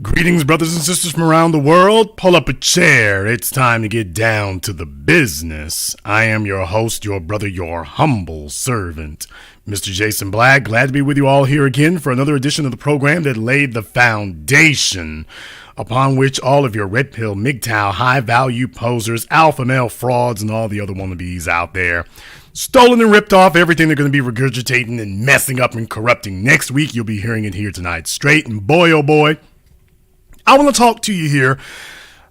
Greetings, brothers and sisters from around the world. Pull up a chair. It's time to get down to the business. I am your host, your brother, your humble servant, Mr. Jason Black. Glad to be with you all here again for another edition of the program that laid the foundation upon which all of your red pill, MGTOW, high-value posers, alpha male frauds, and all the other wannabes out there stolen and ripped off everything they're going to be regurgitating and messing up and corrupting. Next week, you'll be hearing it here tonight straight. And boy, oh boy, I want to talk to you here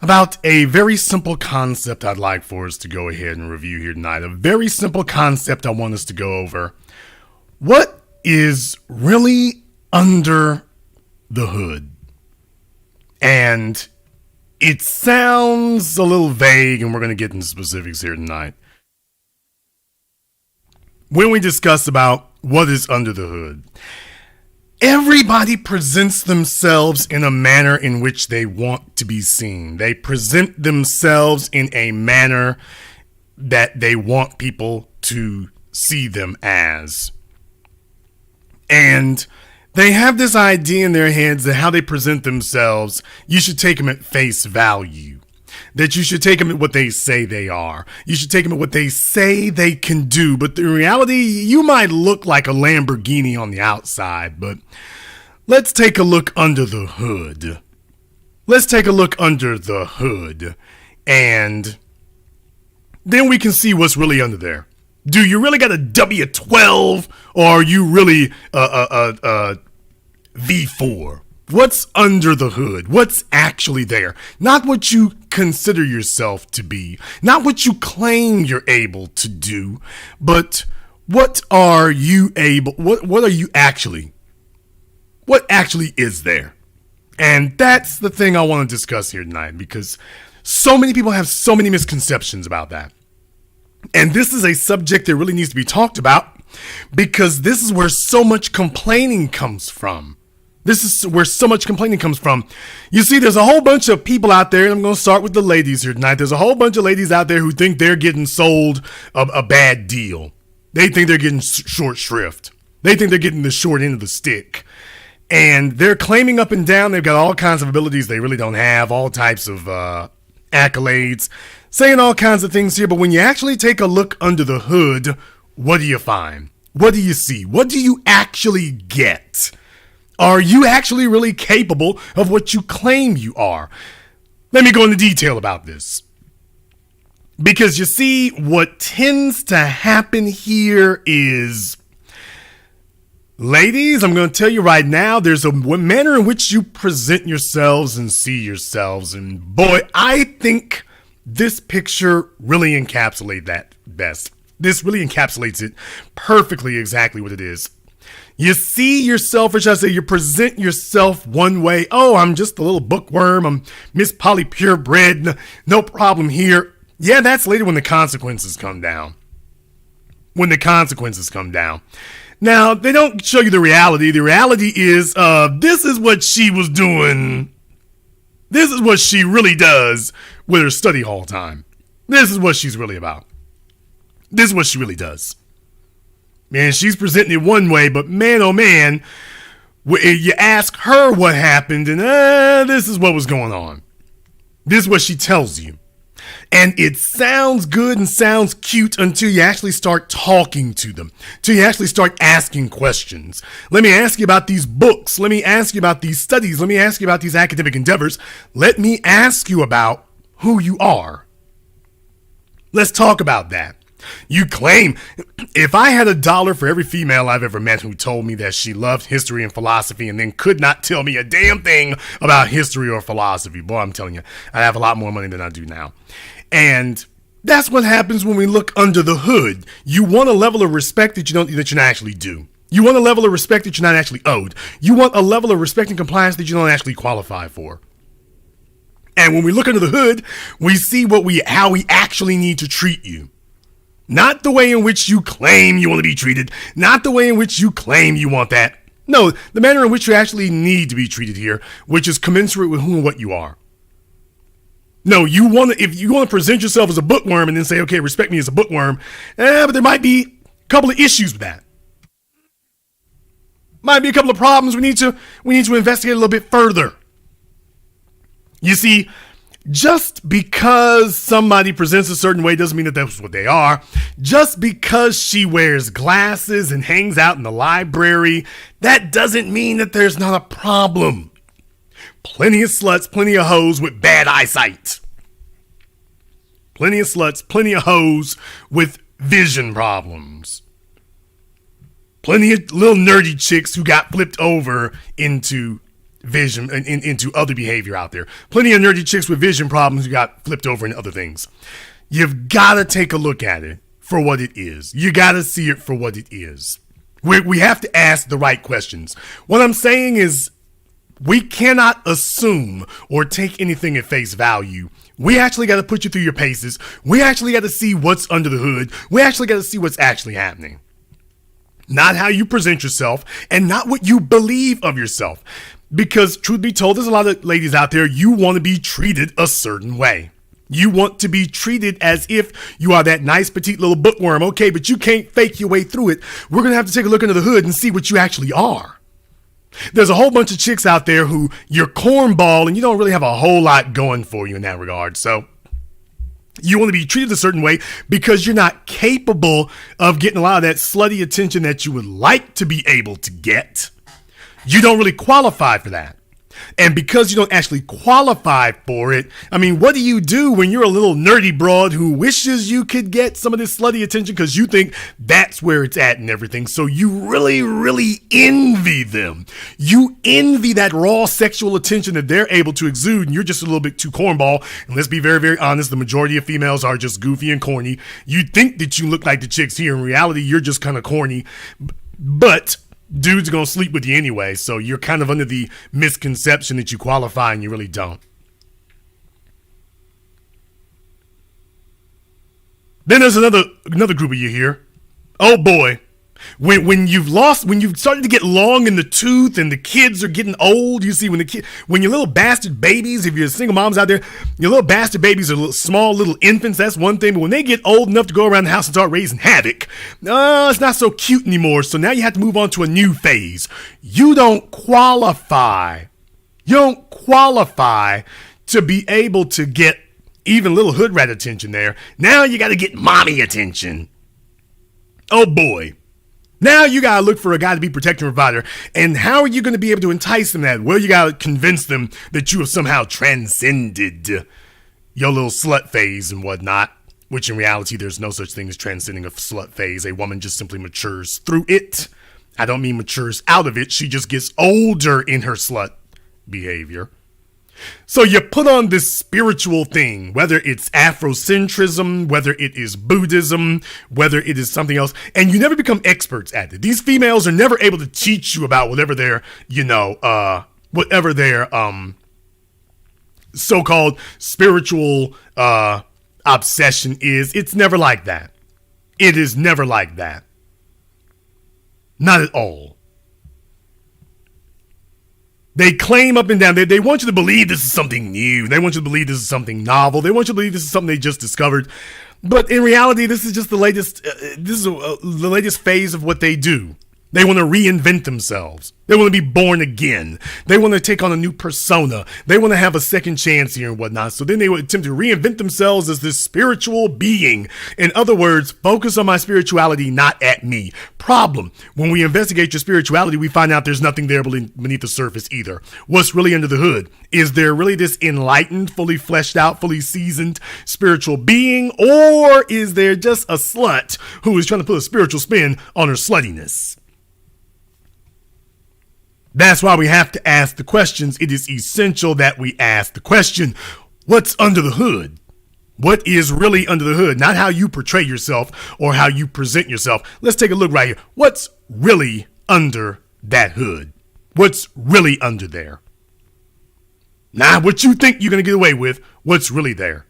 about a very simple concept I'd like for us to go ahead and review here tonight. A very simple concept I want us to go over. What is really under the hood? And it sounds a little vague, and we're going to get into specifics here tonight. When we discuss about what is under the hood, everybody presents themselves in a manner in which they want to be seen. They present themselves in a manner that they want people to see them as. And they have this idea in their heads that how they present themselves, you should take them at face value. That you should take them at what they say they are. You should take them at what they say they can do. But in reality, you might look like a Lamborghini on the outside. But let's take a look under the hood. Let's take a look under the hood. And then we can see what's really under there. Do you really got a W12, or are you really a V4? What's under the hood? What's actually there? Not what you consider yourself to be, not what you claim you're able to do, but what are you able, what are you actually, what actually is there? And that's the thing I want to discuss here tonight, because so many people have so many misconceptions about that. And this is a subject that really needs to be talked about, because this is where so much complaining comes from. This is where so much complaining comes from. You see, there's a whole bunch of people out there, and I'm going to start with the ladies here tonight. There's a whole bunch of ladies out there who think they're getting sold a bad deal. They think they're getting short shrift. They think they're getting the short end of the stick. And they're claiming up and down they've got all kinds of abilities they really don't have, all types of accolades, saying all kinds of things here. But when you actually take a look under the hood, what do you find? What do you see? What do you actually get? Are you actually really capable of what you claim you are? Let me go into detail about this. Because you see, what tends to happen here is, ladies, I'm going to tell you right now, there's a manner in which you present yourselves and see yourselves. And boy, I think this picture really encapsulates that best. This really encapsulates it perfectly, exactly what it is. You see yourself, or should I say, you present yourself one way. Oh, I'm just a little bookworm. I'm Miss Polly Purebred. No problem here. Yeah, that's later when the consequences come down. When the consequences come down. Now, they don't show you the reality. The reality is, this is what she was doing. This is what she really does with her study hall time. This is what she's really about. This is what she really does. Man, she's presenting it one way, but man, oh man, you ask her what happened, and this is what was going on. This is what she tells you. And it sounds good and sounds cute until you actually start talking to them, until you actually start asking questions. Let me ask you about these books. Let me ask you about these studies. Let me ask you about these academic endeavors. Let me ask you about who you are. Let's talk about that. You claim, if I had $1 for every female I've ever met who told me that she loved history and philosophy and then could not tell me a damn thing about history or philosophy, boy, I'm telling you, I'd have a lot more money than I do now. And that's what happens when we look under the hood. You want a level of respect that you don't actually do. You want a level of respect that you're not actually owed. You want a level of respect and compliance that you don't actually qualify for. And when we look under the hood, we see how we actually need to treat you. Not the way in which you claim you want to be treated. Not the way in which you claim you want that. No, the manner in which you actually need to be treated here, which is commensurate with who and what you are. No, if you want to present yourself as a bookworm and then say, okay, respect me as a bookworm, but there might be a couple of issues with that. Might be a couple of problems we need to investigate a little bit further. You see, just because somebody presents a certain way doesn't mean that that's what they are. Just because she wears glasses and hangs out in the library, that doesn't mean that there's not a problem. Plenty of sluts, plenty of hoes with bad eyesight. Plenty of sluts, plenty of hoes with vision problems. Plenty of little nerdy chicks who got flipped over into vision and into other behavior out there. Plenty of nerdy chicks with vision problems who got flipped over into other things. You've got to take a look at it for what it is. You got to see it for what it is. We have to ask the right questions. What I'm saying is we cannot assume or take anything at face value. We actually got to put you through your paces. We actually got to see what's under the hood. We actually got to see what's actually happening. Not how you present yourself and not what you believe of yourself. Because truth be told, there's a lot of ladies out there, you want to be treated a certain way. You want to be treated as if you are that nice petite little bookworm. Okay, but you can't fake your way through it. We're going to have to take a look under the hood and see what you actually are. There's a whole bunch of chicks out there who you're cornball and you don't really have a whole lot going for you in that regard. So you want to be treated a certain way because you're not capable of getting a lot of that slutty attention that you would like to be able to get. You don't really qualify for that. And because you don't actually qualify for it, I mean, what do you do when you're a little nerdy broad who wishes you could get some of this slutty attention because you think that's where it's at and everything? So you really, really envy them. You envy that raw sexual attention that they're able to exude, and you're just a little bit too cornball. And let's be very, very honest, the majority of females are just goofy and corny. You think that you look like the chicks here. In reality, you're just kind of corny. But dude's gonna sleep with you anyway, so you're kind of under the misconception that you qualify and you really don't. Then there's another group of you here. Oh boy. When you've started to get long in the tooth and the kids are getting old, you see, when your little bastard babies, if you're single moms out there, your little bastard babies are small little infants, that's one thing. But when they get old enough to go around the house and start raising havoc, it's not so cute anymore. So now you have to move on to a new phase. You don't qualify. You don't qualify to be able to get even little hood rat attention there. Now you got to get mommy attention. Oh boy. Now you got to look for a guy to be protector and provider. And how are you going to be able to entice them that? Well, you got to convince them that you have somehow transcended your little slut phase and whatnot, which in reality, there's no such thing as transcending a slut phase. A woman just simply matures through it. I don't mean matures out of it. She just gets older in her slut behavior. So you put on this spiritual thing, whether it's Afrocentrism, whether it is Buddhism, whether it is something else, and you never become experts at it. These females are never able to teach you about whatever their, so-called spiritual obsession is. It's never like that. It is never like that. Not at all. They claim up and down, they want you to believe this is something new. They want you to believe this is something novel. They want you to believe this is something they just discovered. But in reality, this is just the latest, the latest phase of what they do. They want to reinvent themselves. They want to be born again. They want to take on a new persona. They want to have a second chance here and whatnot. So then they would attempt to reinvent themselves as this spiritual being. In other words, focus on my spirituality, not at me. Problem. When we investigate your spirituality, we find out there's nothing there beneath the surface either. What's really under the hood? Is there really this enlightened, fully fleshed out, fully seasoned spiritual being? Or is there just a slut who is trying to put a spiritual spin on her sluttiness? That's why we have to ask the questions. It is essential that we ask the question, what's under the hood? What is really under the hood? Not how you portray yourself or how you present yourself. Let's take a look right here. What's really under that hood? What's really under there? Not what you think you're going to get away with. What's really there?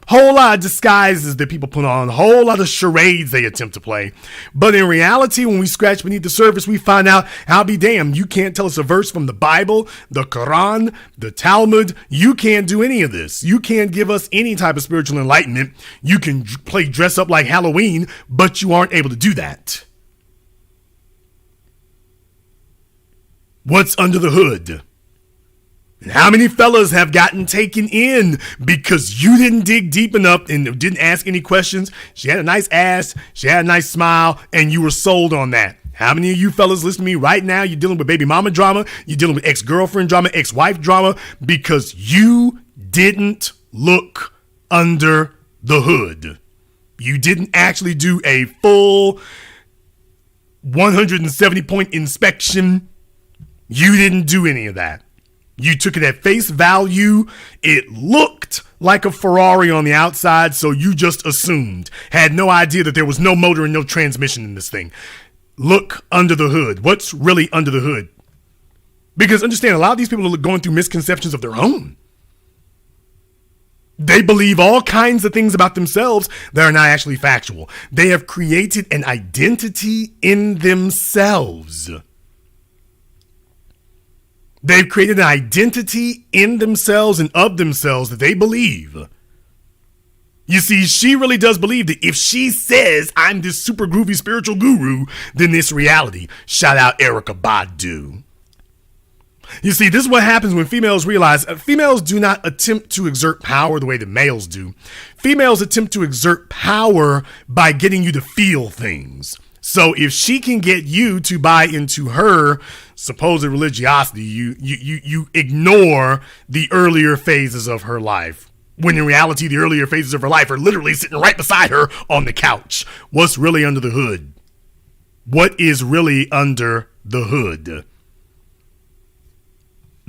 Whole lot of disguises that people put on, a whole lot of charades they attempt to play. But in reality, when we scratch beneath the surface, we find out, I'll be damned, you can't tell us a verse from the Bible, the Quran, the Talmud. You can't do any of this. You can't give us any type of spiritual enlightenment. You can play dress up like Halloween, but you aren't able to do that. What's under the hood? And how many fellas have gotten taken in because you didn't dig deep enough and didn't ask any questions? She had a nice ass, she had a nice smile, and you were sold on that. How many of you fellas listening to me right now, you're dealing with baby mama drama, you're dealing with ex-girlfriend drama, ex-wife drama, because you didn't look under the hood. You didn't actually do a full 170-point inspection. You didn't do any of that. You took it at face value. It looked like a Ferrari on the outside, so you just assumed. Had no idea that there was no motor and no transmission in this thing. Look under the hood. What's really under the hood? Because understand, a lot of these people are going through misconceptions of their own. They believe all kinds of things about themselves that are not actually factual. They have created an identity in themselves. They've created an identity in themselves and of themselves that they believe. You see, she really does believe that if she says I'm this super groovy spiritual guru, then it's reality. Shout out Erykah Badu. You see, this is what happens when females realize females do not attempt to exert power the way that males do. Females attempt to exert power by getting you to feel things. So if she can get you to buy into her supposed religiosity, you ignore the earlier phases of her life. When in reality, the earlier phases of her life are literally sitting right beside her on the couch. What's really under the hood? What is really under the hood?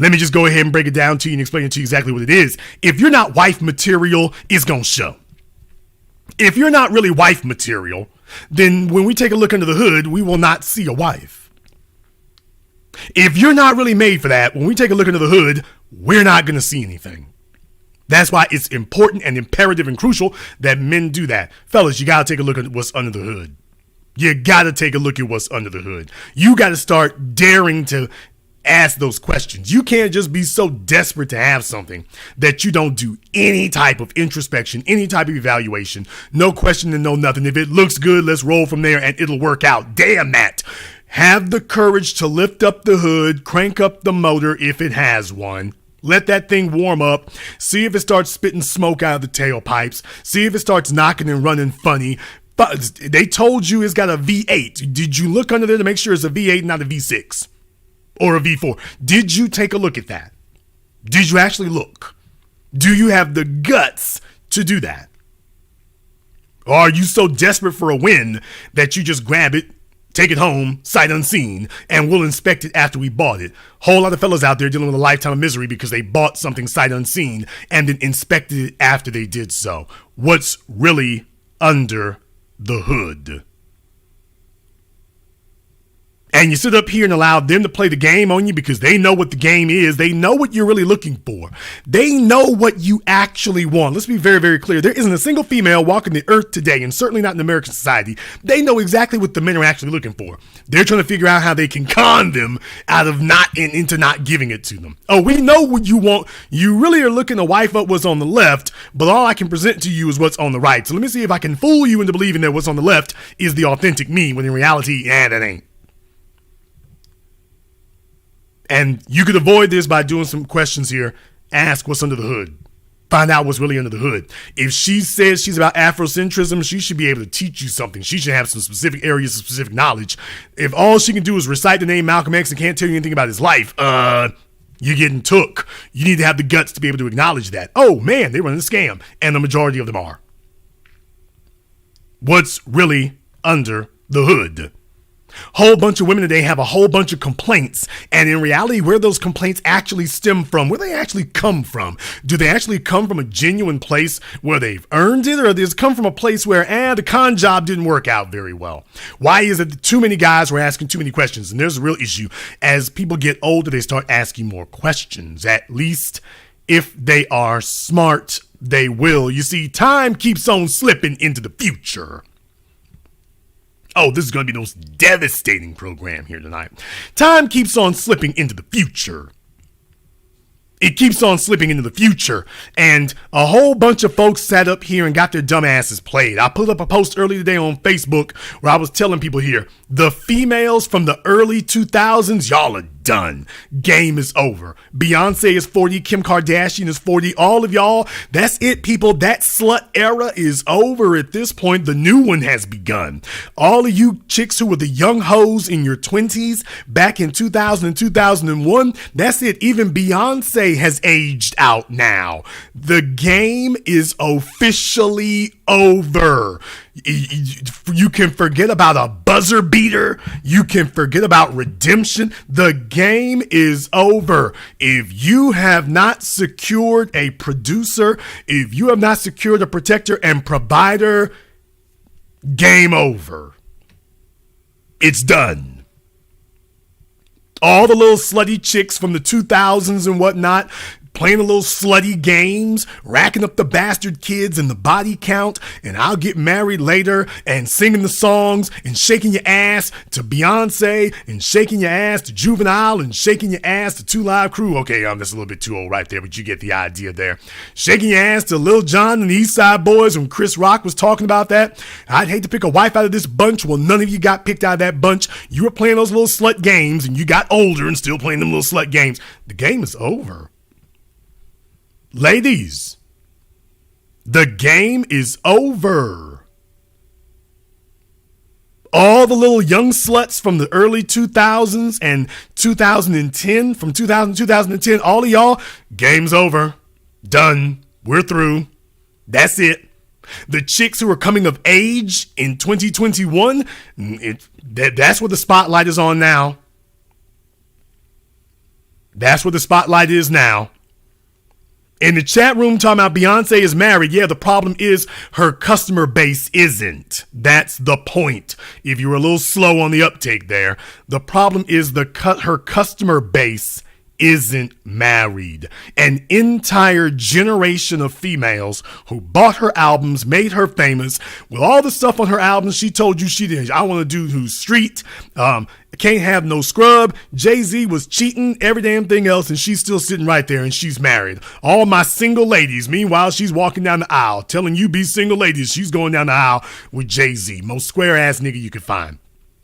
Let me just go ahead and break it down to you and explain it to you exactly what it is. If you're not wife material, it's going to show. If you're not really wife material, then when we take a look under the hood, we will not see a wife. If you're not really made for that, when we take a look under the hood, we're not going to see anything. That's why it's important and imperative and crucial that men do that. Fellas, you got to take a look at what's under the hood. You got to take a look at what's under the hood. You got to start daring to ask those questions. You can't just be so desperate to have something that you don't do any type of introspection, any type of evaluation. No question and no nothing. If it looks good, let's roll from there and it'll work out. Damn that. Have the courage to lift up the hood, crank up the motor if it has one. Let that thing warm up. See if it starts spitting smoke out of the tailpipes. See if it starts knocking and running funny. But they told you it's got a V8. Did you look under there to make sure it's a V8, not a V6 or a V4? Did you take a look at that? Did you actually look? Do you have the guts to do that? Or are you so desperate for a win that you just grab it, take it home, sight unseen, and we'll inspect it after we bought it? Whole lot of fellas out there dealing with a lifetime of misery because they bought something sight unseen and then inspected it after they did so. What's really under the hood? And you sit up here and allow them to play the game on you because they know what the game is. They know what you're really looking for. They know what you actually want. Let's be very, very clear. There isn't a single female walking the earth today, and certainly not in American society. They know exactly what the men are actually looking for. They're trying to figure out how they can con them out of into not giving it to them. Oh, we know what you want. You really are looking to wife up what's on the left, but all I can present to you is what's on the right. So let me see if I can fool you into believing that what's on the left is the authentic me, when in reality, that ain't. And you could avoid this by doing some questions here. Ask what's under the hood. Find out what's really under the hood. If she says she's about Afrocentrism, she should be able to teach you something. She should have some specific areas of specific knowledge. If all she can do is recite the name Malcolm X and can't tell you anything about his life, you're getting took. You need to have the guts to be able to acknowledge that. Oh man, they're running a scam. And the majority of them are. What's really under the hood? Whole bunch of women today have a whole bunch of complaints, and in reality, where those complaints actually stem from, where they actually come from, do they actually come from a genuine place where they've earned it, or does it come from a place where, the con job didn't work out very well? Why is it that too many guys were asking too many questions? And there's a real issue. As people get older, they start asking more questions. At least if they are smart, they will. You see, time keeps on slipping into the future. Oh, this is going to be the most devastating program here tonight. Time keeps on slipping into the future. It keeps on slipping into the future. And a whole bunch of folks sat up here and got their dumb asses played. I put up a post earlier today on Facebook where I was telling people here, the females from the early 2000s, y'all are done. Game is over. Beyonce is 40. Kim Kardashian is 40. All of y'all, that's it, people. That slut era is over at this point. The new one has begun. All of you chicks who were the young hoes in your 20s back in 2000 and 2001, that's it. Even Beyonce has aged out now. The game is officially over. You can forget about a buzzer beater. You can forget about redemption. The game is over. If you have not secured a producer, if you have not secured a protector and provider, game over. It's done. All the little slutty chicks from the 2000s and whatnot, playing the little slutty games, racking up the bastard kids and the body count, and I'll get married later, and singing the songs and shaking your ass to Beyonce and shaking your ass to Juvenile and shaking your ass to 2 Live Crew. Okay, that's a little bit too old right there, but you get the idea there. Shaking your ass to Lil Jon and the East Side Boys when Chris Rock was talking about that. I'd hate to pick a wife out of this bunch. Well, none of you got picked out of that bunch. You were playing those little slut games and you got older and still playing them little slut games. The game is over. Ladies, the game is over. All the little young sluts from the early 2000s and 2010, from 2000 to 2010, all of y'all, game's over. Done. We're through. That's it. The chicks who are coming of age in 2021, that's what the spotlight is on now. That's what the spotlight is now. In the chat room talking about Beyonce is married. Yeah, the problem is her customer base isn't. That's the point. If you were a little slow on the uptake there, the problem is her customer base isn't married. An entire generation of females who bought her albums, made her famous with all the stuff on her albums. She told you she did. I want a dude who's street, can't have no scrub. Jay-Z was cheating, every damn thing else, and she's still sitting right there and she's married. All my single ladies, meanwhile, she's walking down the aisle telling you be single ladies. She's going down the aisle with Jay-Z, most square ass nigga you can find.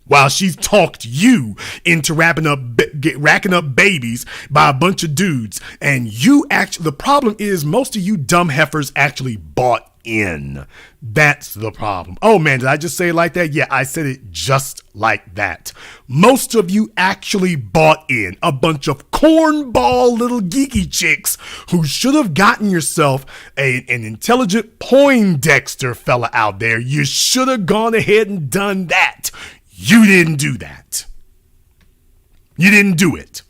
While she's talked you into racking up babies by a bunch of dudes. And you actually, the problem is most of you dumb heifers actually bought in. That's the problem. Oh man, did I just say it like that? Yeah, I said it just like that. Most of you actually bought in. A bunch of cornball little geeky chicks who should have gotten yourself an intelligent Poindexter fella out there. You should have gone ahead and done that. You didn't do that. You didn't do it.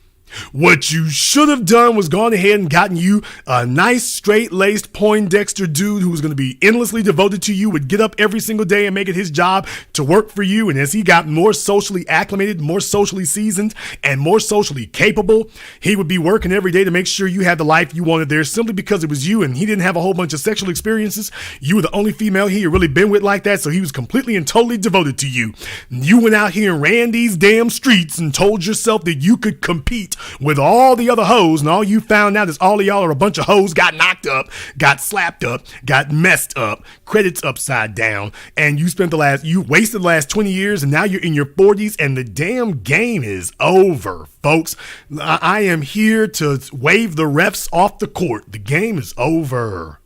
What you should have done was gone ahead and gotten you a nice straight-laced Poindexter dude who was going to be endlessly devoted to you, would get up every single day and make it his job to work for you. And as he got more socially acclimated, more socially seasoned, and more socially capable, he would be working every day to make sure you had the life you wanted there simply because it was you and he didn't have a whole bunch of sexual experiences. You were the only female he had really been with like that, so he was completely and totally devoted to you. You went out here and ran these damn streets and told yourself that you could compete with all the other hoes, and all you found out is all of y'all are a bunch of hoes got knocked up, got slapped up, got messed up, credits upside down, and you wasted the last 20 years, and now you're in your 40s, and the damn game is over, folks. I am here to wave the refs off the court. The game is over.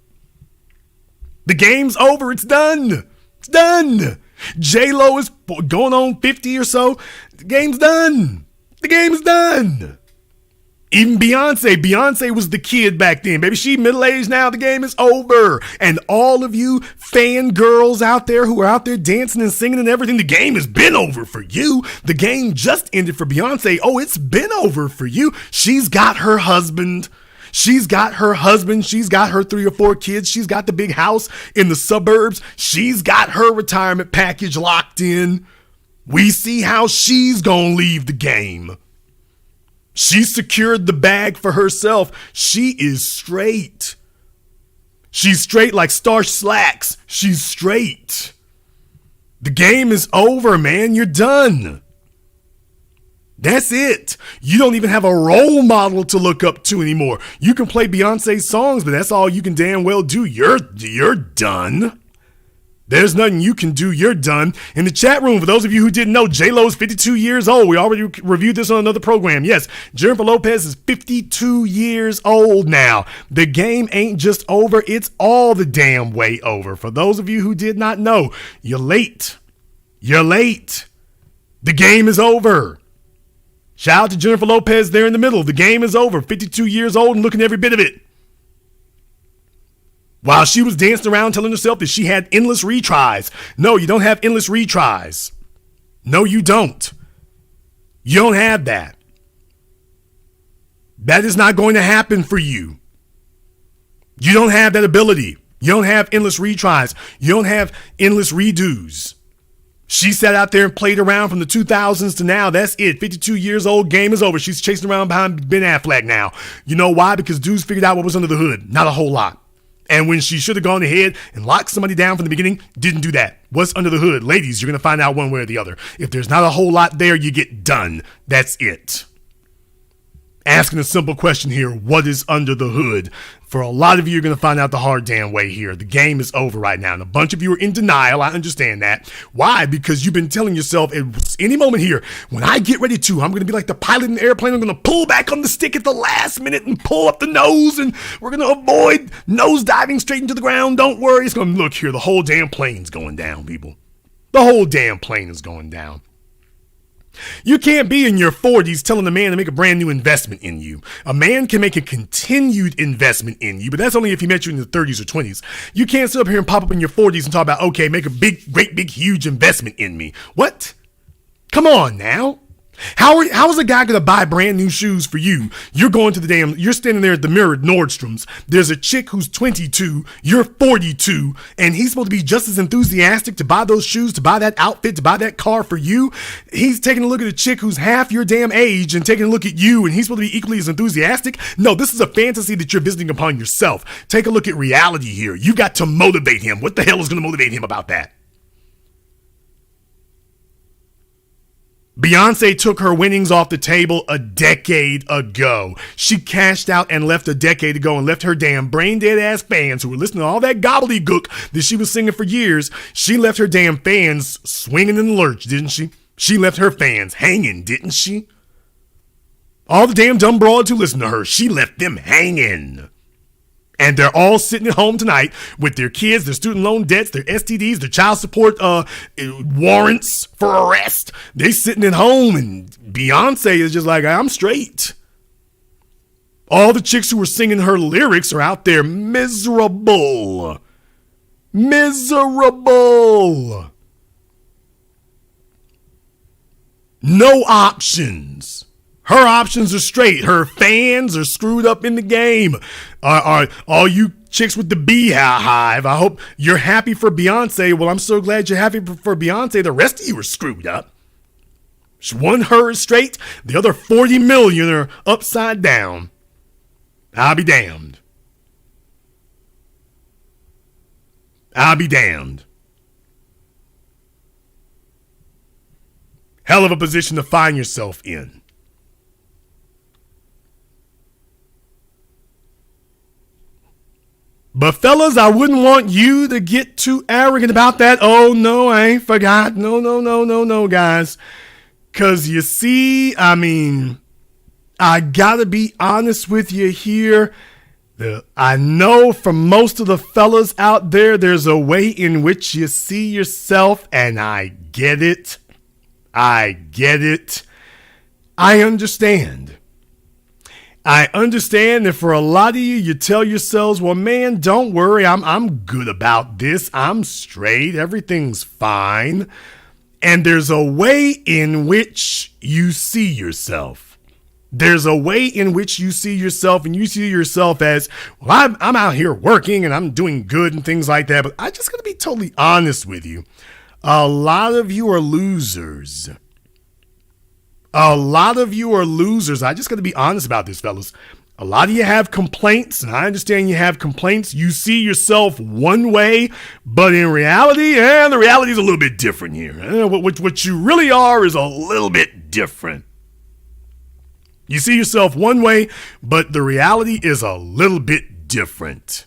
The game's over. It's done. It's done. J-Lo is going on 50 or so. The game's done. The game's done. Even Beyonce was the kid back then. Baby, she middle-aged now. The game is over. And all of you fangirls out there who are out there dancing and singing and everything, the game has been over for you. The game just ended for Beyonce. Oh, it's been over for you. She's got her husband. She's got her 3 or 4 kids. She's got the big house in the suburbs. She's got her retirement package locked in. We see how she's gonna leave the game. She secured the bag for herself. She is straight. She's straight like starched slacks. She's straight. The game is over, man. You're done. That's it. You don't even have a role model to look up to anymore. You can play Beyonce songs, but that's all you can damn well do. You're done. There's nothing you can do. You're done. In the chat room, for those of you who didn't know, J-Lo's 52 years old. We already reviewed this on another program. Yes, Jennifer Lopez is 52 years old now. The game ain't just over. It's all the damn way over. For those of you who did not know, you're late. You're late. The game is over. Shout out to Jennifer Lopez there in the middle. The game is over. 52 years old and looking every bit of it. While she was dancing around telling herself that she had endless retries. No, you don't have endless retries. No, you don't. You don't have that. That is not going to happen for you. You don't have that ability. You don't have endless retries. You don't have endless redos. She sat out there and played around from the 2000s to now. That's it. 52 years old. Game is over. She's chasing around behind Ben Affleck now. You know why? Because dudes figured out what was under the hood. Not a whole lot. And when she should have gone ahead and locked somebody down from the beginning, didn't do that. What's under the hood? Ladies, you're going to find out one way or the other. If there's not a whole lot there, you get done. That's it. Asking a simple question here, what is under the hood? For a lot of you, you're going to find out the hard damn way here. The game is over right now. And a bunch of you are in denial. I understand that. Why? Because you've been telling yourself at any moment here, when I get ready to, I'm going to be like the pilot in the airplane. I'm going to pull back on the stick at the last minute and pull up the nose. And we're going to avoid nose diving straight into the ground. Don't worry. It's going to look here. The whole damn plane's going down, people. The whole damn plane is going down. You can't be in your 40s telling a man to make a brand new investment in you. A man can make a continued investment in you, but that's only if he met you in the 30s or 20s. You can't sit up here and pop up in your 40s and talk about, okay, make a great big huge investment in me. What? Come on now. How is a guy going to buy brand new shoes for you? You're going to you're standing there at the mirror at Nordstrom's. There's a chick who's 22, you're 42, and he's supposed to be just as enthusiastic to buy those shoes, to buy that outfit, to buy that car for you. He's taking a look at a chick who's half your damn age and taking a look at you, and he's supposed to be equally as enthusiastic. No, this is a fantasy that you're visiting upon yourself. Take a look at reality here. You got to motivate him. What the hell is going to motivate him about that? Beyonce took her winnings off the table a decade ago. She cashed out and left a decade ago and left her damn brain dead ass fans who were listening to all that gobbledygook that she was singing for years. She left her damn fans swinging in the lurch, didn't she? She left her fans hanging, didn't she? All the damn dumb broads who listened to her, she left them hanging. And they're all sitting at home tonight with their kids, their student loan debts, their STDs, their child support warrants for arrest. They're sitting at home and Beyonce is just like, I'm straight. All the chicks who were singing her lyrics are out there miserable. Miserable. No options. Her options are straight. Her fans are screwed up in the game. All you chicks with the beehive, I hope you're happy for Beyonce. Well, I'm so glad you're happy for Beyonce. The rest of you are screwed up. One her is straight. The other 40 million are upside down. I'll be damned. I'll be damned. Hell of a position to find yourself in. But fellas, I wouldn't want you to get too arrogant about that. Oh, no, I ain't forgot. No, guys. Because you see, I mean, I got to be honest with you here. I know for most of the fellas out there, there's a way in which you see yourself, and I get it. I understand. I understand that for a lot of you, you tell yourselves, well, man, don't worry. I'm good about this. I'm straight. Everything's fine. And there's a way in which you see yourself. There's a way in which you see yourself, and you see yourself as, well, I'm out here working and I'm doing good and things like that. But I just got to be totally honest with you. A lot of you are losers. A lot of you are losers. I just got to be honest about this, fellas. A lot of you have complaints, and I understand you have complaints. You see yourself one way, but in reality, the reality is a little bit different here. What you really are is a little bit different. You see yourself one way, but the reality is a little bit different.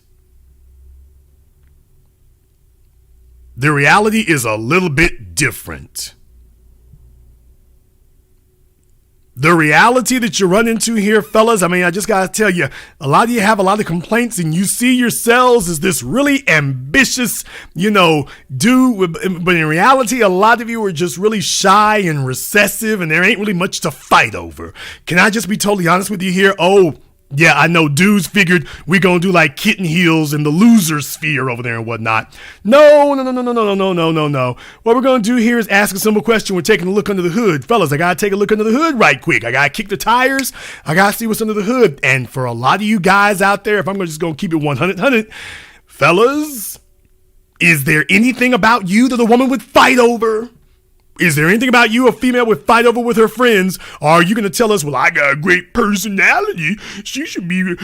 The reality is a little bit different. The reality that you run into here, fellas, I mean, I just got to tell you, a lot of you have a lot of complaints and you see yourselves as this really ambitious, dude. But in reality, a lot of you are just really shy and recessive and there ain't really much to fight over. Can I just be totally honest with you here? Oh, yeah, I know dudes figured we gonna do like kitten heels in the loser sphere over there and whatnot. No. What we're gonna do here is ask a simple question. We're taking a look under the hood. Fellas, I gotta take a look under the hood right quick. I gotta kick the tires. I gotta see what's under the hood. And for a lot of you guys out there, if I'm just gonna keep it 100, fellas, is there anything about you that a woman would fight over? Is there anything about you a female would fight over with her friends? Or are you going to tell us, well, I got a great personality. She should be,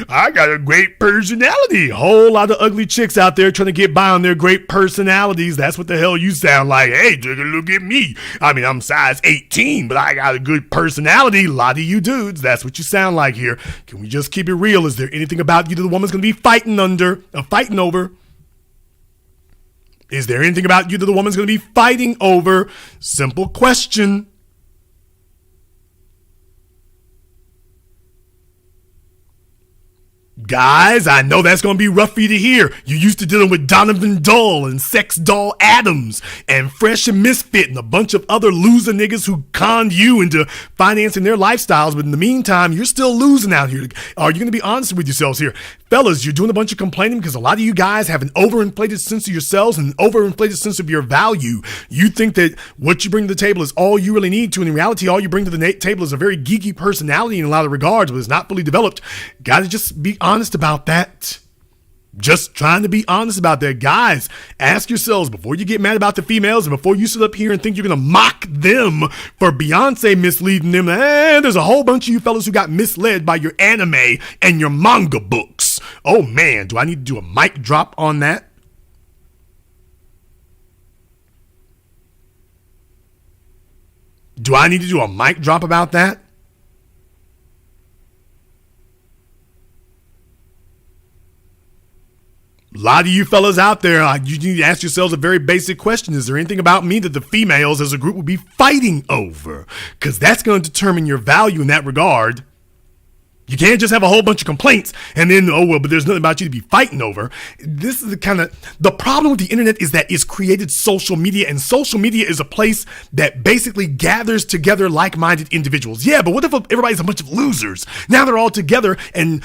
I got a great personality. A whole lot of ugly chicks out there trying to get by on their great personalities. That's what the hell you sound like. Hey, take a look at me. I mean, I'm size 18, but I got a good personality. A lot of you dudes, that's what you sound like here. Can we just keep it real? Is there anything about you that the woman's going to be fighting over? Is there anything about you that the woman's going to be fighting over? Simple question. Guys, I know that's going to be rough for you to hear. You're used to dealing with Donovan Dull and Sex Doll Adams and Fresh and Misfit and a bunch of other loser niggas who conned you into financing their lifestyles. But in the meantime, you're still losing out here. Are you going to be honest with yourselves here? Fellas, you're doing a bunch of complaining because a lot of you guys have an overinflated sense of yourselves and an overinflated sense of your value. You think that what you bring to the table is all you really need to. And in reality, all you bring to the table is a very geeky personality in a lot of regards, but it's not fully developed. Got to just be honest about that. Just trying to be honest about that. Guys, ask yourselves before you get mad about the females and before you sit up here and think you're going to mock them for Beyonce misleading them. There's a whole bunch of you fellas who got misled by your anime and your manga books. Oh man, do I need to do a mic drop on that? Do I need to do a mic drop about that? A lot of you fellas out there, you need to ask yourselves a very basic question. Is there anything about me that the females as a group would be fighting over? Because that's going to determine your value in that regard. You can't just have a whole bunch of complaints and then, but there's nothing about you to be fighting over. This is the problem with the internet is that it's created social media, and social media is a place that basically gathers together like-minded individuals. Yeah, but what if everybody's a bunch of losers? Now they're all together and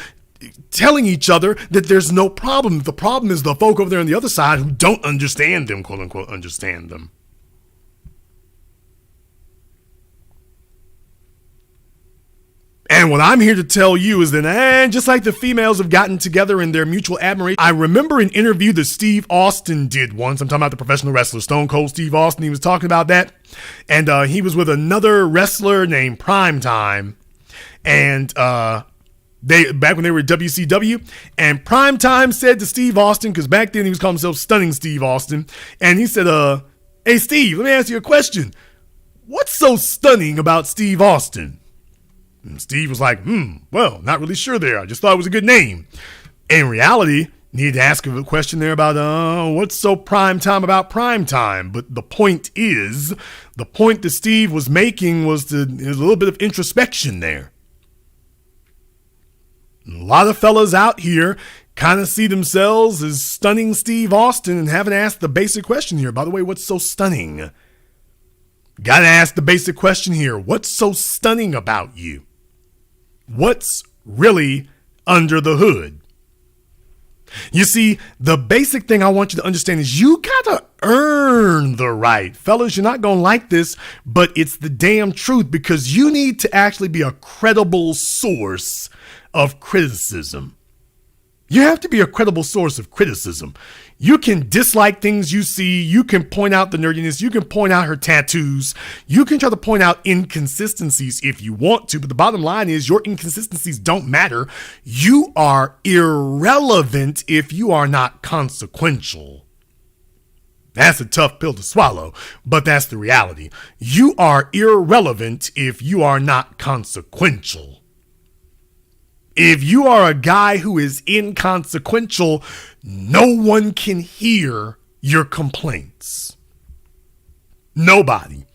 telling each other that there's no problem. The problem is the folk over there on the other side who don't understand them, quote unquote, understand them. And what I'm here to tell you is that, just like the females have gotten together in their mutual admiration. I remember an interview that Steve Austin did once. I'm talking about the professional wrestler, Stone Cold Steve Austin. He was talking about that. And he was with another wrestler named Primetime. And back when they were at WCW, and Primetime said to Steve Austin, because back then he was calling himself Stunning Steve Austin, and he said, hey Steve, let me ask you a question. What's so stunning about Steve Austin? And Steve was like, well, not really sure there. I just thought it was a good name. In reality, needed to ask a question there about what's so Primetime about Primetime. But the point that Steve was making was there's a little bit of introspection there. A lot of fellas out here kind of see themselves as stunning Steve Austin and haven't asked the basic question here. By the way, what's so stunning? Gotta ask the basic question here. What's so stunning about you? What's really under the hood? You see, the basic thing I want you to understand is you gotta earn the right. Fellas, you're not gonna like this, but it's the damn truth, because you need to actually be a credible source of criticism. You have to be a credible source of criticism. You can dislike things you see. You can point out the nerdiness. You can point out her tattoos. You can try to point out inconsistencies if you want to. But the bottom line is your inconsistencies don't matter. You are irrelevant if you are not consequential. That's a tough pill to swallow, but that's the reality. You are irrelevant if you are not consequential. If you are a guy who is inconsequential, no one can hear your complaints. Nobody.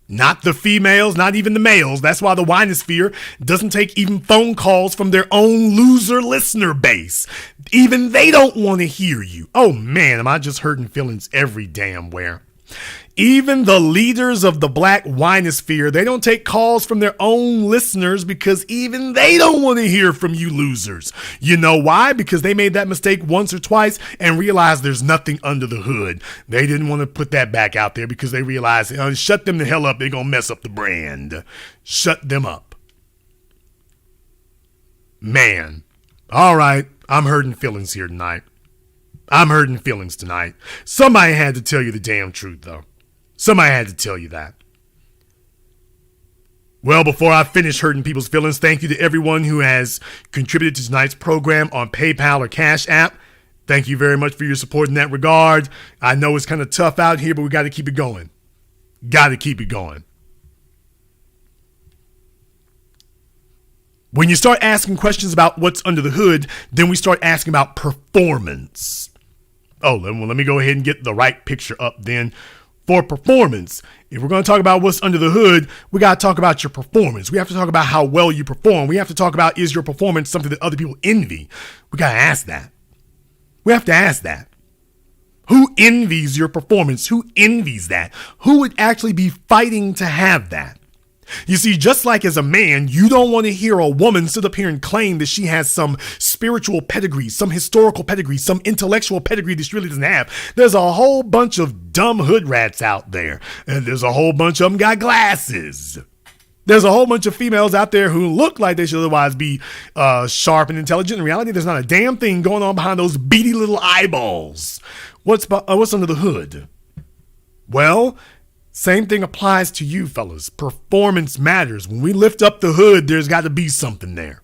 Not the females, not even the males. That's why the winosphere doesn't take even phone calls from their own loser listener base. Even they don't want to hear you. Oh man, am I just hurting feelings every damn where. Even the leaders of the black winosphere, they don't take calls from their own listeners because even they don't want to hear from you losers. You know why? Because they made that mistake once or twice and realized there's nothing under the hood. They didn't want to put that back out there because they realized, shut them the hell up. They're going to mess up the brand. Shut them up. Man. All right. I'm hurting feelings here tonight. I'm hurting feelings tonight. Somebody had to tell you the damn truth, though. Somebody had to tell you that. Well, before I finish hurting people's feelings, thank you to everyone who has contributed to tonight's program on PayPal or Cash App. Thank you very much for your support in that regard. I know it's kind of tough out here, but we got to keep it going. Got to keep it going. When you start asking questions about what's under the hood, then we start asking about performance. Oh, well, let me go ahead and get the right picture up then. For performance, if we're going to talk about what's under the hood, we got to talk about your performance. We have to talk about how well you perform. We have to talk about, is your performance something that other people envy? We got to ask that. We have to ask that. Who envies your performance? Who envies that? Who would actually be fighting to have that? You see, just like as a man, you don't want to hear a woman sit up here and claim that she has some spiritual pedigree, some historical pedigree, some intellectual pedigree that she really doesn't have. There's a whole bunch of dumb hood rats out there, and there's a whole bunch of them got glasses. There's a whole bunch of females out there who look like they should otherwise be sharp and intelligent. In reality, there's not a damn thing going on behind those beady little eyeballs. What's under the hood? Well, same thing applies to you fellas. Performance matters. When we lift up the hood, there's got to be something there.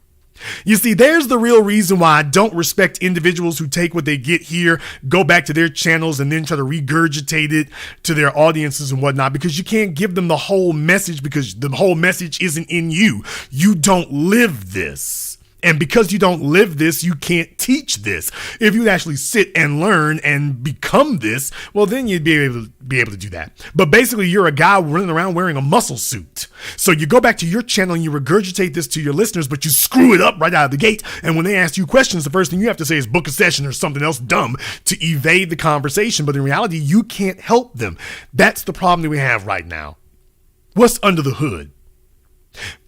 You see, there's the real reason why I don't respect individuals who take what they get here, go back to their channels, and then try to regurgitate it to their audiences and whatnot, because you can't give them the whole message because the whole message isn't in you. You don't live this. And because you don't live this, you can't teach this. If you actually sit and learn and become this, well, then you'd be able to do that. But basically, you're a guy running around wearing a muscle suit. So you go back to your channel and you regurgitate this to your listeners, but you screw it up right out of the gate. And when they ask you questions, the first thing you have to say is book a session or something else dumb to evade the conversation. But in reality, you can't help them. That's the problem that we have right now. What's under the hood?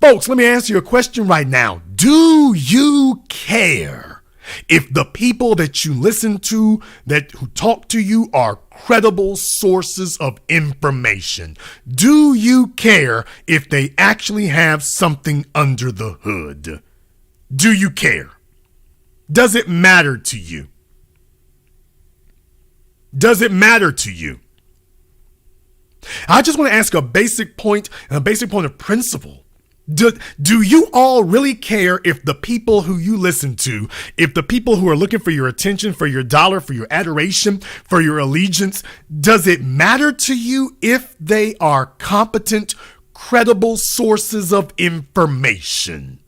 Folks, let me ask you a question right now. Do you care if the people that you listen to, who talk to you, are credible sources of information? Do you care if they actually have something under the hood? Do you care? Does it matter to you? Does it matter to you? I just want to ask a basic point of principle. Do you all really care if the people who you listen to, if the people who are looking for your attention, for your dollar, for your adoration, for your allegiance, does it matter to you if they are competent, credible sources of information?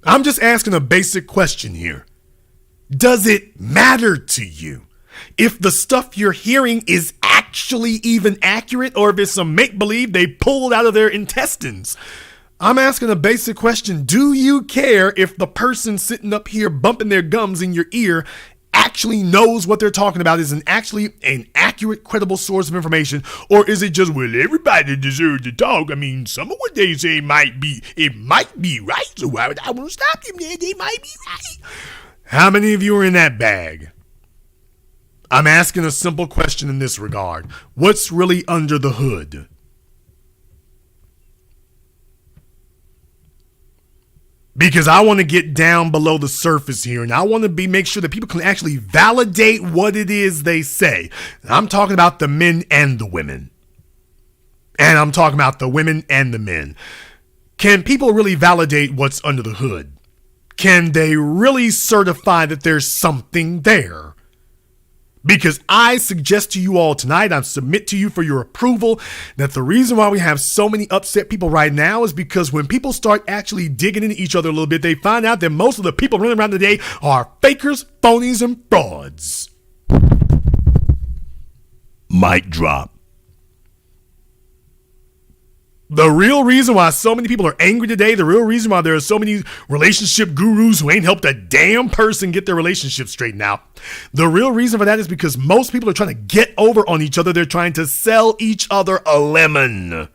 I'm just asking a basic question here. Does it matter to you if the stuff you're hearing is actually even accurate, or if it's some make-believe they pulled out of their intestines? I'm asking a basic question. Do you care if the person sitting up here bumping their gums in your ear actually knows what they're talking about, is actually an accurate, credible source of information, or is it just, well, everybody deserves to talk? I mean, some of what they say might be right, so why would I want to stop them there? They might be right. How many of you are in that bag? I'm asking a simple question in this regard. What's really under the hood? Because I want to get down below the surface here, and I want to make sure that people can actually validate what it is they say. I'm talking about the men and the women. And I'm talking about the women and the men. Can people really validate what's under the hood? Can they really certify that there's something there? Because I suggest to you all tonight, I submit to you for your approval, that the reason why we have so many upset people right now is because when people start actually digging into each other a little bit, they find out that most of the people running around today are fakers, phonies, and frauds. Mic drop. The real reason why so many people are angry today, the real reason why there are so many relationship gurus who ain't helped a damn person get their relationship straightened out, the real reason for that is because most people are trying to get over on each other. They're trying to sell each other a lemon.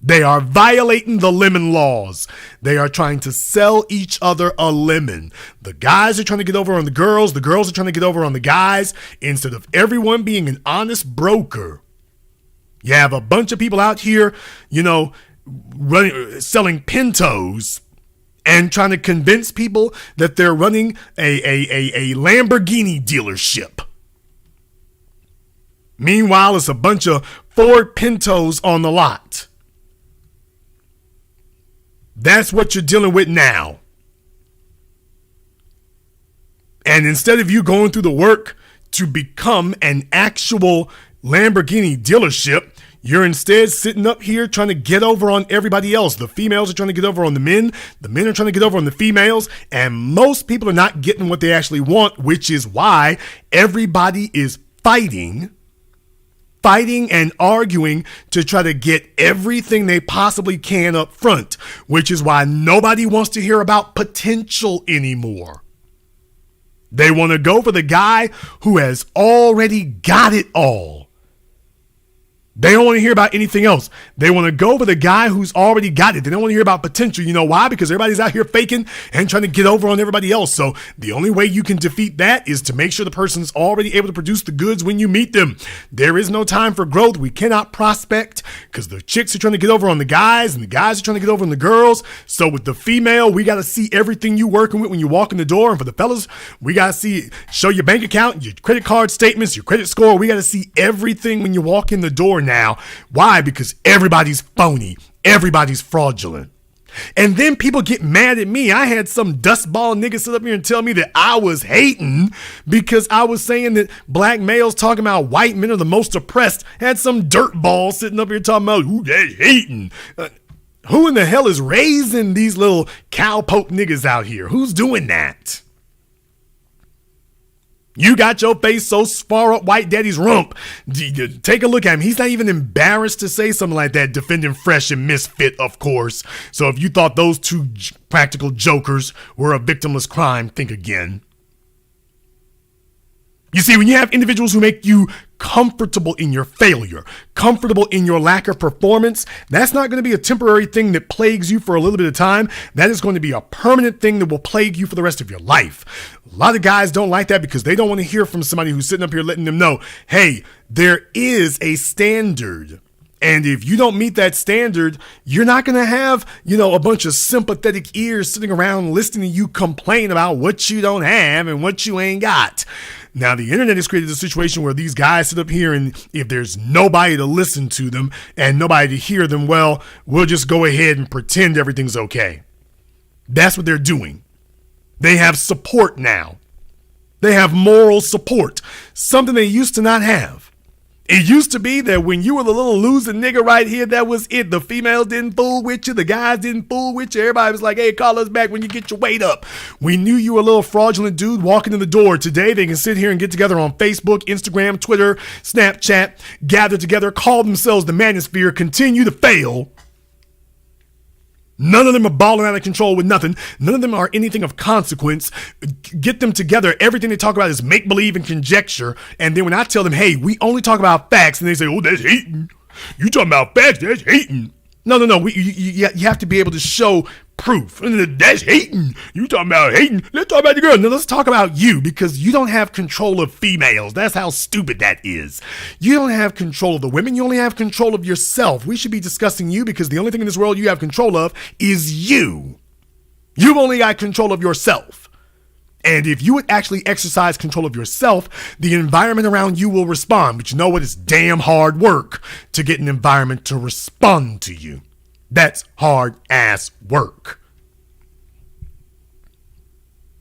They are violating the lemon laws. They are trying to sell each other a lemon. The guys are trying to get over on the girls are trying to get over on the guys, instead of everyone being an honest broker. You have a bunch of people out here, selling Pintos and trying to convince people that they're running a Lamborghini dealership. Meanwhile, it's a bunch of Ford Pintos on the lot. That's what you're dealing with now. And instead of you going through the work to become an actual Lamborghini dealership, you're instead sitting up here trying to get over on everybody else. The females are trying to get over on the men are trying to get over on the females, and most people are not getting what they actually want, which is why everybody is fighting and arguing to try to get everything they possibly can up front, which is why nobody wants to hear about potential anymore. They want to go for the guy who has already got it all. They don't want to hear about anything else. They want to go for the guy who's already got it. They don't want to hear about potential. You know why? Because everybody's out here faking and trying to get over on everybody else. So the only way you can defeat that is to make sure the person's already able to produce the goods when you meet them. There is no time for growth. We cannot prospect because the chicks are trying to get over on the guys and the guys are trying to get over on the girls. So with the female, we got to see everything you working with when you walk in the door. And for the fellas, we got to show your bank account, your credit card statements, your credit score. We got to see everything when you walk in the door now. Why? Because everybody's phony. Everybody's fraudulent. And then people get mad at me. I had some dustball nigga sit up here and tell me that I was hating because I was saying that black males talking about white men are the most oppressed. Had some dirtball sitting up here talking about, ooh, that's hating. Who in the hell is raising these little cowpoke niggas out here? Who's doing that? You got your face so far up white daddy's rump. Take a look at him. He's not even embarrassed to say something like that, defending Fresh and Misfit, of course. So if you thought those two practical jokers were a victimless crime, think again. You see, when you have individuals who make you comfortable in your failure, comfortable in your lack of performance, that's not going to be a temporary thing that plagues you for a little bit of time. That is going to be a permanent thing that will plague you for the rest of your life. A lot of guys don't like that because they don't want to hear from somebody who's sitting up here letting them know, hey, there is a standard. And if you don't meet that standard, you're not going to have, a bunch of sympathetic ears sitting around listening to you complain about what you don't have and what you ain't got. Now, the internet has created a situation where these guys sit up here, and if there's nobody to listen to them and nobody to hear them, well, we'll just go ahead and pretend everything's okay. That's what they're doing. They have support now. They have moral support, something they used to not have. It used to be that when you were the little losing nigga right here, that was it. The females didn't fool with you. The guys didn't fool with you. Everybody was like, hey, call us back when you get your weight up. We knew you were a little fraudulent dude walking in the door. Today, they can sit here and get together on Facebook, Instagram, Twitter, Snapchat, gather together, call themselves the Manosphere, continue to fail. None of them are balling out of control with nothing. None of them are anything of consequence. Get them together. Everything they talk about is make-believe and conjecture. And then when I tell them, hey, we only talk about facts, and they say, oh, that's hating. You talking about facts, that's hating. No. You have to be able to show proof. That's hating. You talking about hating. Let's talk about the girl. Now let's talk about you, because you don't have control of females. That's how stupid that is. You don't have control of the women. You only have control of yourself. We should be discussing you, because the only thing in this world you have control of is you. You've only got control of yourself. And if you would actually exercise control of yourself, the environment around you will respond. But you know what? It's damn hard work to get an environment to respond to you. That's hard ass work.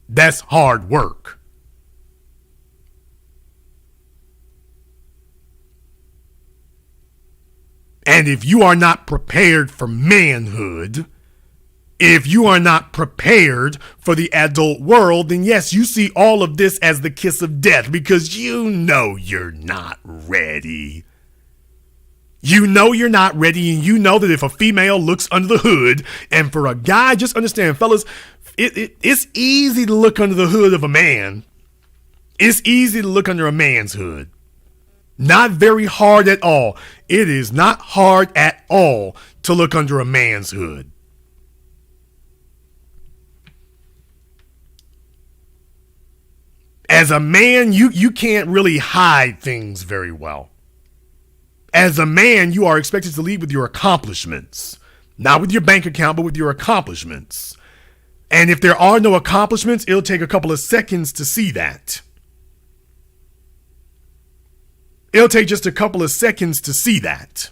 That's hard work. And if you are not prepared for manhood, if you are not prepared for the adult world, then yes, you see all of this as the kiss of death because you know you're not ready. You know you're not ready, and you know that if a female looks under the hood, and for a guy, just understand, fellas, it's easy to look under the hood of a man. It's easy to look under a man's hood. Not very hard at all. It is not hard at all to look under a man's hood. As a man, you can't really hide things very well. As a man, you are expected to lead with your accomplishments. Not with your bank account, but with your accomplishments. And if there are no accomplishments, it'll take a couple of seconds to see that. It'll take just a couple of seconds to see that.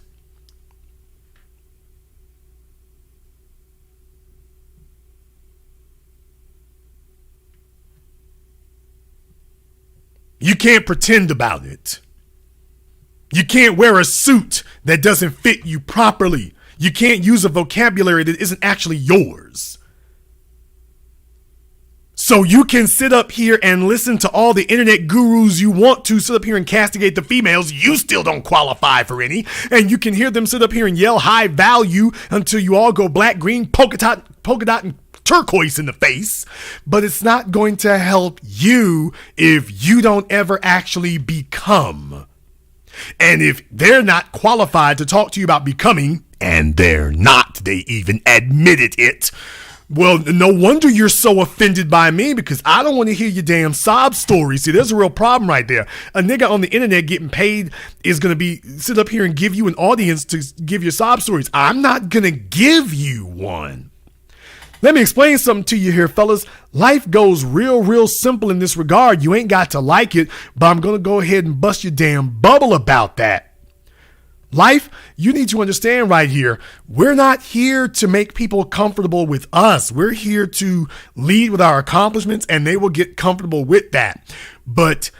You can't pretend about it. You can't wear a suit that doesn't fit you properly. You can't use a vocabulary that isn't actually yours. So you can sit up here and listen to all the internet gurus you want to, sit up here and castigate the females. You still don't qualify for any. And you can hear them sit up here and yell high value until you all go black, green, polka dot, and turquoise in the face. But it's not going to help you if you don't ever actually become. And if they're not qualified to talk to you about becoming, and they're not, they even admitted it, well, no wonder you're so offended by me, because I don't want to hear your damn sob story. See, there's a real problem right there. A nigga on the internet getting paid is going to sit up here and give you an audience to give your sob stories. I'm not going to give you one. Let me explain something to you here, fellas. Life goes real simple in this regard. You ain't got to like it, but I'm going to go ahead and bust your damn bubble about that. Life, you need to understand right here, we're not here to make people comfortable with us. We're here to lead with our accomplishments, and they will get comfortable with that. But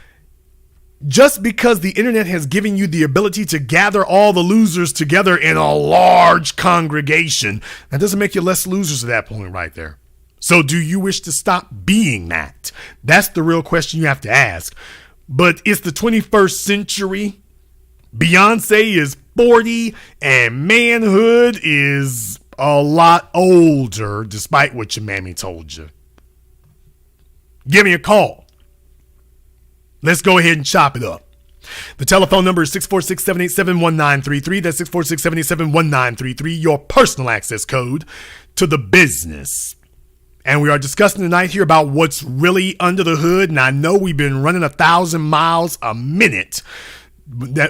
just because the internet has given you the ability to gather all the losers together in a large congregation, that doesn't make you less losers at that point right there. So do you wish to stop being that? That's the real question you have to ask. But it's the 21st century. Beyonce is 40 and manhood is a lot older, despite what your mammy told you. Give me a call. Let's go ahead and chop it up. The telephone number is 646-787-1933. That's 646-787-1933, your personal access code to the business. And we are discussing tonight here about what's really under the hood. And I know we've been running 1,000 miles a minute.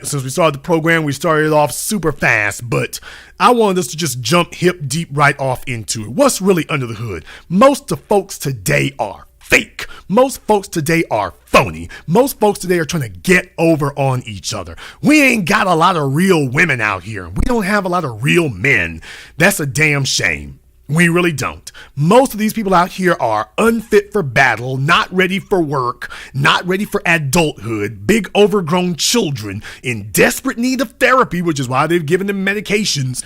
Since we started the program, we started off super fast, but I wanted us to just jump hip deep right off into it. What's really under the hood? Most of folks today are fake. Most folks today are phony. Most folks today are trying to get over on each other. We ain't got a lot of real women out here. We don't have a lot of real men. That's a damn shame. We really don't. Most of these people out here are unfit for battle, not ready for work, not ready for adulthood, big overgrown children in desperate need of therapy, which is why they've given them medications.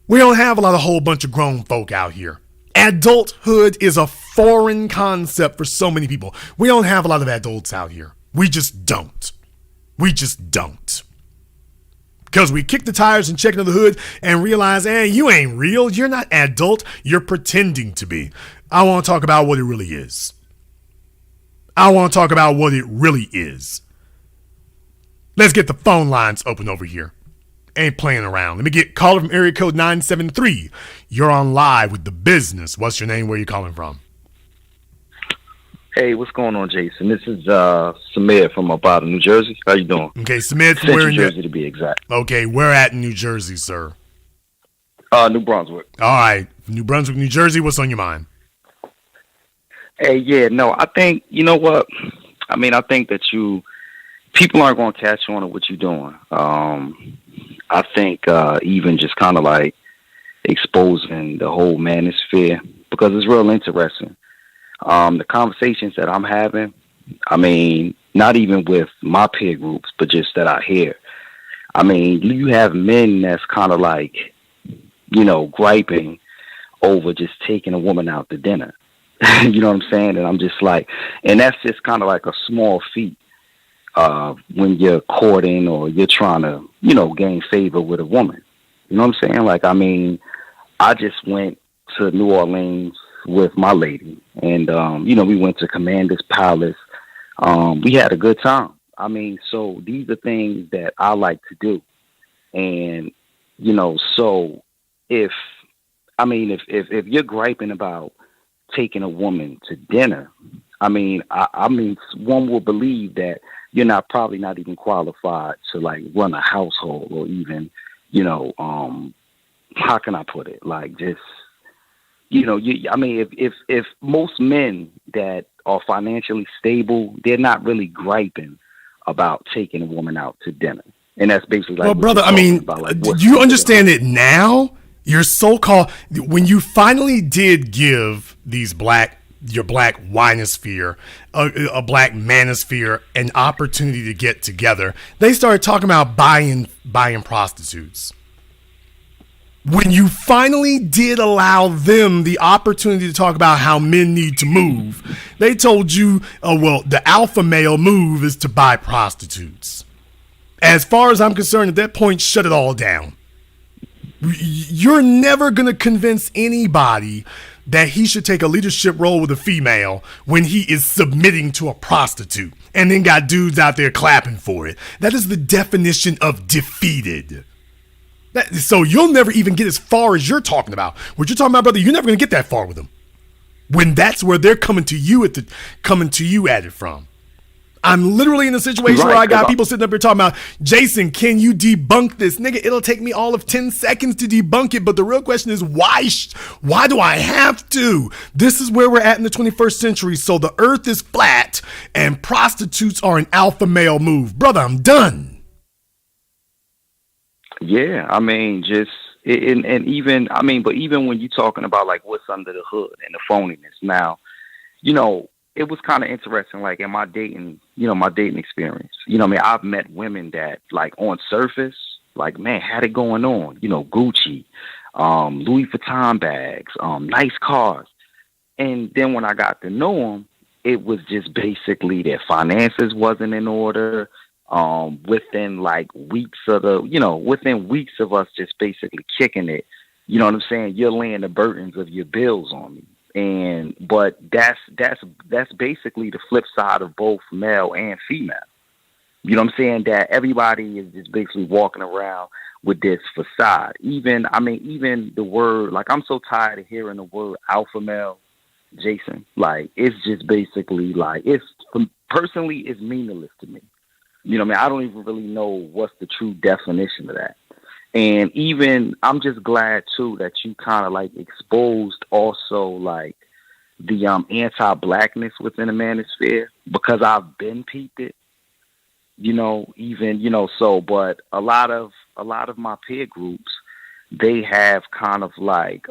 We don't have a whole bunch of grown folk out here. Adulthood is a foreign concept for so many people. We don't have a lot of adults out here. We just don't. We just don't. Because we kick the tires and check into the hood and realize, you ain't real. You're not adult. You're pretending to be. I want to talk about what it really is. Let's get the phone lines open over here. Ain't playing around. Let me get caller from area code 973. You're on live with The Business. What's your name? Where are you calling from? Hey, what's going on, Jason? This is Samir from up out of New Jersey. How you doing? Okay, Samir, from where in New Jersey to be exact. Okay, where at in New Jersey, sir? New Brunswick. All right, New Brunswick, New Jersey. What's on your mind? Hey, I think, you know what? I think that people aren't going to catch on to what you're doing. I think even just kind of like exposing the whole manosphere, because it's real interesting. The conversations that I'm having, not even with my peer groups, but just that I hear. I mean, you have men that's kind of like, griping over just taking a woman out to dinner. You know what I'm saying? And I'm just like, and that's just kind of like a small feat when you're courting or you're trying to, gain favor with a woman. You know what I'm saying? Like, I mean, I just went to New Orleans with my lady, and we went to Commander's Palace. We had a good time. I mean, so these are things that I like to do, and so if you're griping about taking a woman to dinner, I mean, one will believe that you're probably not even qualified to like run a household or even, how can I put it? Like just, if most men that are financially stable, they're not really griping about taking a woman out to dinner. And that's basically like, well, brother, I mean, do you understand it now? Your so-called, when you finally did give your black winosphere, a black manosphere, an opportunity to get together, they started talking about buying prostitutes. When you finally did allow them the opportunity to talk about how men need to move, they told you, the alpha male move is to buy prostitutes. As far as I'm concerned, at that point, shut it all down. You're never going to convince anybody that he should take a leadership role with a female when he is submitting to a prostitute and then got dudes out there clapping for it. That is the definition of defeated. So you'll never even get as far as you're talking about. What you're talking about, brother, you're never going to get that far with them. When that's where they're coming to you at it from. I'm literally in a situation where I got people sitting up here talking about, Jason, can you debunk this? Nigga, it'll take me all of 10 seconds to debunk it. But the real question is, why do I have to? This is where we're at in the 21st century. So the earth is flat and prostitutes are an alpha male move. Brother, I'm done. Yeah, I mean, but even when you're talking about like what's under the hood and the phoniness now, it was kind of interesting, like in my dating experience. I've met women that like on surface, like, man, had it going on, Gucci, Louis Vuitton bags, nice cars. And then when I got to know them, it was just basically their finances wasn't in order. Within like weeks of us just basically kicking it, you know what I'm saying? You're laying the burdens of your bills on me. But that's basically the flip side of both male and female. You know what I'm saying? That everybody is just basically walking around with this facade. Even the word, like, I'm so tired of hearing the word alpha male, Jason. Like, it's just basically like, personally, it's meaningless to me. You know what I mean? I don't even really know what's the true definition of that. And even, I'm just glad too that you kind of like exposed also like the anti-blackness within the manosphere, because I've been peeped it, but a lot of my peer groups, they have kind of like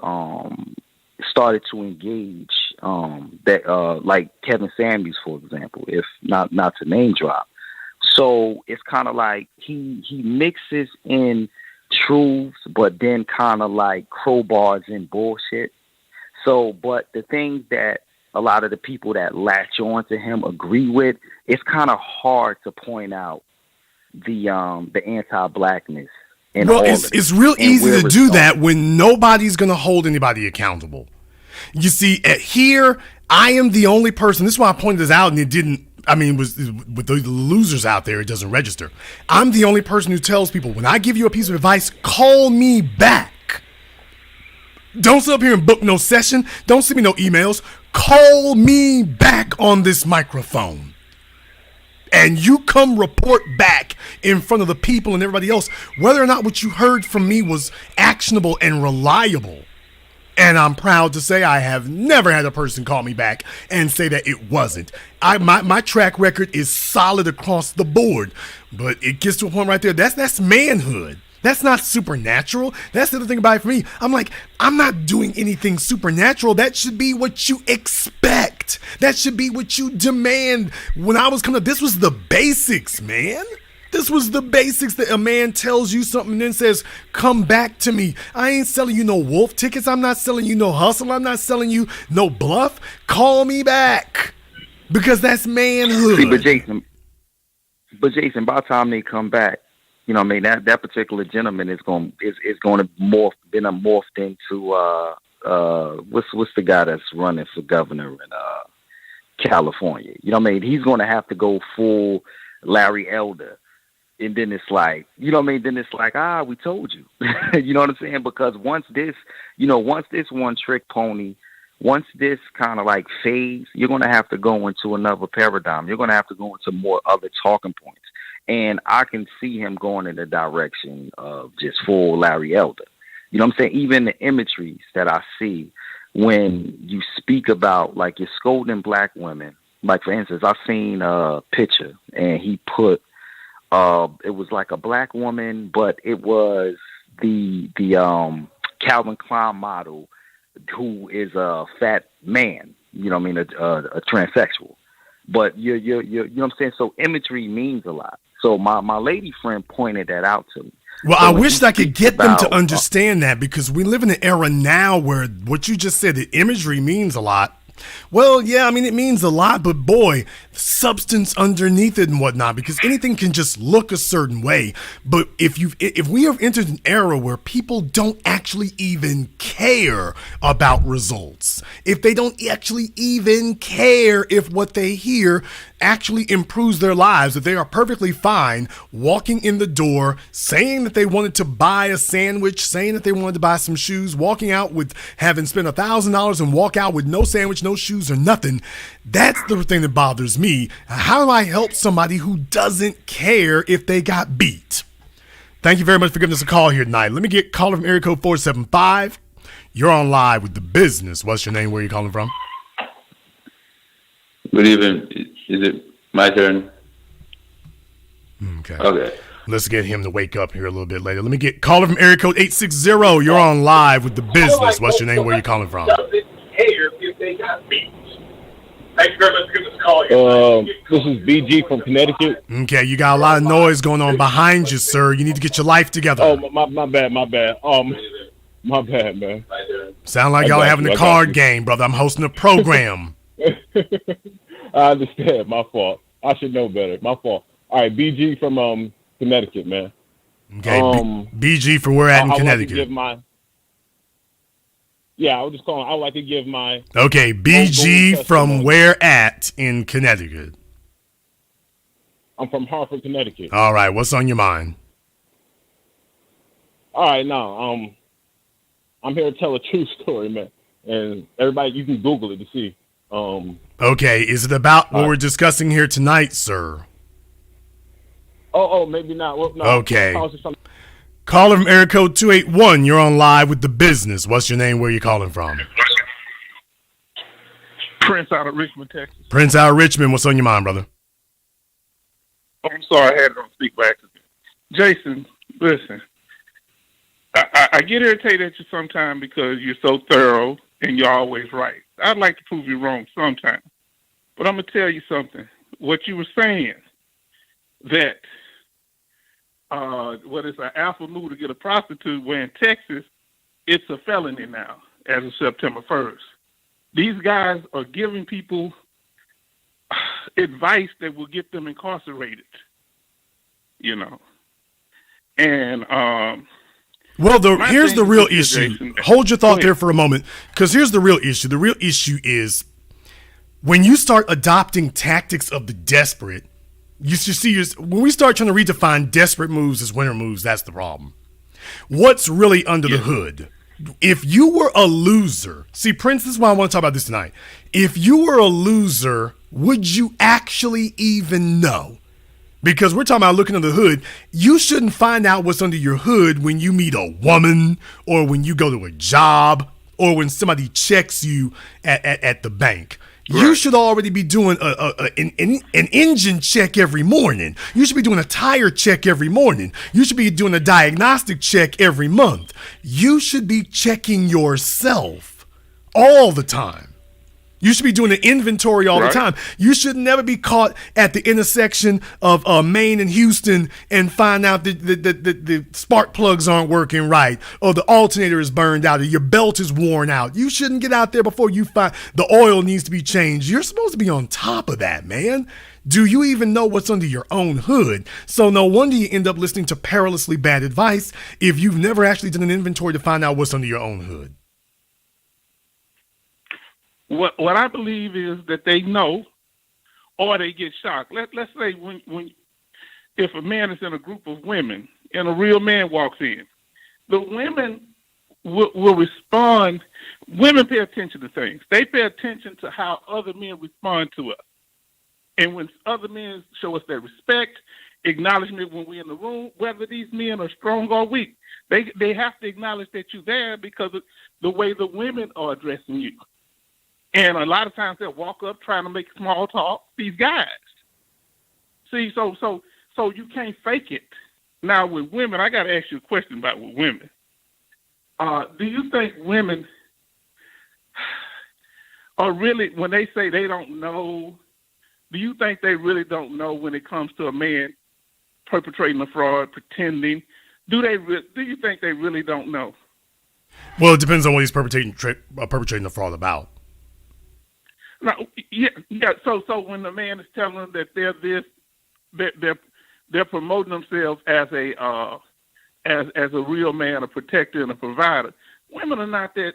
started to engage like Kevin Samuels, for example, if not to name drop. So it's kind of like he mixes in truths, but then kind of like crowbars in bullshit. So, but the things that a lot of the people that latch on to him agree with, it's kind of hard to point out the anti-blackness. Well, it's real easy to do that when nobody's going to hold anybody accountable. You see, here, I am the only person. This is why I pointed this out, and it didn't. Was with the losers out there, it doesn't register. I'm the only person who tells people, when I give you a piece of advice, call me back. Don't sit up here and book no session. Don't send me no emails. Call me back on this microphone. And you come report back in front of the people and everybody else whether or not what you heard from me was actionable and reliable. And I'm proud to say I have never had a person call me back and say that it wasn't. My track record is solid across the board, but it gets to a point right there. That's manhood. That's not supernatural. That's the other thing about it for me. I'm like, I'm not doing anything supernatural. That should be what you expect. That should be what you demand. When I was coming up, this was the basics, man. This was the basics that a man tells you something and then says, come back to me. I ain't selling you no wolf tickets. I'm not selling you no hustle. I'm not selling you no bluff. Call me back. Because that's manhood. See, but Jason, by the time they come back, you know what I mean, that particular gentleman is going to morph into what's the guy that's running for governor in California? You know what I mean? He's going to have to go full Larry Elder. And then it's like, you know what I mean? Then it's like, we told you. You know what I'm saying? Because once this one trick pony, once this kind of like phase, you're going to have to go into another paradigm. You're going to have to go into more other talking points. And I can see him going in the direction of just full Larry Elder. You know what I'm saying? Even the imageries that I see when you speak about, like, you're scolding black women. Like, for instance, I seen a picture and he put, it was like a black woman, but it was the Calvin Klein model who is a fat man, you know what I mean, a transsexual. But you know what I'm saying? So imagery means a lot. So my lady friend pointed that out to me. Well, I wish I could get them to understand that, because we live in an era now where what you just said, the imagery means a lot. Well, yeah, I mean, it means a lot, but boy, substance underneath it and whatnot, because anything can just look a certain way. But if we have entered an era where people don't actually even care about results, if they don't actually even care if what they hear actually improves their lives, that they are perfectly fine walking in the door, saying that they wanted to buy a sandwich, saying that they wanted to buy some shoes, walking out with having spent $1,000 and walk out with no sandwich, no shoes or nothing. That's the thing that bothers me. How do I help somebody who doesn't care if they got beat? Thank you very much for giving us a call here tonight. Let me get caller from area code 475. You're on live with The Business. What's your name? Where are you calling from? Good evening. Is it my turn? Okay. Let's get him to wake up here a little bit later. Let me get caller from area code 860. You're on live with The Business. What's your name? Where are you calling from? If they got beat. Thank you very much for giving us a call. This is BG from Connecticut. Okay, you got a lot of noise going on behind you, sir. You need to get your life together. Oh, my bad. My bad, man. Sound like y'all having a card game, brother. I'm hosting a program. I understand. My fault. I should know better. My fault. All right, BG from Connecticut, man. Okay, BG from where at in Connecticut? I was just calling. I would like to give my... Okay, BG from where at in Connecticut? I'm from Hartford, Connecticut. All right, what's on your mind? All right, now, I'm here to tell a true story, man. And everybody, you can Google it to see. Okay, is it about what we're discussing here tonight, sir? Oh, maybe not. Well, no, okay. Caller from area code 281, you're on live with The Business. What's your name? Where are you calling from? Prince out of Richmond, Texas. Prince out of Richmond, what's on your mind, brother? Oh, I'm sorry, I had it on speak by accident. Jason, listen, I get irritated at you sometimes because you're so thorough and you're always right. I'd like to prove you wrong sometimes. But I'm going to tell you something. What you were saying, that what is an alpha move to get a prostitute, where in Texas, it's a felony now as of September 1st. These guys are giving people advice that will get them incarcerated, you know. And here's the real issue. Jason, hold your thought there for a moment, because here's the real issue. The real issue is when you start adopting tactics of the desperate. When we start trying to redefine desperate moves as winner moves, that's the problem. What's really under the hood? If you were a loser, see, Prince, this is why I want to talk about this tonight. If you were a loser, would you actually even know? Because we're talking about looking under the hood. You shouldn't find out what's under your hood when you meet a woman, or when you go to a job, or when somebody checks you at the bank. Right. You should already be doing an engine check every morning. You should be doing a tire check every morning. You should be doing a diagnostic check every month. You should be checking yourself all the time. You should be doing an inventory all the Right. time. You should never be caught at the intersection of Maine and Houston and find out that the spark plugs aren't working right, or the alternator is burned out, or your belt is worn out. You shouldn't get out there before you find the oil needs to be changed. You're supposed to be on top of that, man. Do you even know what's under your own hood? So no wonder you end up listening to perilously bad advice if you've never actually done an inventory to find out what's under your own hood. What I believe is that they know, or they get shocked. Let's say when if a man is in a group of women and a real man walks in, the women will respond. Women pay attention to things. They pay attention to how other men respond to us. And when other men show us their respect, acknowledgement when we're in the room, whether these men are strong or weak, they have to acknowledge that you're there because of the way the women are addressing you. And a lot of times they'll walk up trying to make small talk. These guys. See, so you can't fake it. Now with women, I got to ask you a question about with women. Do you think women are really, when they say they don't know, do you think they really don't know when it comes to a man perpetrating a fraud, pretending? Do you think they really don't know? Well, it depends on what he's perpetrating the fraud about. No, yeah. So when the man is telling them that they're this, they're promoting themselves as a real man, a protector, and a provider. Women are not that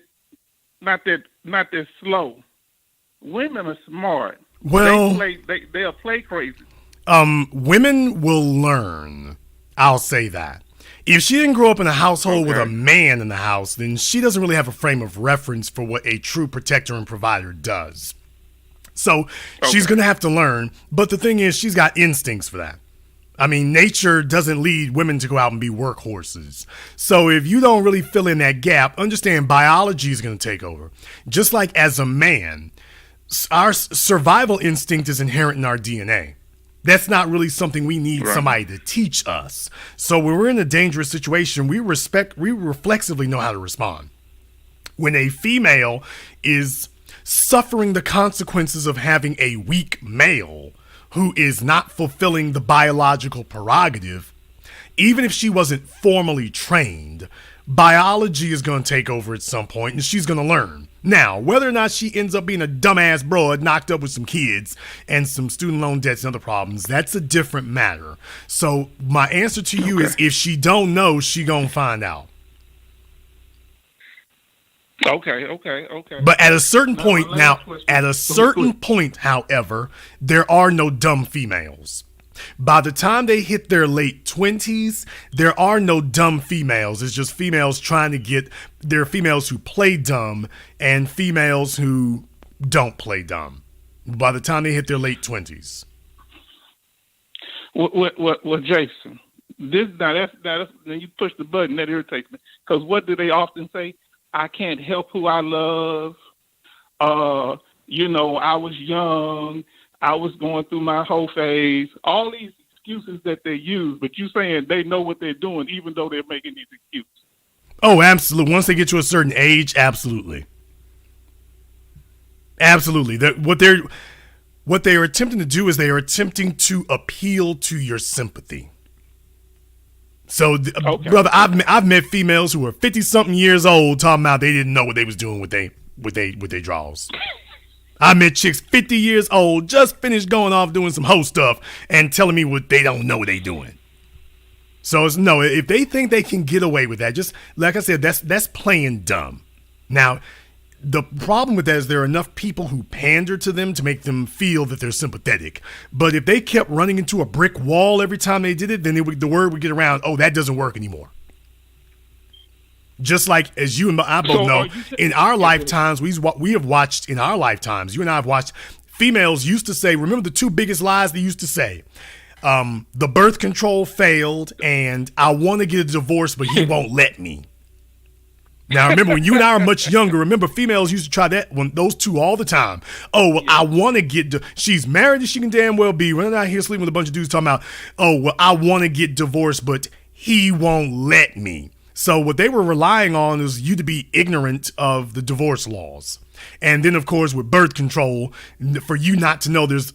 slow. Women are smart. Well, they'll play crazy. Women will learn. I'll say that. If she didn't grow up in a household with a man in the house, then she doesn't really have a frame of reference for what a true protector and provider does. So she's going to have to learn. But the thing is, she's got instincts for that. I mean, nature doesn't lead women to go out and be workhorses. So if you don't really fill in that gap, understand biology is going to take over. Just like as a man, our survival instinct is inherent in our DNA. That's not really something we need somebody to teach us. So when we're in a dangerous situation, we reflexively know how to respond. When a female is suffering the consequences of having a weak male who is not fulfilling the biological prerogative, even if she wasn't formally trained, biology is going to take over at some point and she's going to learn. Now, whether or not she ends up being a dumbass broad knocked up with some kids and some student loan debts and other problems, that's a different matter. So my answer to you is if she don't know, she gonna find out. Okay. But at a certain point, however, there are no dumb females. By the time they hit their late 20s, there are no dumb females. It's just females there are females who play dumb and females who don't play dumb by the time they hit their late 20s. Well, Jason, that's when you push the button, that irritates me. Because what do they often say? I can't help who I love. I was young. I was going through my whole phase. All these excuses that they use, but you saying they know what they're doing, even though they're making these excuses. Oh, absolutely. Once they get to a certain age, absolutely. Absolutely. What they are attempting to do is they are attempting to appeal to your sympathy. So, brother, I've met females who were 50-something years old talking about they didn't know what they was doing with their draws. I met chicks 50 years old, just finished going off doing some hoe stuff and telling me what they don't know what they doing. So if they think they can get away with that, just like I said, that's playing dumb. Now, the problem with that is there are enough people who pander to them to make them feel that they're sympathetic. But if they kept running into a brick wall every time they did it, then the word would get around, oh, that doesn't work anymore. Just like as you and I both know, in our lifetimes, we have watched in our lifetimes, you and I have watched females used to say, remember the two biggest lies they used to say? The birth control failed and I want to get a divorce, but he won't let me. Now, remember, when you and I are much younger, remember females used to try those two all the time. Oh, well, I want to get, she's married and she can damn well be running out here sleeping with a bunch of dudes talking about, oh, well, I want to get divorced, but he won't let me. So what they were relying on is you to be ignorant of the divorce laws. And then, of course, with birth control, for you not to know, there's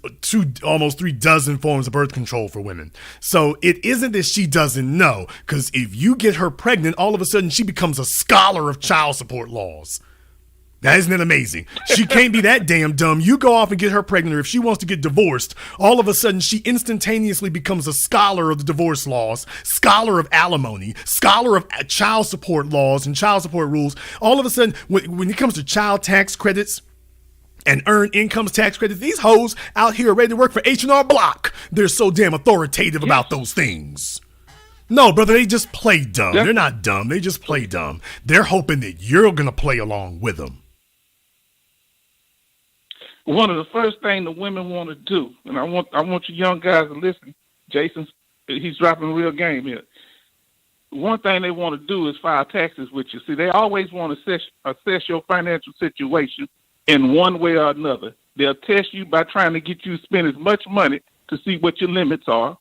almost 3 dozen forms of birth control for women. So it isn't that she doesn't know, because if you get her pregnant, all of a sudden she becomes a scholar of child support laws. Now, isn't it amazing? She can't be that damn dumb. You go off and get her pregnant, or if she wants to get divorced, all of a sudden she instantaneously becomes a scholar of the divorce laws, scholar of alimony, scholar of child support laws and child support rules. All of a sudden, when it comes to child tax credits and earned income tax credits, these hoes out here are ready to work for H&R Block. They're so damn authoritative about those things. No, brother, they just play dumb. They're not dumb. They just play dumb. They're hoping that you're going to play along with them. One of the first things the women want to do, and I want you young guys to listen. Jason, he's dropping real game here. One thing they want to do is file taxes with you. See, they always want to assess your financial situation in one way or another. They'll test you by trying to get you to spend as much money to see what your limits are.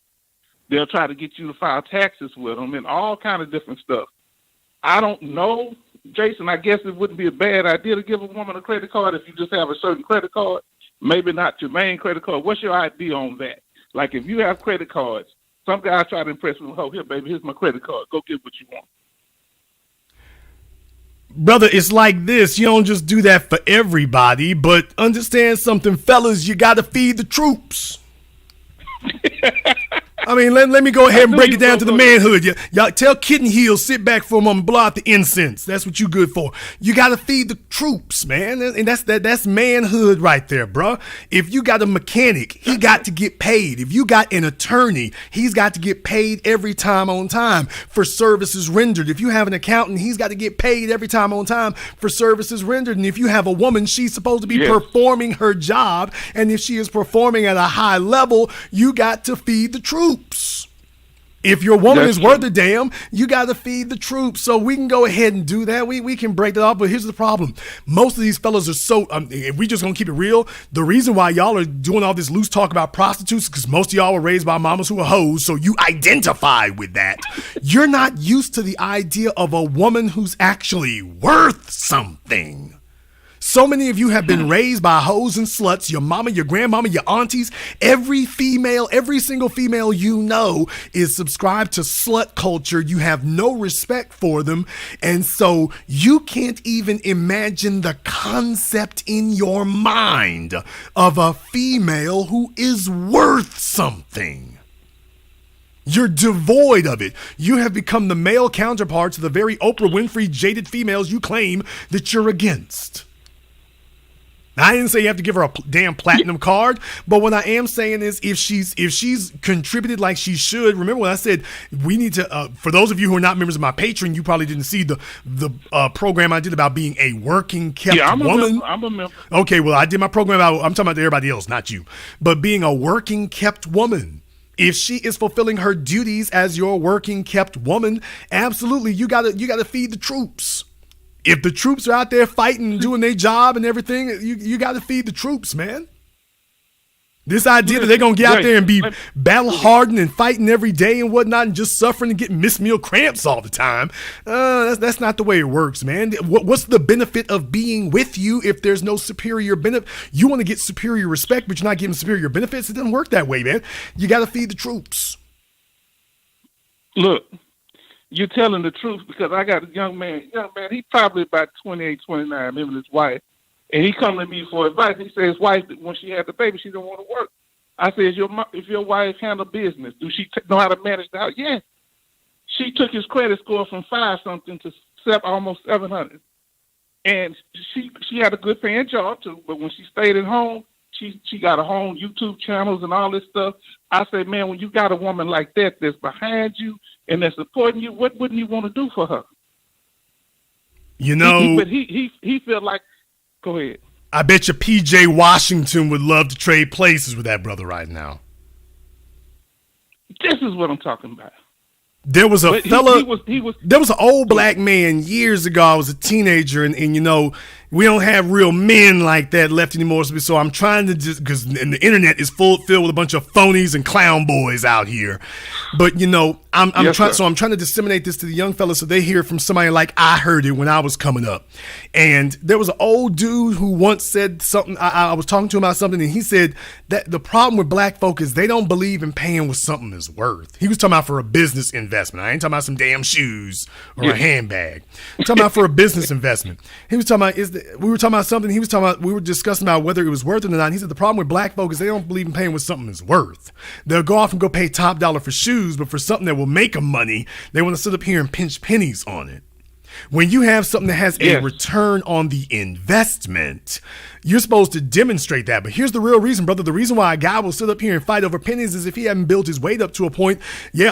They'll try to get you to file taxes with them and all kind of different stuff. I don't know, Jason, I guess it wouldn't be a bad idea to give a woman a credit card if you just have a certain credit card. Maybe not your main credit card. What's your idea on that? Like if you have credit cards, some guys try to impress me. Oh, here, baby, here's my credit card. Go get what you want. Brother, it's like this. You don't just do that for everybody, but understand something, fellas, you got to feed the troops. I mean, let me go ahead and break it down to the manhood. Y'all tell Kitten Heel, sit back for a moment, blow out the incense. That's what you good for. You got to feed the troops, man. And that's manhood right there, bro. If you got a mechanic, he got to get paid. If you got an attorney, he's got to get paid every time on time for services rendered. If you have an accountant, he's got to get paid every time on time for services rendered. And if you have a woman, she's supposed to be performing her job. And if she is performing at a high level, you got to feed the troops. If your woman is worth a damn, you got to feed the troops. So we can go ahead and do that. We can break that off. But here's the problem. Most of these fellas are so, if we just going to keep it real, the reason why y'all are doing all this loose talk about prostitutes is because most of y'all were raised by mamas who are hoes. So you identify with that. You're not used to the idea of a woman who's actually worth something. So many of you have been raised by hoes and sluts, your mama, your grandmama, your aunties. Every single female you know is subscribed to slut culture. You have no respect for them. And so you can't even imagine the concept in your mind of a female who is worth something. You're devoid of it. You have become the male counterpart to the very Oprah Winfrey jaded females you claim that you're against. Now, I didn't say you have to give her a damn platinum card, but what I am saying is if she's contributed like she should, remember when I said we need to, for those of you who are not members of my Patreon, you probably didn't see the program I did about being a working kept woman. I'm a member. Okay, well, I did my program about, I'm talking about everybody else, not you, but being a working kept woman. If she is fulfilling her duties as your working kept woman, absolutely, you gotta feed the troops. If the troops are out there fighting and doing their job and everything, you got to feed the troops, man. This idea that they're going to get out there and be battle hardened and fighting every day and whatnot and just suffering and getting missed meal cramps all the time, that's not the way it works, man. What's the benefit of being with you if there's no superior benefit? You want to get superior respect, but you're not getting superior benefits? It doesn't work that way, man. You got to feed the troops. Look. You're telling the truth because I got a young man, he's probably about 28, 29, him and his wife, and he come to me for advice. He says his wife, when she had the baby, she didn't want to work. I said, if your wife handle business, do she know how to manage the house? Yes. She took his credit score from 5-something to almost 700. And she had a good paying job too, but when she stayed at home, she got her own YouTube channels and all this stuff. I said, man, when you got a woman like that that's behind you and that's supporting you, what wouldn't you want to do for her? You know, but he felt like, go ahead. I bet you PJ Washington would love to trade places with that brother right now. This is what I'm talking about. There was but fella, he was there was an old black man years ago. I was a teenager and you know, We don't have real men like that left anymore. So I'm trying to just, because the internet is filled with a bunch of phonies and clown boys out here. But you know, I'm trying to disseminate this to the young fellas so they hear from somebody like I heard it when I was coming up. And there was an old dude who once said something. I was talking to him about something, and he said that the problem with black folk is they don't believe in paying what something is worth. He was talking about for a business investment. I ain't talking about some damn shoes or a handbag. I'm talking about for a business investment. He was talking about we were talking about something. We were discussing about whether it was worth it or not. He said the problem with black folk is they don't believe in paying what something is worth. They'll go off and go pay top dollar for shoes, but for something that will make them money, they want to sit up here and pinch pennies on it. When you have something that has a return on the investment, you're supposed to demonstrate that. But here's the real reason, brother. The reason why a guy will sit up here and fight over pennies is if he hadn't built his weight up to a point,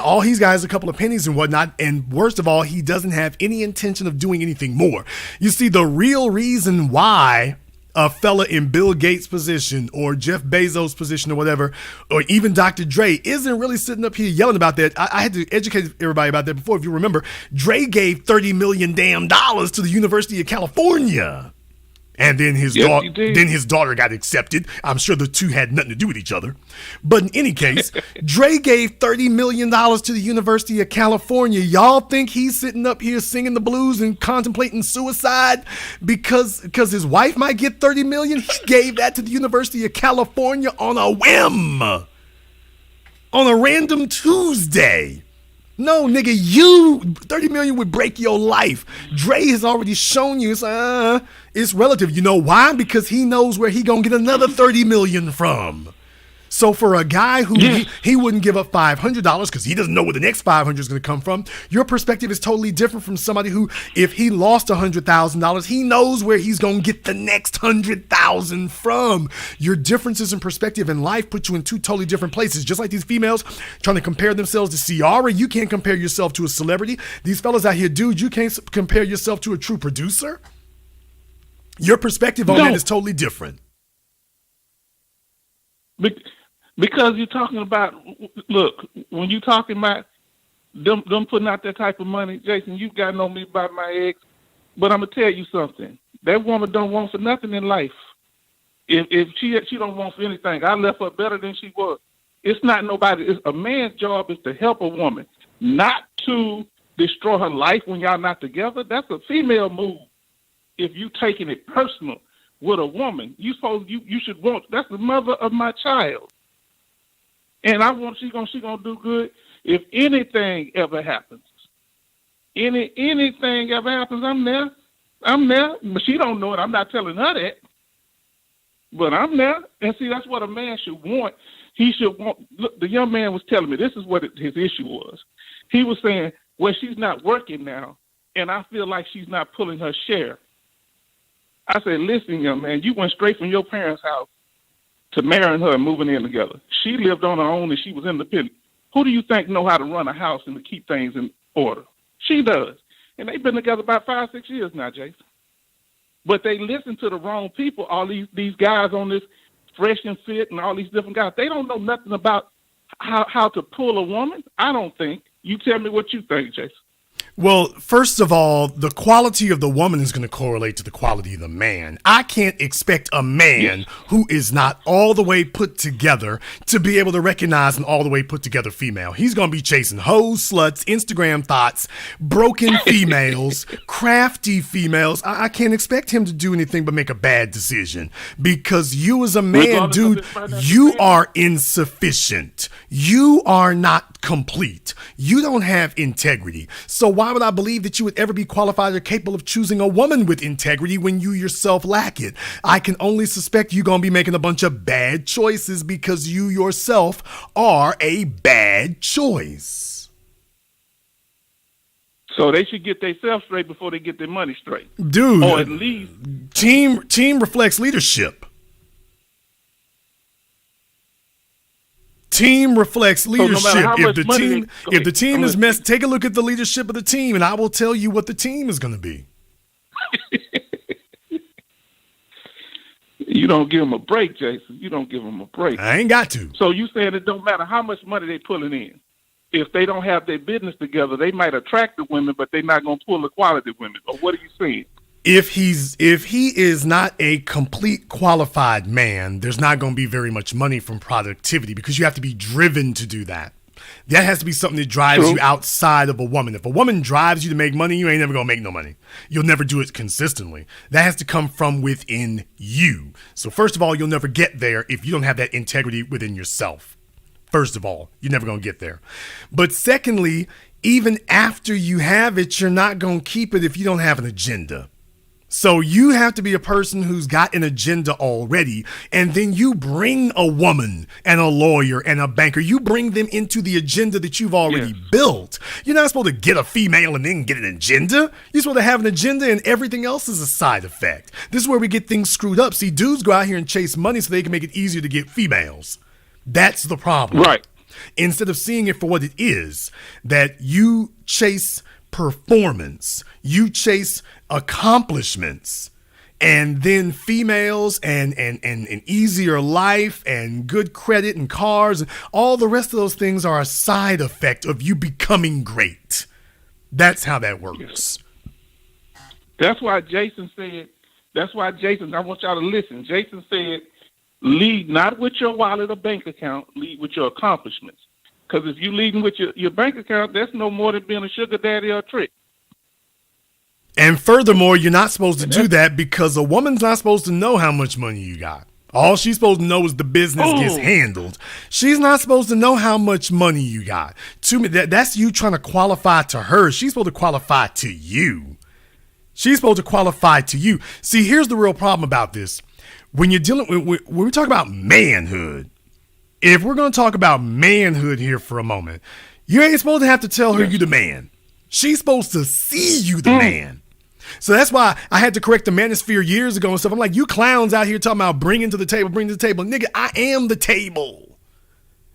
all he's got is a couple of pennies and whatnot. And worst of all, he doesn't have any intention of doing anything more. You see, the real reason why a fella in Bill Gates' position or Jeff Bezos' position or whatever, or even Dr. Dre isn't really sitting up here yelling about that. I had to educate everybody about that before. If you remember, Dre gave $30 million to the University of California. And then his daughter got accepted. I'm sure the two had nothing to do with each other. But in any case, Dre gave $30 million to the University of California. Y'all think he's sitting up here singing the blues and contemplating suicide because his wife might get $30 million? He gave that to the University of California on a whim. On a random Tuesday. No, nigga, $30 million would break your life. Dre has already shown you it's relative. You know why? Because he knows where he gonna get another $30 million from. So for a guy who he wouldn't give up $500 because he doesn't know where the next $500 is going to come from, your perspective is totally different from somebody who, if he lost $100,000, he knows where he's going to get the next $100,000 from. Your differences in perspective in life put you in two totally different places. Just like these females trying to compare themselves to Ciara, you can't compare yourself to a celebrity. These fellas out here, dude, you can't compare yourself to a true producer. Your perspective on that is totally different. Because you're talking about, look, when you're talking about them putting out that type of money, Jason, you got to know me about my ex, but I'm going to tell you something. That woman don't want for nothing in life. If she don't want for anything, I left her better than she was. It's not nobody. A man's job is to help a woman, not to destroy her life when y'all not together. That's a female move. If you taking it personal with a woman, you should want. That's the mother of my child. And I want she gonna do good if anything ever happens. Anything ever happens, I'm there. But she don't know it. I'm not telling her that. But I'm there. And see, that's what a man should want. He should want. Look, the young man was telling me this is what his issue was. He was saying, well, she's not working now, and I feel like she's not pulling her share. I said, listen, young man, you went straight from your parents' house to marrying her and moving in together. She lived on her own and she was independent. Who do you think know how to run a house and to keep things in order? She does. And they've been together about 5-6 years now, Jason. But they listen to the wrong people, all these guys on this Fresh and Fit and all these different guys. They don't know nothing about how to pull a woman, I don't think. You tell me what you think, Jason. Well, first of all, the quality of the woman is going to correlate to the quality of the man. I can't expect a man who is not all the way put together to be able to recognize an all the way put together female. He's going to be chasing hoes, sluts, Instagram thoughts, broken females, crafty females. I can't expect him to do anything but make a bad decision because you as a man, dude, you are insufficient. You are not complete. You don't have integrity. So why would I believe that you would ever be qualified or capable of choosing a woman with integrity when you yourself lack it? I can only suspect you're going to be making a bunch of bad choices because you yourself are a bad choice. So they should get themselves straight before they get their money straight. Dude, or at least team reflects leadership. Team reflects leadership. So no if the team is messed, take a look at the leadership of the team, and I will tell you what the team is going to be. You don't give them a break, Jason. You don't give them a break. I ain't got to. So you saying it don't matter how much money they pulling in. If they don't have their business together, they might attract the women, but they're not going to pull the quality women. Or what are you saying? If he is not a complete qualified man, there's not going to be very much money from productivity because you have to be driven to do that. That has to be something that drives you outside of a woman. If a woman drives you to make money, you ain't never going to make no money. You'll never do it consistently. That has to come from within you. So first of all, you'll never get there if you don't have that integrity within yourself. First of all, you're never going to get there. But secondly, even after you have it, you're not going to keep it if you don't have an agenda. So you have to be a person who's got an agenda already, and then you bring a woman and a lawyer and a banker. You bring them into the agenda that you've already built. You're not supposed to get a female and then get an agenda. You're supposed to have an agenda, and everything else is a side effect. This is where we get things screwed up. See, dudes go out here and chase money so they can make it easier to get females. That's the problem. Right. Instead of seeing it for what it is, that you chase performance, you chase accomplishments, and then females and an easier life and good credit and cars and all the rest of those things are a side effect of you becoming great. That's how that works. That's why Jason, I want y'all to listen. Jason said, lead not with your wallet or bank account, lead with your accomplishments. Because if you leading with your bank account, that's no more than being a sugar daddy or a trick. And furthermore, you're not supposed to do that because a woman's not supposed to know how much money you got. All she's supposed to know is the business gets handled. She's not supposed to know how much money you got. To me, that's you trying to qualify to her. She's supposed to qualify to you. She's supposed to qualify to you. See, here's the real problem about this. When you're dealing when we talk about manhood, if we're going to talk about manhood here for a moment, you ain't supposed to have to tell her you the man. She's supposed to see you the man. So that's why I had to correct the manosphere years ago and stuff. I'm like, you clowns out here talking about bring to the table. Nigga, I am the table.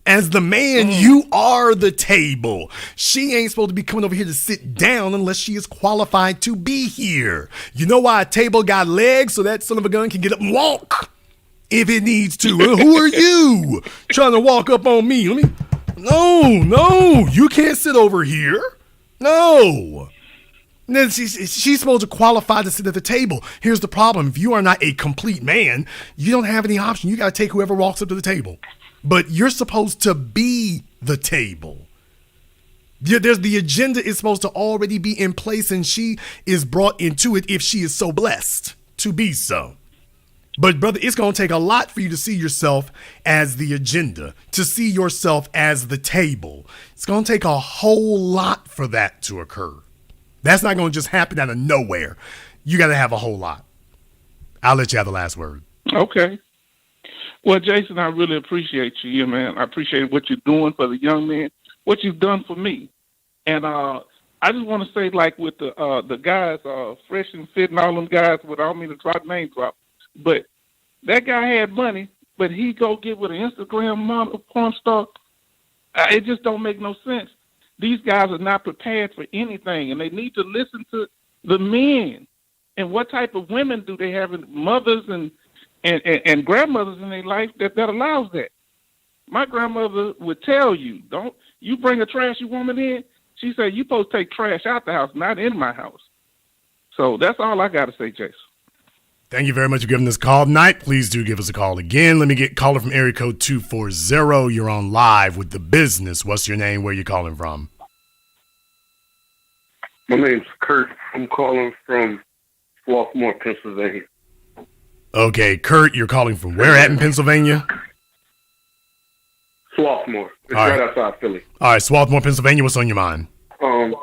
As the man, you are the table. She ain't supposed to be coming over here to sit down unless she is qualified to be here. You know why a table got legs? So that son of a gun can get up and walk if it needs to. Who are you trying to walk up on me? No, you can't sit over here. No. And then she's supposed to qualify to sit at the table. Here's the problem. If you are not a complete man, you don't have any option. You got to take whoever walks up to the table. But you're supposed to be the table. The agenda is supposed to already be in place, and she is brought into it if she is so blessed to be so. But brother, it's going to take a lot for you to see yourself as the agenda, to see yourself as the table. It's going to take a whole lot for that to occur. That's not going to just happen out of nowhere. You got to have a whole lot. I'll let you have the last word. Okay. Well, Jason, I really appreciate you, man. I appreciate what you're doing for the young man, what you've done for me. And I just want to say, like with the guys, Fresh and Fit and all them guys, I don't mean to drop name drop, but that guy had money, but he go get with an Instagram model porn star. It just don't make no sense. These guys are not prepared for anything, and they need to listen to the men. And what type of women do they have, mothers and grandmothers in their life that allows that? My grandmother would tell you, don't you bring a trashy woman in. She said, you supposed to take trash out the house, not in my house. So that's all I got to say, Jason. Thank you very much for giving this call tonight. Please do give us a call again. Let me get caller from area code 240. You're on live with The Business. What's your name? Where are you calling from? My name's Kurt. I'm calling from Swarthmore, Pennsylvania. Okay, Kurt, you're calling from where at in Pennsylvania? Swarthmore. It's right outside Philly. All right, Swarthmore, Pennsylvania. What's on your mind? I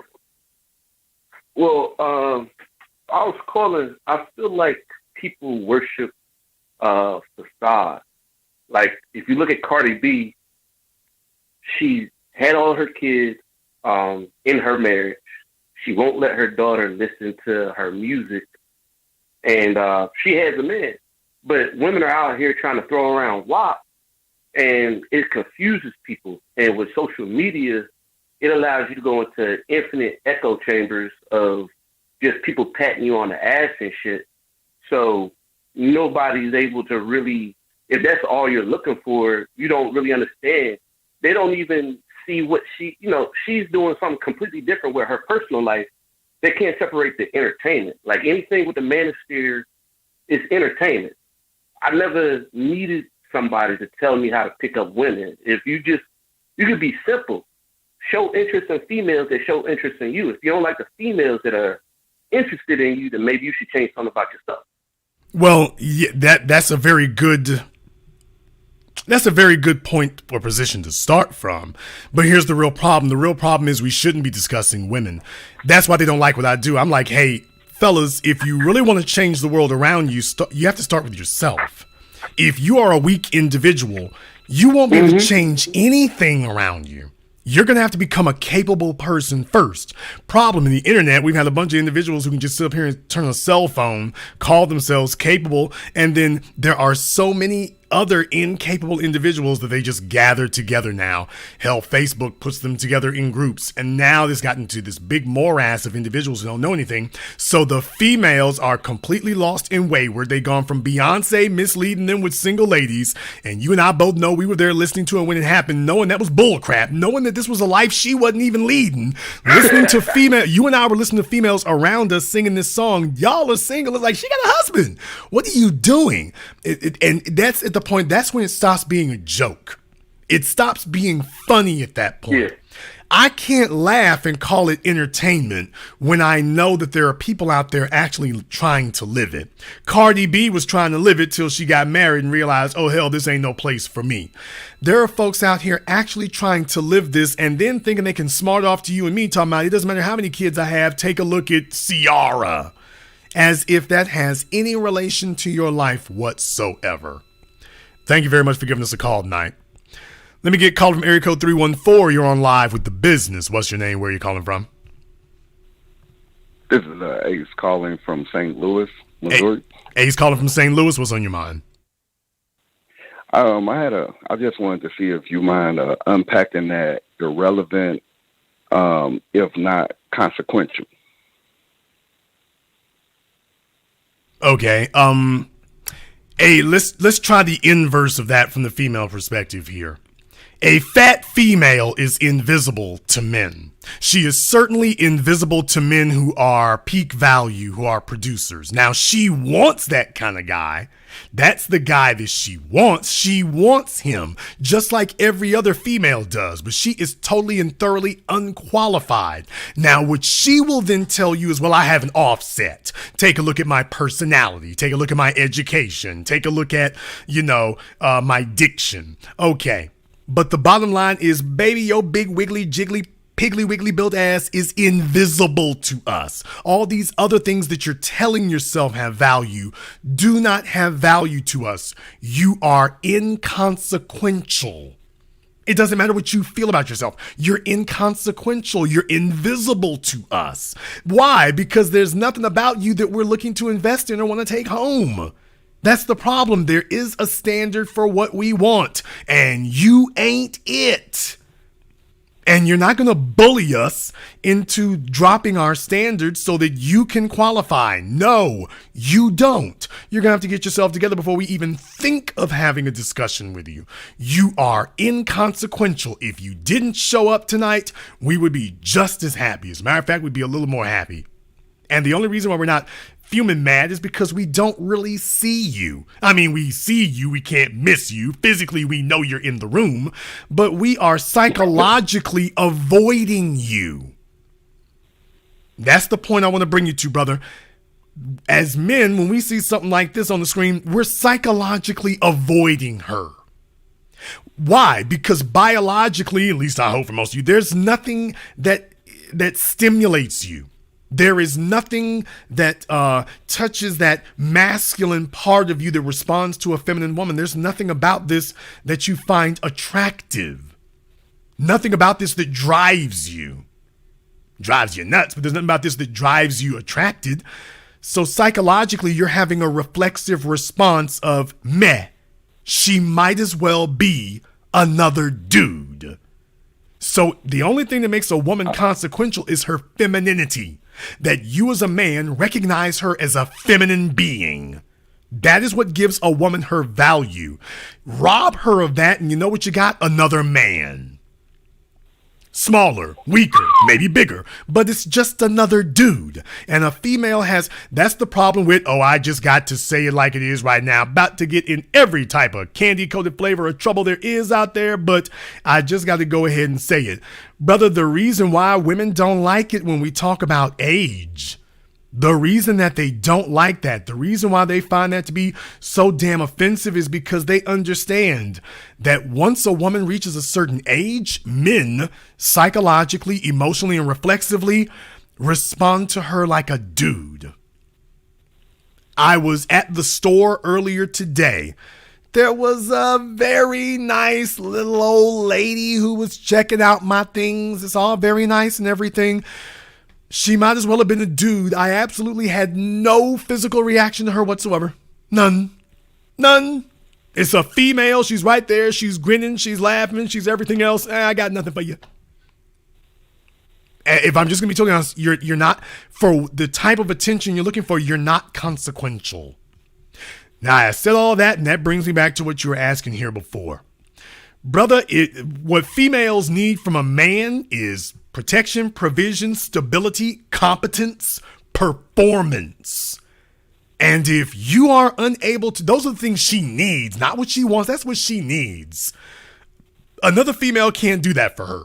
was calling. I feel like people worship facade. Like, if you look at Cardi B, she had all her kids in her marriage. She won't let her daughter listen to her music. And she has a man. But women are out here trying to throw around WAP, and it confuses people. And with social media, it allows you to go into infinite echo chambers of just people patting you on the ass and shit. So nobody's able to really, if that's all you're looking for, you don't really understand. They don't even see what she's doing something completely different with her personal life. they can't separate the entertainment. Like anything with the manosphere is entertainment. I never needed somebody to tell me how to pick up women. If you could be simple. Show interest in females that show interest in you. If you don't like the females that are interested in you, then maybe you should change something about yourself. Well, yeah, that's a very good point or position to start from. But here's the real problem. The real problem is we shouldn't be discussing women. That's why they don't like what I do. I'm like, hey, fellas, if you really want to change the world around you, you have to start with yourself. If you are a weak individual, you won't be able to change anything around you. You're going to have to become a capable person first. Problem in the internet, we've had a bunch of individuals who can just sit up here and turn a cell phone, call themselves capable, and then there are so many other incapable individuals that they just gather together now. Hell, Facebook puts them together in groups, and now it's gotten to this big morass of individuals who don't know anything. So the females are completely lost and wayward. They've gone from Beyonce misleading them with single ladies, and you and I both know we were there listening to it when it happened, knowing that was bullcrap, knowing that this was a life she wasn't even leading, listening to you and I were listening to females around us singing this song. Y'all are single. It's like, she got a husband. What are you doing? And that's at the point, that's when it stops being a joke. It stops being funny at that point. Yeah. I can't laugh and call it entertainment when I know that there are people out there actually trying to live it. Cardi B was trying to live it till she got married and realized, oh hell, this ain't no place for me. There are folks out here actually trying to live this and then thinking they can smart off to you and me talking about, it doesn't matter how many kids I have, take a look at Ciara. As if that has any relation to your life whatsoever. Thank you very much for giving us a call tonight. Let me get called from area code 314. You're on live with The Business. What's your name? Where are you calling from? This is Ace calling from St. Louis, Missouri. Ace calling from St. Louis. What's on your mind? I just wanted to see if you mind unpacking that irrelevant, if not consequential. Okay. Hey, let's try the inverse of that from the female perspective here. A fat female is invisible to men. She is certainly invisible to men who are peak value, who are producers. Now, she wants that kind of guy. That's the guy that she wants. She wants him just like every other female does, but she is totally and thoroughly unqualified. Now, what she will then tell you is, well, I have an offset. Take a look at my personality. Take a look at my education. Take a look at, my diction. Okay. But the bottom line is, baby, your big wiggly jiggly piggly wiggly built ass is invisible to us. All these other things that you're telling yourself have value do not have value to us. You are inconsequential. It doesn't matter what you feel about yourself. You're inconsequential. You're invisible to us. Why? Because there's nothing about you that we're looking to invest in or want to take home. That's the problem. There is a standard for what we want, and you ain't it. And you're not going to bully us into dropping our standards so that you can qualify. No, you don't. You're going to have to get yourself together before we even think of having a discussion with you. You are inconsequential. If you didn't show up tonight, we would be just as happy. As a matter of fact, we'd be a little more happy. And the only reason why we're not fuming mad is because we don't really see you. I mean, we see you, we can't miss you. Physically, we know you're in the room, but we are psychologically avoiding you. That's the point I want to bring you to, brother. As men, when we see something like this on the screen, we're psychologically avoiding her. Why? Because biologically, at least I hope for most of you, there's nothing that stimulates you. There is nothing that touches that masculine part of you that responds to a feminine woman. There's nothing about this that you find attractive. Nothing about this that drives you. Drives you nuts, but there's nothing about this that drives you attracted. So psychologically, you're having a reflexive response of, meh, she might as well be another dude. So the only thing that makes a woman consequential is her femininity. That you as a man recognize her as a feminine being. That is what gives a woman her value. Rob her of that and you know what you got? Another man. smaller, weaker, maybe bigger, but it's just another dude. And a female that's the problem with, oh, I just got to say it like it is right now, about to get in every type of candy-coated flavor of trouble there is out there, but I just got to go ahead and say it. Brother, the reason why women don't like it when we talk about age, the reason that they don't like that, the reason why they find that to be so damn offensive is because they understand that once a woman reaches a certain age, men psychologically, emotionally, and reflexively respond to her like a dude. I was at the store earlier today. There was a very nice little old lady who was checking out my things. It's all very nice and everything. She might as well have been a dude. I absolutely had no physical reaction to her whatsoever. None. It's a female. She's right there. She's grinning. She's laughing. She's everything else. I got nothing for you. If I'm just going to be totally honest, you're not, for the type of attention you're looking for, you're not consequential. Now, I said all that, and that brings me back to what you were asking here before. Brother, what females need from a man is protection, provision, stability, competence, performance. And if you are unable to, those are the things she needs, not what she wants. That's what she needs. Another female can't do that for her.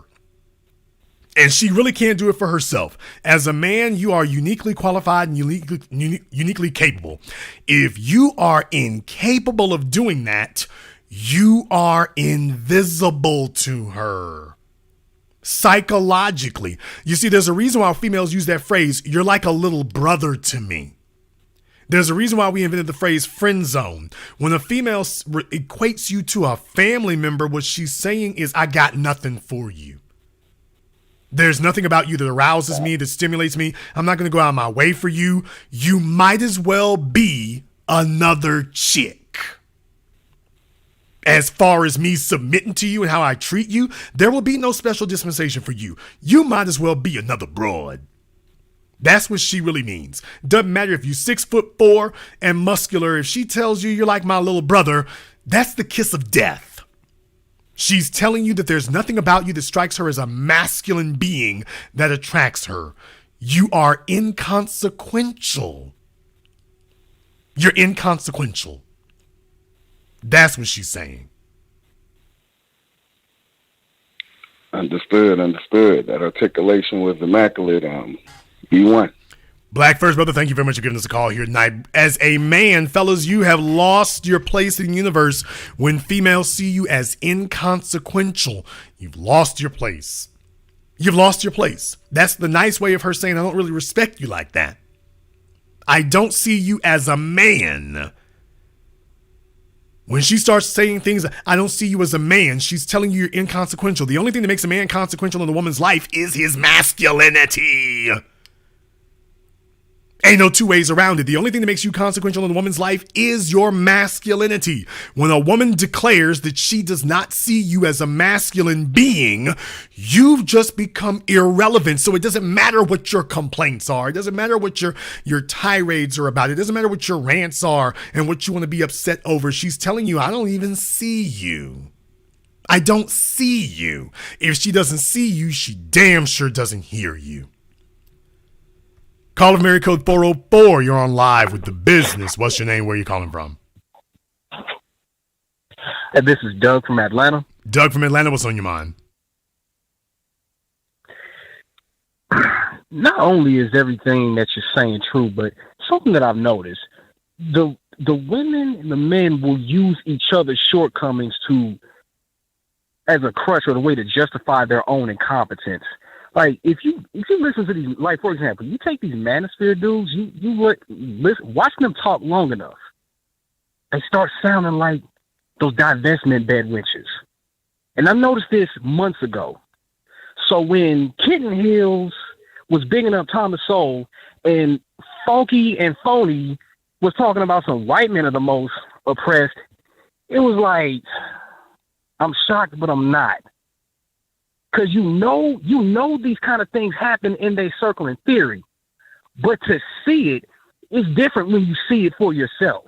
And she really can't do it for herself. As a man, you are uniquely qualified and uniquely capable. If you are incapable of doing that, you are invisible to her. Psychologically. You see, there's a reason why females use that phrase, you're like a little brother to me. There's a reason why we invented the phrase friend zone. When a female equates you to a family member, what she's saying is, I got nothing for you. There's nothing about you that arouses me, that stimulates me. I'm not going to go out of my way for you. You might as well be another chick. As far as me submitting to you and how I treat you, there will be no special dispensation for you. You might as well be another broad. That's what she really means. Doesn't matter if you're 6'4" and muscular. If she tells you you're like my little brother, that's the kiss of death. She's telling you that there's nothing about you that strikes her as a masculine being that attracts her. You are inconsequential. You're inconsequential. That's what she's saying. Understood. That articulation was immaculate. B1. Black First, brother, thank you very much for giving us a call here tonight. As a man, fellas, you have lost your place in the universe when females see you as inconsequential. You've lost your place. You've lost your place. That's the nice way of her saying, I don't really respect you like that. I don't see you as a man. When she starts saying things, I don't see you as a man, she's telling you you're inconsequential. The only thing that makes a man consequential in a woman's life is his masculinity. Ain't no two ways around it. The only thing that makes you consequential in a woman's life is your masculinity. When a woman declares that she does not see you as a masculine being, you've just become irrelevant. So it doesn't matter what your complaints are. It doesn't matter what your tirades are about. It doesn't matter what your rants are and what you want to be upset over. She's telling you, I don't even see you. I don't see you. If she doesn't see you, she damn sure doesn't hear you. Call of Mary Code 404. You're on live with The Business. What's your name? Where are you calling from? This is Doug from Atlanta. Doug from Atlanta, what's on your mind? Not only is everything that you're saying true, but something that I've noticed, the women and the men will use each other's shortcomings as a crutch or the way to justify their own incompetence. Like, if you listen to these, like, for example, you take these manosphere dudes, listen, watch them talk long enough, they start sounding like those divestment bed witches. And I noticed this months ago. So when Kitten Hills was bigging up Thomas Sowell and Funky and Phony was talking about some white men are the most oppressed, it was like, I'm shocked, but I'm not. Because you know these kind of things happen in their circle in theory. But to see it is different when you see it for yourself.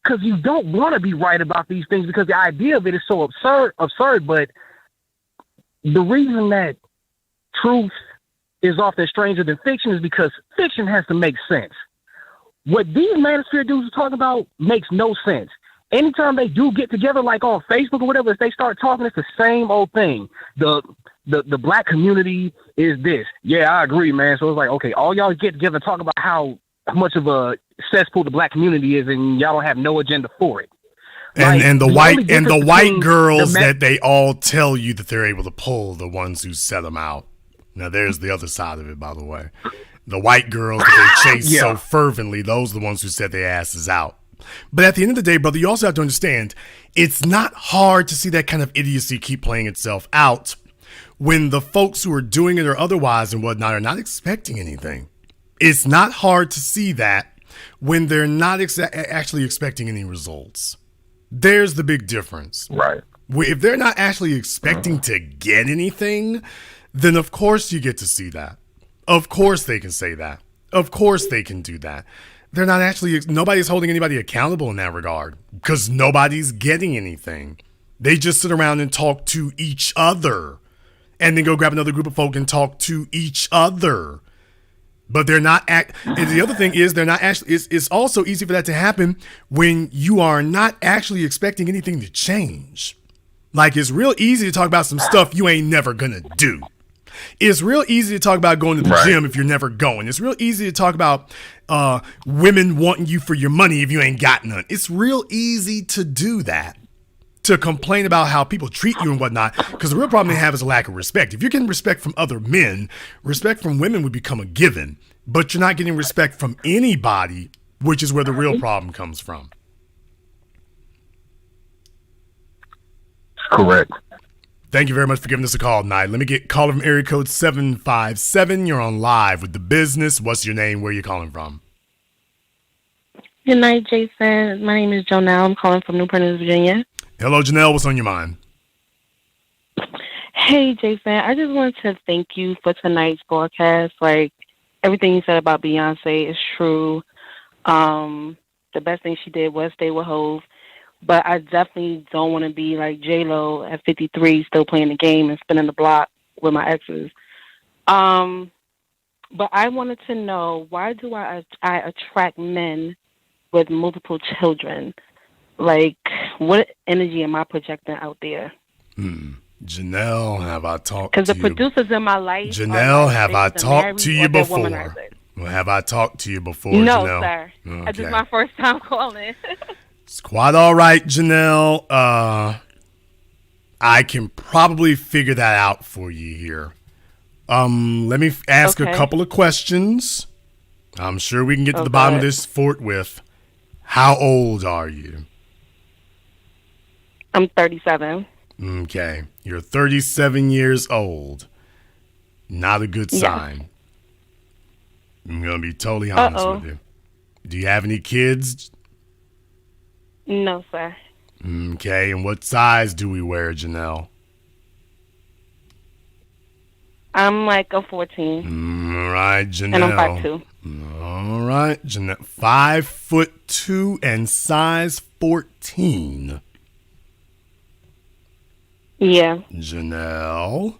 Because you don't want to be right about these things because the idea of it is so absurd. But the reason that truth is often stranger than fiction is because fiction has to make sense. What these manosphere dudes are talking about makes no sense. Anytime they do get together, like on Facebook or whatever, if they start talking, it's the same old thing. The black community is this. Yeah, I agree, man. So it's like, okay, all y'all get together and talk about how much of a cesspool the black community is, and y'all don't have no agenda for it. And the white girls that they all tell you that they're able to pull, the ones who set them out. Now, there's the other side of it, by the way. The white girls that they chase so fervently, those are the ones who set their asses out. But at the end of the day, brother, you also have to understand, it's not hard to see that kind of idiocy keep playing itself out when the folks who are doing it or otherwise and whatnot are not expecting anything. It's not hard to see that when they're not actually expecting any results. There's the big difference. Right. If they're not actually expecting to get anything, then of course you get to see that. Of course they can say that. Of course they can do that. They're not actually, nobody's holding anybody accountable in that regard because nobody's getting anything. They just sit around and talk to each other and then go grab another group of folk and talk to each other. But they're not and the other thing is they're not actually, it's also easy for that to happen when you are not actually expecting anything to change. Like, it's real easy to talk about some stuff you ain't never gonna do. It's real easy to talk about going to the gym if you're never going. It's real easy to talk about women wanting you for your money if you ain't got none. It's real easy to do that, to complain about how people treat you and whatnot, because the real problem they have is a lack of respect. If you're getting respect from other men, respect from women would become a given, but you're not getting respect from anybody, which is where the real problem comes from. Correct. Thank you very much for giving us a call tonight. Let me get caller from area code 757. You're on live with The Business. What's your name? Where are you calling from? Good night, Jason. My name is Jonelle. I'm calling from Newport News, Virginia. Hello, Janelle. What's on your mind? Hey, Jason. I just wanted to thank you for tonight's broadcast. Like, everything you said about Beyonce is true. The best thing she did was stay with Hov. But I definitely don't want to be like J-Lo at 53, still playing the game and spinning the block with my exes. But I wanted to know, why do I attract men with multiple children? Like, what energy am I projecting out there? Janelle, have I talked to you? Because the producers in my life. Janelle, have I talked to you before? Well, have I talked to you before, no, Janelle? Sir. Okay. This is my first time calling. It's quite all right, Janelle. I can probably figure that out for you here. Let me ask a couple of questions. I'm sure we can get to the bottom of this forthwith. How old are you? I'm 37. Okay. You're 37 years old. Not a good sign. I'm going to be totally honest with you. Do you have any kids? No, sir. Okay. And what size do we wear, Janelle? I'm like a 14. All right, Janelle. And I'm 5'2". All right, Janelle. 5'2" and size 14. Yeah. Janelle,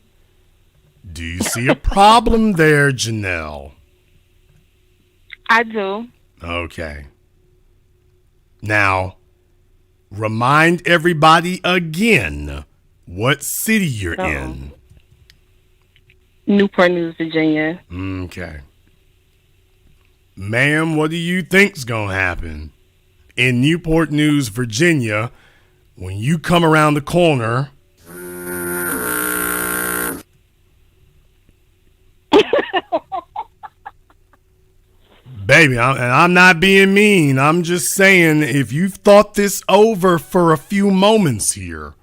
do you see a problem there, Janelle? I do. Okay. Now, remind everybody again what city you're in. Newport News, Virginia. Okay. Ma'am, what do you think's gonna happen in Newport News, Virginia, when you come around the corner? Baby, I'm not being mean. I'm just saying, if you've thought this over for a few moments here,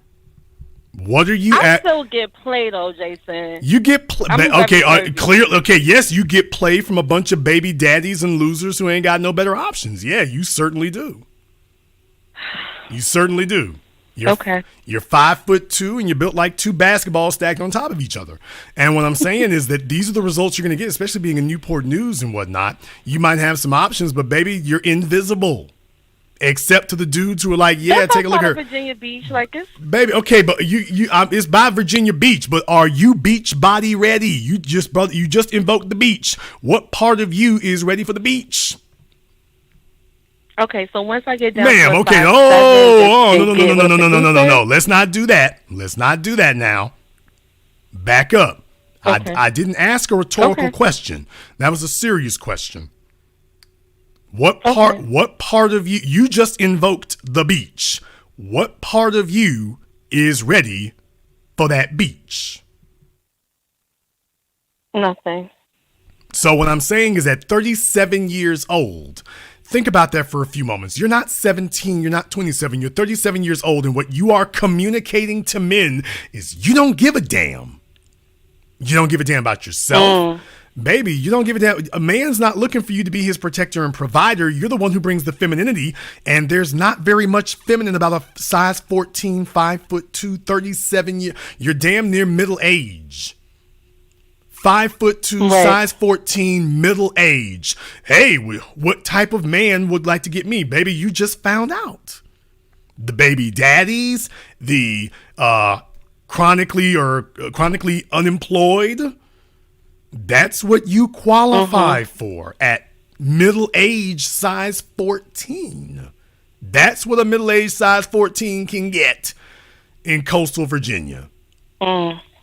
what are you I still get play though, Jason. You get play. Okay, clear. Okay, yes, you get play from a bunch of baby daddies and losers who ain't got no better options. Yeah, you certainly do. You certainly do. You're 5'2" and you're built like two basketballs stacked on top of each other. And what I'm saying is that these are the results you're going to get, especially being in Newport News and whatnot. You might have some options, but baby, you're invisible. Except to the dudes who are like, yeah, That's take a look at her. Virginia Beach, like it's Baby, okay, but it's by Virginia Beach, but are you beach body ready? You just invoked the beach. What part of you is ready for the beach? okay. So once I get down, Ma'am, to a okay. 5'7", No. Let's not do that. Let's not do that now. Back up. Okay. I didn't ask a rhetorical question. That was a serious question. What part of you just invoked the beach? What part of you is ready for that beach? Nothing. So what I'm saying is at 37 years old, think about that for a few moments. You're not 17, you're not 27, you're 37 years old, and what you are communicating to men is you don't give a damn. You don't give a damn about yourself. Baby, you don't give a damn. A man's not looking for you to be his protector and provider. You're the one who brings the femininity, and there's not very much feminine about a size 14, 5'2", 37 years. You're damn near middle age. 5'2", Right. size 14, middle age. Hey, what type of man would like to get me? Baby, you just found out. The baby daddies, the chronically unemployed. That's what you qualify for at middle age size 14. That's what a middle age size 14 can get in coastal Virginia.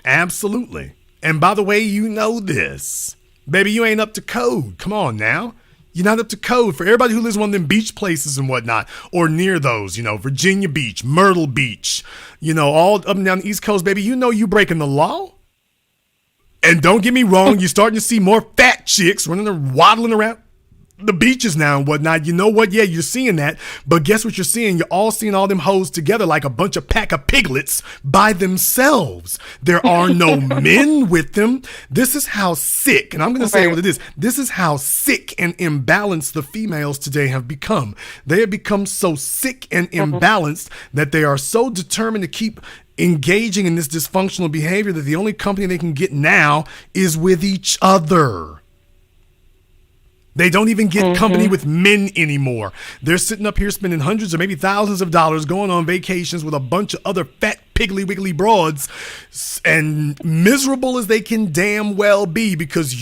Absolutely. And by the way, you know this. Baby, you ain't up to code. Come on now. You're not up to code. For everybody who lives in one of them beach places and whatnot, or near those, Virginia Beach, Myrtle Beach, all up and down the East Coast, baby, you breaking the law. And don't get me wrong, you're starting to see more fat chicks running and waddling around the beaches now and whatnot. You know what? Yeah, you're seeing that. But guess what you're seeing? You're all seeing all them hoes together like a bunch of pack of piglets by themselves. There are no men with them. This is how sick, and I'm going to say what it is. This is how sick and imbalanced the females today have become. They have become so sick and imbalanced that they are so determined to keep engaging in this dysfunctional behavior that the only company they can get now is with each other. They don't even get company with men anymore. They're sitting up here spending hundreds or maybe thousands of dollars going on vacations with a bunch of other fat, piggly wiggly broads, and miserable as they can damn well be, because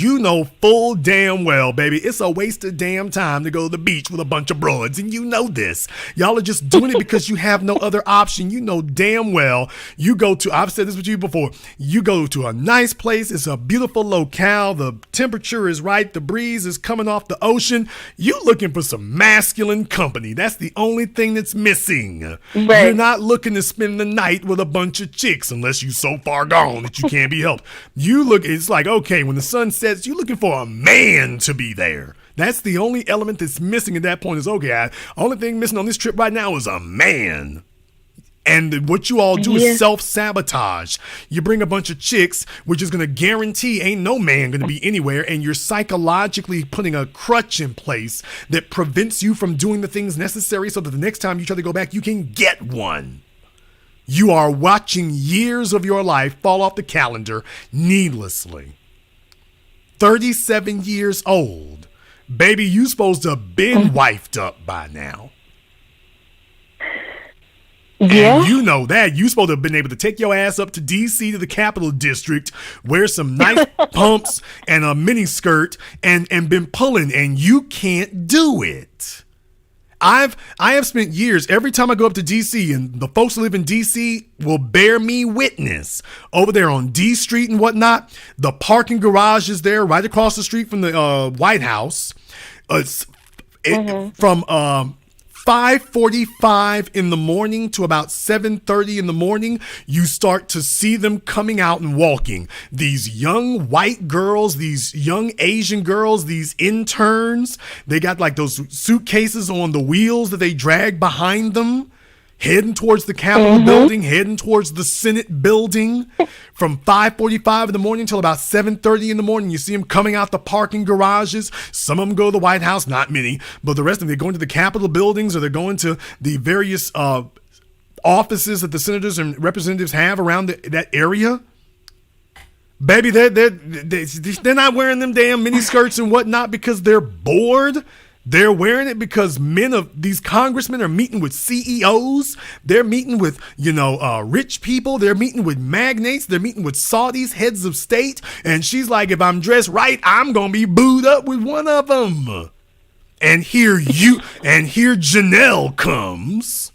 full damn well, baby, it's a waste of damn time to go to the beach with a bunch of broads, and you know this. Y'all are just doing it because you have no other option. You know damn well you go to, I've said this with you before, you go to a nice place, it's a beautiful locale, the temperature is right, the breeze is coming off the ocean. You looking for some masculine company. That's the only thing that's missing. Right. You're not looking to spend the night with a bunch of chicks unless you so far gone that you can't be helped. It's like, okay, when the sun sets, you're looking for a man to be there. That's the only element that's missing at that point is, okay, only thing missing on this trip right now is a man. And what you all do is self-sabotage. You bring a bunch of chicks, which is going to guarantee ain't no man going to be anywhere, and you're psychologically putting a crutch in place that prevents you from doing the things necessary so that the next time you try to go back, you can get one. You are watching years of your life fall off the calendar needlessly. 37 years old. Baby, you supposed to have been wifed up by now. Yeah. And you know that. You supposed to have been able to take your ass up to D.C. to the Capital District, wear some nice pumps and a mini skirt and been pulling, and you can't do it. I have spent years, every time I go up to D.C., and the folks who live in D.C. will bear me witness, over there on D Street and whatnot, the parking garage is there right across the street from the White House. From 5:45 in the morning to about 7:30 in the morning, you start to see them coming out and walking. These young white girls, these young Asian girls, these interns, they got like those suitcases on the wheels that they drag behind them, heading towards the Capitol building, heading towards the Senate building. From 5:45 in the morning till about 7:30 in the morning, you see them coming out the parking garages. Some of them go to the White House, not many, but the rest of them, they're going to the Capitol buildings, or they're going to the various offices that the senators and representatives have around that area. Baby, they're not wearing them damn mini skirts and whatnot because they're bored. They're wearing it because these congressmen are meeting with CEOs. They're meeting with, rich people. They're meeting with magnates. They're meeting with Saudis, heads of state. And she's like, if I'm dressed right, I'm going to be booed up with one of them. And here Janelle comes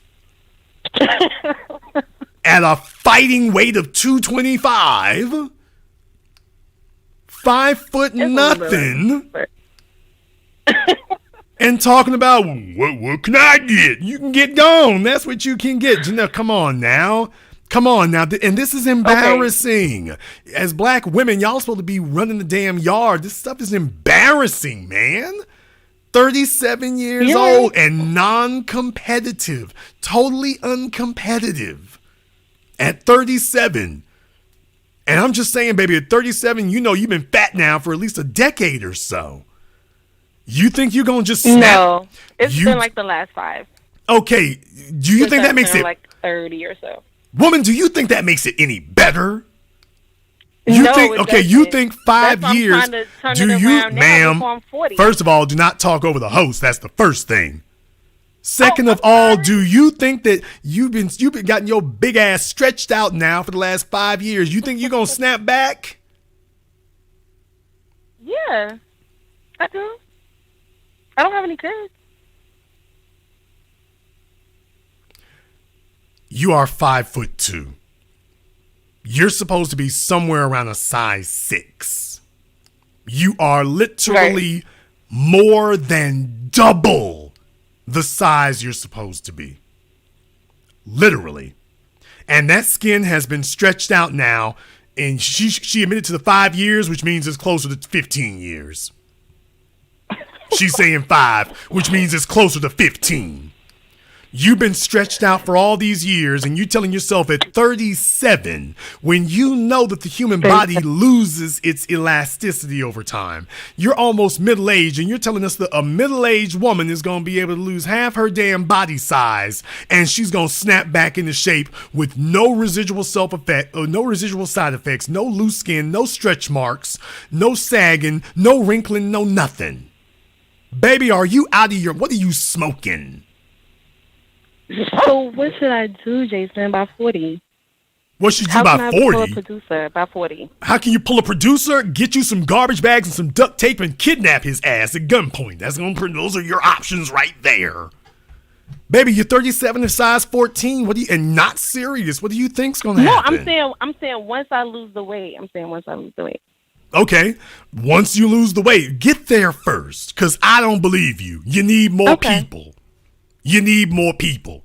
at a fighting weight of 225, 5 foot nothing. And talking about, what can I get? You can get gone. That's what you can get. Janelle, come on now. And this is embarrassing. Okay. As black women, y'all supposed to be running the damn yard. This stuff is embarrassing, man. 37 years old and non-competitive. Totally uncompetitive. At 37. And I'm just saying, baby, at 37, you've been fat now for at least a decade or so. You think you're going to just snap? No, it's been like the last 5. Okay, do you think that makes it like 30 or so? Woman, do you think that makes it any better? You think 5 years? Do you, ma'am? First of all, do not talk over the host. That's the first thing. Second of all, do you think that you've been gotten your big ass stretched out now for the last 5 years? You think you're gonna snap back? Yeah, I do. I don't have any kids. You are 5'2". You're supposed to be somewhere around a size 6. You are literally more than double the size you're supposed to be. Literally. And that skin has been stretched out now, and she admitted to the 5 years, which means it's closer to 15 years. She's saying 5, which means it's closer to 15. You've been stretched out for all these years, and you're telling yourself at 37, when you know that the human body loses its elasticity over time. You're almost middle-aged, and you're telling us that a middle-aged woman is going to be able to lose half her damn body size, and she's going to snap back into shape with no residual no residual side effects, no loose skin, no stretch marks, no sagging, no wrinkling, no nothing. Baby, are you out of what are you smoking? So what should I do, Jason, by 40? What should you do by 40? Pull a producer by 40? How can you pull a producer? Get you some garbage bags and some duct tape and kidnap his ass at gunpoint. Those are your options right there. Baby, you're 37 and size 14. And not serious. What do you think's gonna happen? No, I'm saying once I lose the weight. Okay, once you lose the weight, get there first, because I don't believe you. You need more people. You need more people.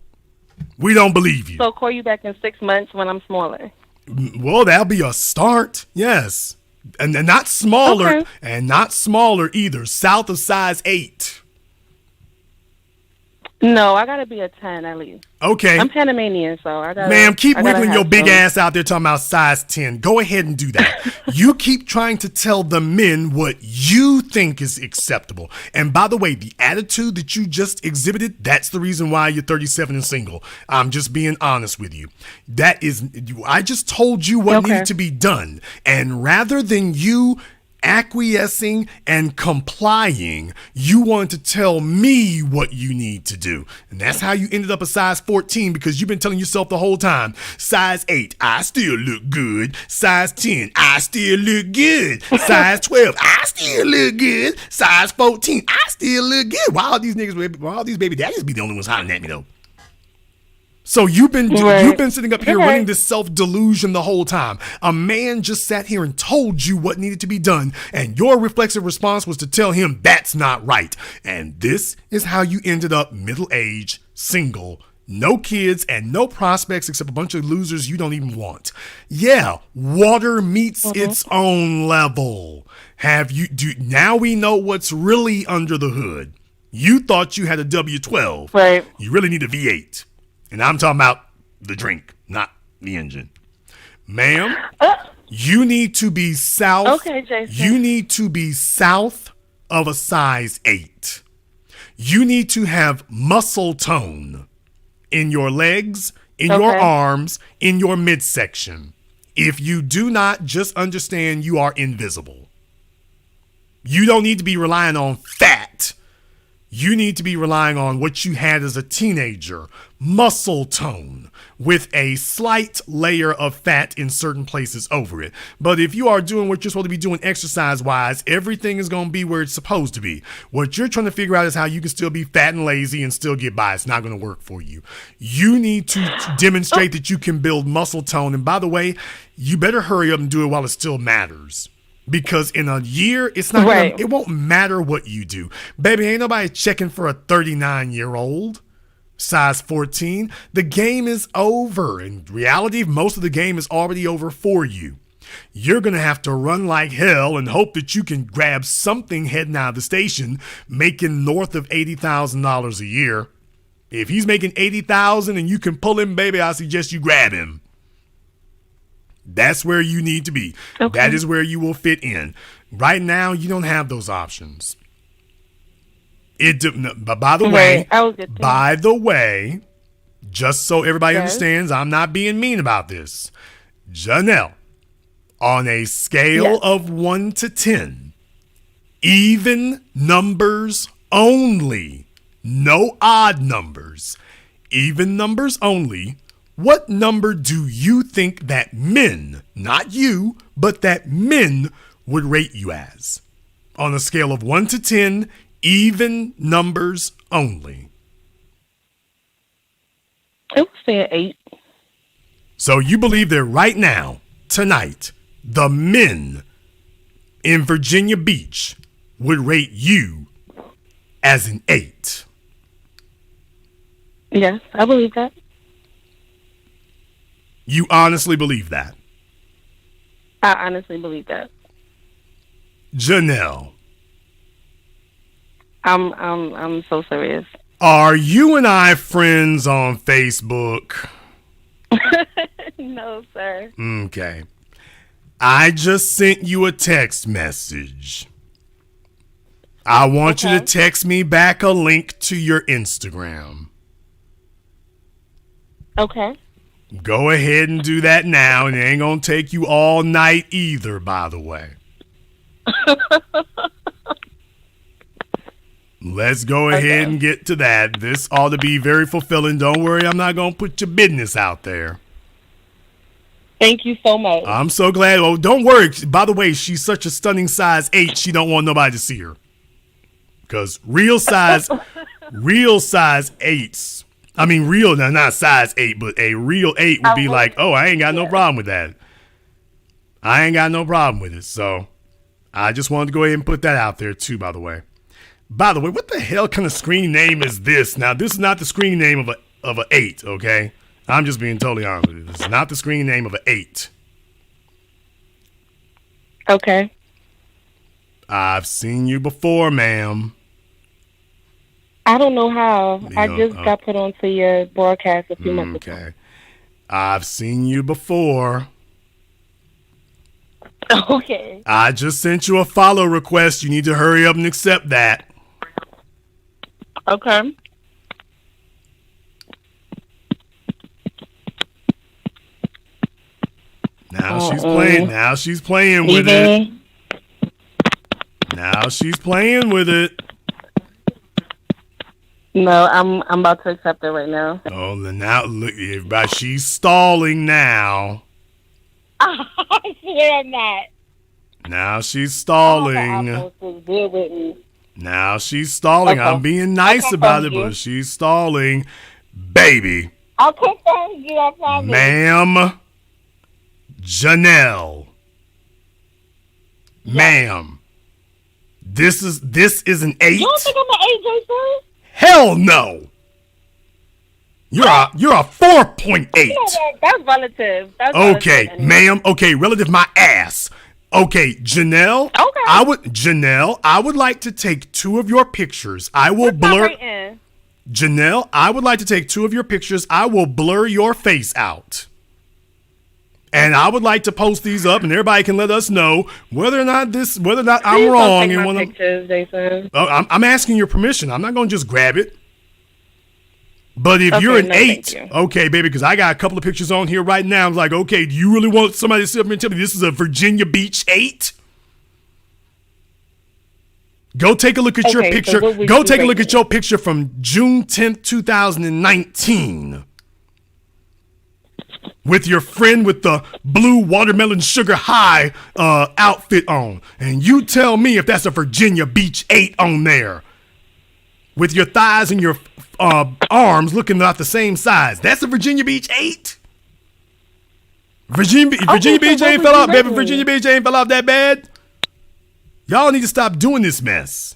We don't believe you. So call you back in 6 months when I'm smaller. Well, that'll be a start. Yes. And not smaller, and not smaller either. South of size 8. No, I gotta be a 10 at least. Okay. I'm Panamanian, so I gotta. Ma'am, keep wiggling your big ass out there talking about size 10. Go ahead and do that. You keep trying to tell the men what you think is acceptable. And by the way, the attitude that you just exhibited, that's the reason why you're 37 and single. I'm just being honest with you. I just told you what needed to be done. And rather than you acquiescing and complying, you want to tell me what you need to do. And that's how you ended up a size 14, because you've been telling yourself the whole time, size 8, I still look good. Size 10, I still look good. Size 12, I still look good. Size 14, I still look good. Why all these baby daddies be the only ones hollering at me though? So you've been sitting up here running this self-delusion the whole time. A man just sat here and told you what needed to be done, and your reflexive response was to tell him that's not right. And this is how you ended up middle-aged, single, no kids, and no prospects except a bunch of losers you don't even want. Yeah, water meets its own level. Now we know what's really under the hood. You thought you had a W12. Right. You really need a V8. And I'm talking about the drink, not the engine. Ma'am, you need to be south. Okay, Jason. You need to be south of a size 8. You need to have muscle tone in your legs, in your arms, in your midsection. If you do not, just understand you are invisible. You don't need to be relying on fat You need to be relying on what you had as a teenager, muscle tone, with a slight layer of fat in certain places over it. But if you are doing what you're supposed to be doing exercise-wise, everything is going to be where it's supposed to be. What you're trying to figure out is how you can still be fat and lazy and still get by. It's not going to work for you. You need to demonstrate that you can build muscle tone. And by the way, you better hurry up and do it while it still matters. Because in a year, it's not right. it won't matter what you do. Baby, ain't nobody checking for a 39-year-old. Size 14. The game is over. In reality, most of the game is already over for you. You're going to have to run like hell and hope that you can grab something heading out of the station making north of $80,000 a year. If he's making $80,000 and you can pull him, baby, I suggest you grab him. That's where you need to be. Okay. That is where you will fit in. Right now, you don't have those options. But by the way, just so everybody understands, I'm not being mean about this. Janelle, on a scale of 1 to 10, even numbers only, no odd numbers, even numbers only, what number do you think that men, not you, but that men would rate you as? On a scale of 1 to 10, even numbers only. I would say an 8. So you believe that right now, tonight, the men in Virginia Beach would rate you as an 8? Yes, I believe that. You honestly believe that? I honestly believe that. Janelle. I'm so serious. Are you and I friends on Facebook? No, sir. Okay. I just sent you a text message. I want you to text me back a link to your Instagram. Okay. Go ahead and do that now, and it ain't gonna take you all night either, by the way. Let's go ahead and get to that. This ought to be very fulfilling. Don't worry, I'm not gonna put your business out there. Thank you so much. I'm so glad. Oh, don't worry. By the way, she's such a stunning size 8, she don't want nobody to see her. Because real size 8s, not size 8, but a real 8 would be like, oh, I ain't got no problem with that. I ain't got no problem with it. So I just wanted to go ahead and put that out there too, by the way. By the way, what the hell kind of screen name is this? Now, this is not the screen name of a 8, okay? I'm just being totally honest with you. This is not the screen name of an 8. Okay. I've seen you before, ma'am. I don't know how. I just got put onto your broadcast a few months ago. Okay. I've seen you before. Okay. I just sent you a follow request. You need to hurry up and accept that. Okay. Now she's playing. Now she's playing with it. Now she's playing with it. No, I'm about to accept it right now. Oh, now look, everybody, she's stalling now. I swear I'm not. Now she's stalling. Now she's stalling. Okay. I'm being nice about it, but she's stalling. Baby. I'll confirm you, I promise. Ma'am. Janelle. Yes. Ma'am. This is an 8. You don't think I'm an AJ, sir? Hell no. You're a 4.8. That's relative. That's okay, relative ma'am. Okay, relative my ass. Okay, Janelle. Okay. I would like to take 2 of your pictures. I will blur. Janelle, I would like to take 2 of your pictures. I will blur your face out. And I would like to post these up, and everybody can let us know whether or not I'm wrong. Don't take my pictures, Jason. I'm asking your permission. I'm not going to just grab it. But if you're an 8, okay, baby, because I got a couple of pictures on here right now. I'm like, okay, do you really want somebody to sit up and tell me this is a Virginia Beach 8? Go take a look at your Okay, so picture. what would Go you take a rate look at it? your picture from June 10th, 2019. With your friend with the blue watermelon sugar high outfit on. And you tell me if that's a Virginia Beach 8 on there. With your thighs and your arms looking about the same size. That's a Virginia Beach 8? Virginia Beach ain't fell off, baby. Virginia Beach ain't fell off that bad. Y'all need to stop doing this mess.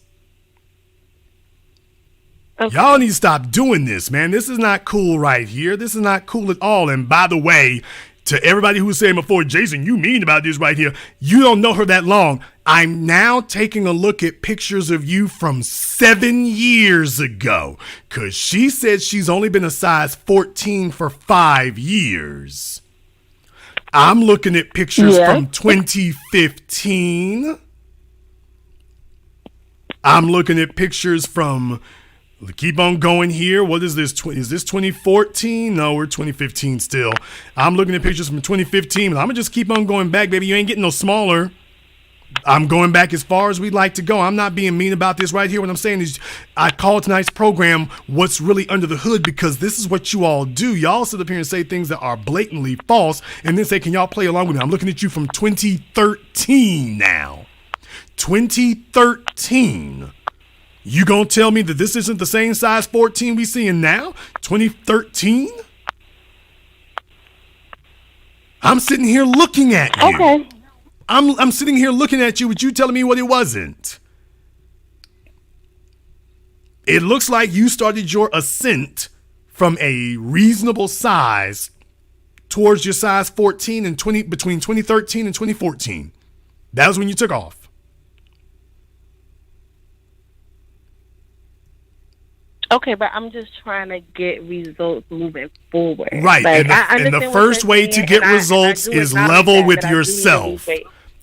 Okay. Y'all need to stop doing this, man. This is not cool right here. This is not cool at all. And by the way, to everybody who was saying before, Jason, you mean about this right here. You don't know her that long. I'm now taking a look at pictures of you from 7 years ago. Because she said she's only been a size 14 for 5 years. I'm looking at pictures from 2015. I'm looking at pictures from... Keep on going here. What is this? Is this 2014? No, we're 2015 still. I'm looking at pictures from 2015. I'm going to just keep on going back, baby. You ain't getting no smaller. I'm going back as far as we'd like to go. I'm not being mean about this right here. What I'm saying is I call tonight's program What's Really Under the Hood, because this is what you all do. Y'all sit up here and say things that are blatantly false and then say, can y'all play along with me? I'm looking at you from 2013 now. 2013. You gonna tell me that this isn't the same size 14 we seeing now? 2013? I'm sitting here looking at you. Okay. I'm sitting here looking at you with you telling me what it wasn't. It looks like you started your ascent from a reasonable size towards your size 14 and 20 between 2013 and 2014. That was when you took off. Okay, but I'm just trying to get results moving forward. Right, Like, and the first way to get results is level with yourself.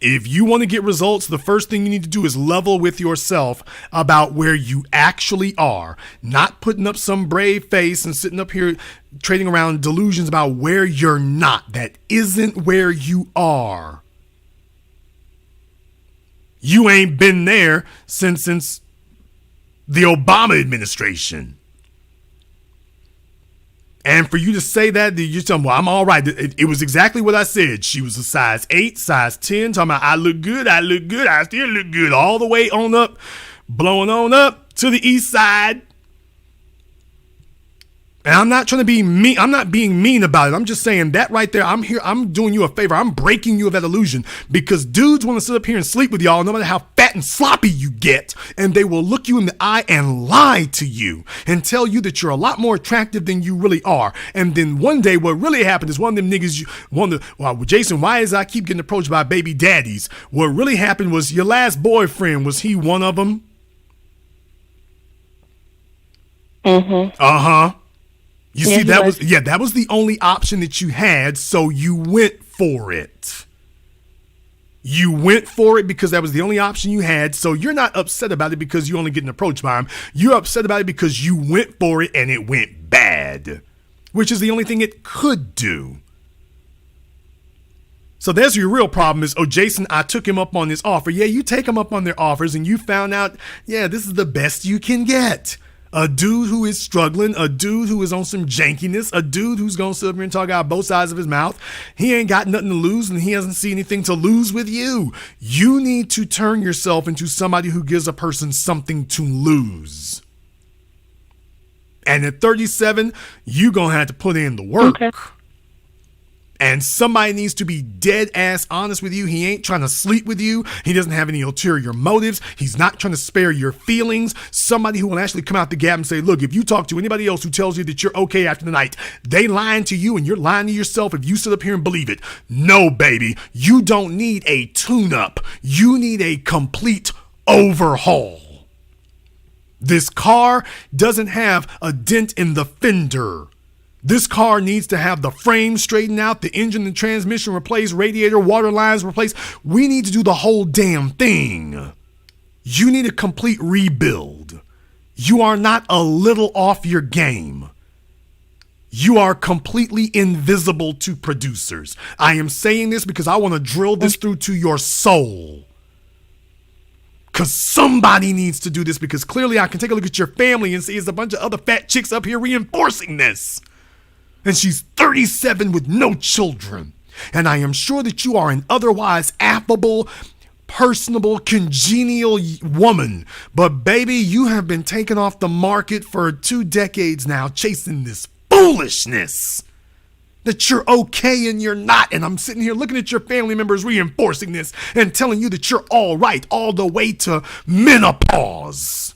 If you want to get results, the first thing you need to do is level with yourself about where you actually are. Not putting up some brave face and sitting up here trading around delusions about where you're not. That isn't where you are. You ain't been there since the Obama administration. And for you to say that, you're telling me, well, I'm all right. It was exactly what I said. She was a size 8, size 10, talking about I look good, I still look good, all the way on up, blowing on up to the east side. And I'm not trying to be mean. I'm not being mean about it. I'm just saying that right there. I'm here. I'm doing you a favor. I'm breaking you of that illusion, because dudes want to sit up here and sleep with y'all no matter how fat and sloppy you get. And they will look you in the eye and lie to you and tell you that you're a lot more attractive than you really are. And then one day what really happened is one of them niggas, well, Jason, why is I keep getting approached by baby daddies? What really happened was your last boyfriend, was he one of them? Mm-hmm. Uh-huh. You see, that was the only option that you had, so you went for it. You went for it because that was the only option you had, so you're not upset about it because you're only getting approached by him. You're upset about it because you went for it and it went bad, which is the only thing it could do. So there's your real problem is, oh, Jason, I took him up on this offer. Yeah, you take him up on their offers and you found out, yeah, this is the best you can get. A dude who is struggling, a dude who is on some jankiness, a dude who's going to sit up here and talk out both sides of his mouth. He ain't got nothing to lose and he doesn't see anything to lose with you. You need to turn yourself into somebody who gives a person something to lose. And at 37, you're going to have to put in the work. Okay. And somebody needs to be dead ass honest with you. He ain't trying to sleep with you. He doesn't have any ulterior motives. He's not trying to spare your feelings. Somebody who will actually come out the gap and say, look, if you talk to anybody else who tells you that you're okay after the night, they lying to you and you're lying to yourself if you sit up here and believe it. No, baby, you don't need a tune-up. You need a complete overhaul. This car doesn't have a dent in the fender. This car needs to have the frame straightened out, the engine and transmission replaced, radiator, water lines replaced. We need to do the whole damn thing. You need a complete rebuild. You are not a little off your game. You are completely invisible to producers. I am saying this because I want to drill this through to your soul. Because somebody needs to do this, because clearly I can take a look at your family and see there's a bunch of other fat chicks up here reinforcing this. And she's 37 with no children. And I am sure that you are an otherwise affable, personable, congenial woman. But baby, you have been taken off the market for 2 decades now, chasing this foolishness. That you're okay and you're not. And I'm sitting here looking at your family members reinforcing this and telling you that you're all right all the way to menopause.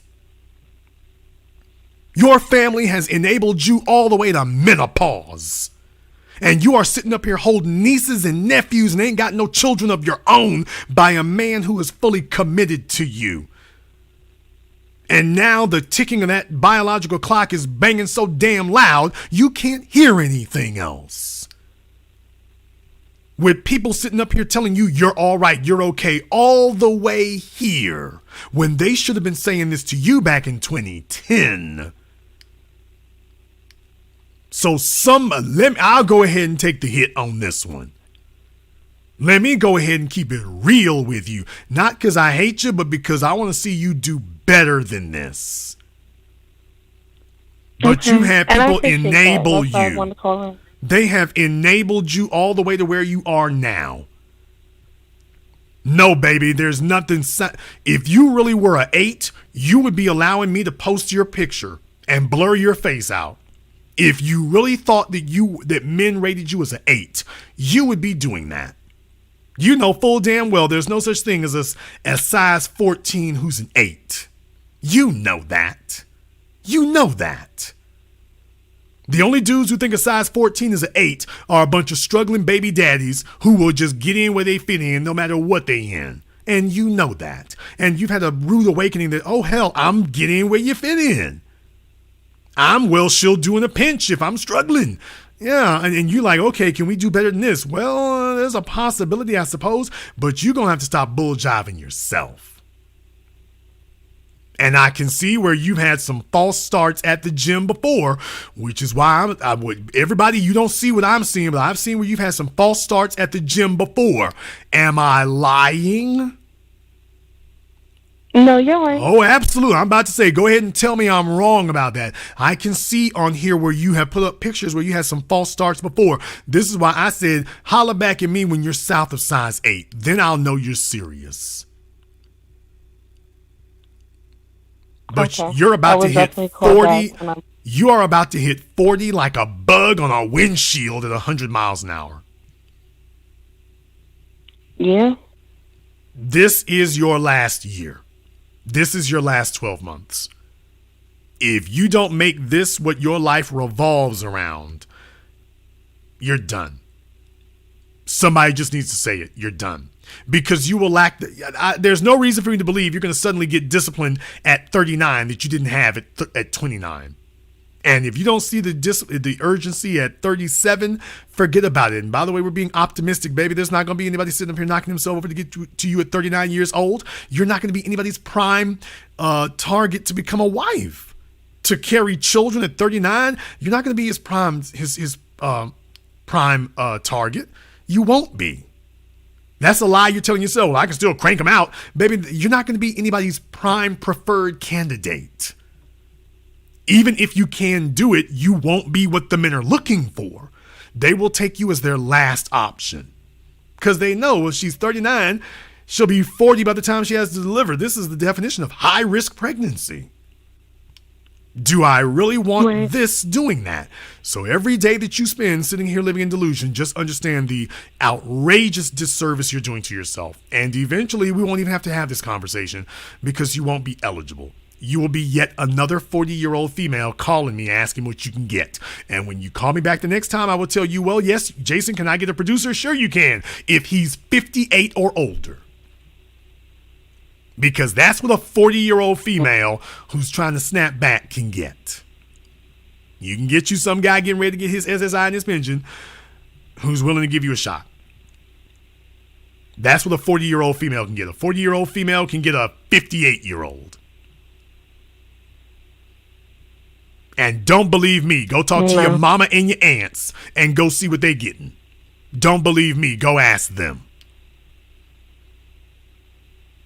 Your family has enabled you all the way to menopause. And you are sitting up here holding nieces and nephews and ain't got no children of your own by a man who is fully committed to you. And now the ticking of that biological clock is banging so damn loud, you can't hear anything else. With people sitting up here telling you you're all right, you're okay, all the way here, when they should have been saying this to you back in 2010. So I'll go ahead and take the hit on this one. Let me go ahead and keep it real with you. Not because I hate you, but because I want to see you do better than this. But you have people enable you. They have enabled you all the way to where you are now. No, baby, there's nothing. If you really were an 8, you would be allowing me to post your picture and blur your face out. If you really thought that men rated you as an 8, you would be doing that. You know full damn well there's no such thing as a size 14 who's an 8. You know that. You know that. The only dudes who think a size 14 is an 8 are a bunch of struggling baby daddies who will just get in where they fit in no matter what they in. And you know that. And you've had a rude awakening that, oh hell, I'm getting where you fit in. She'll do in a pinch if I'm struggling. Yeah, and you're like, okay, can we do better than this? Well, there's a possibility, I suppose, but you're going to have to stop bull jiving yourself. And I can see where you've had some false starts at the gym before, which is why everybody, you don't see what I'm seeing, but I've seen where you've had some false starts at the gym before. Am I lying? No, you're right. Oh, absolutely. I'm about to say, go ahead and tell me I'm wrong about that. I can see on here where you have put up pictures where you had some false starts before. This is why I said, holla back at me when you're south of size 8. Then I'll know you're serious. But okay. You're about to hit 40. You are about to hit 40 like a bug on a windshield at 100 miles an hour. Yeah. This is your last year. This is your last 12 months. If you don't make this what your life revolves around, you're done. Somebody just needs to say it. You're done. Because you will lack there's no reason for me to believe you're going to suddenly get disciplined at 39 that you didn't have at 29. And if you don't see the urgency at 37, forget about it. And by the way, we're being optimistic, baby. There's not going to be anybody sitting up here knocking himself over to get to you at 39 years old. You're not going to be anybody's prime target to become a wife. To carry children at 39, you're not going to be his prime target. You won't be. That's a lie you're telling yourself. Well, I can still crank them out. Baby, you're not going to be anybody's prime preferred candidate. Even if you can do it, you won't be what the men are looking for. They will take you as their last option. Because they know if she's 39, she'll be 40 by the time she has to deliver. This is the definition of high-risk pregnancy. Do I really want this doing that? So every day that you spend sitting here living in delusion, just understand the outrageous disservice you're doing to yourself. And eventually we won't even have to have this conversation because you won't be eligible. You will be yet another 40-year-old female calling me asking what you can get. And when you call me back the next time, I will tell you, well, yes, Jason, can I get a producer? Sure you can, if he's 58 or older. Because that's what a 40-year-old female who's trying to snap back can get. You can get you some guy getting ready to get his SSI and his pension who's willing to give you a shot. That's what a 40-year-old female can get. A 40-year-old female can get a 58-year-old. And don't believe me. Go talk to your mama and your aunts and go see what they're getting. Don't believe me. Go ask them.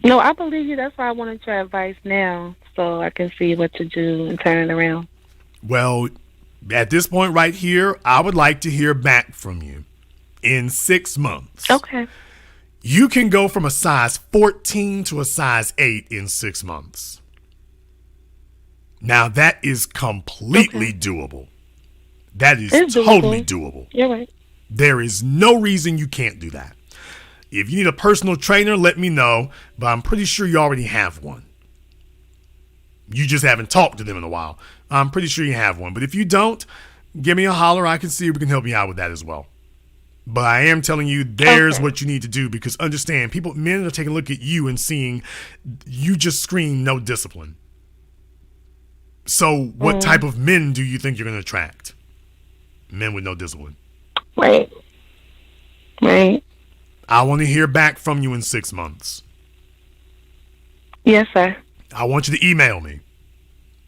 No, I believe you. That's why I wanted your advice now, so I can see what to do and turn it around. Well, at this point right here, I would like to hear back from you in 6 months. Okay. You can go from a size 14 to a size 8 in 6 months. Now, that is completely doable. That is totally doable. You're right. There is no reason you can't do that. If you need a personal trainer, let me know, but I'm pretty sure you already have one. You just haven't talked to them in a while. I'm pretty sure you have one, but if you don't, give me a holler. I can see if we can help you out with that as well. But I am telling you, there's what you need to do, because understand, men are taking a look at you and seeing you just scream no discipline. So what type of men do you think you're going to attract? Men with no discipline. Right. I want to hear back from you in 6 months. Yes, sir. I want you to email me.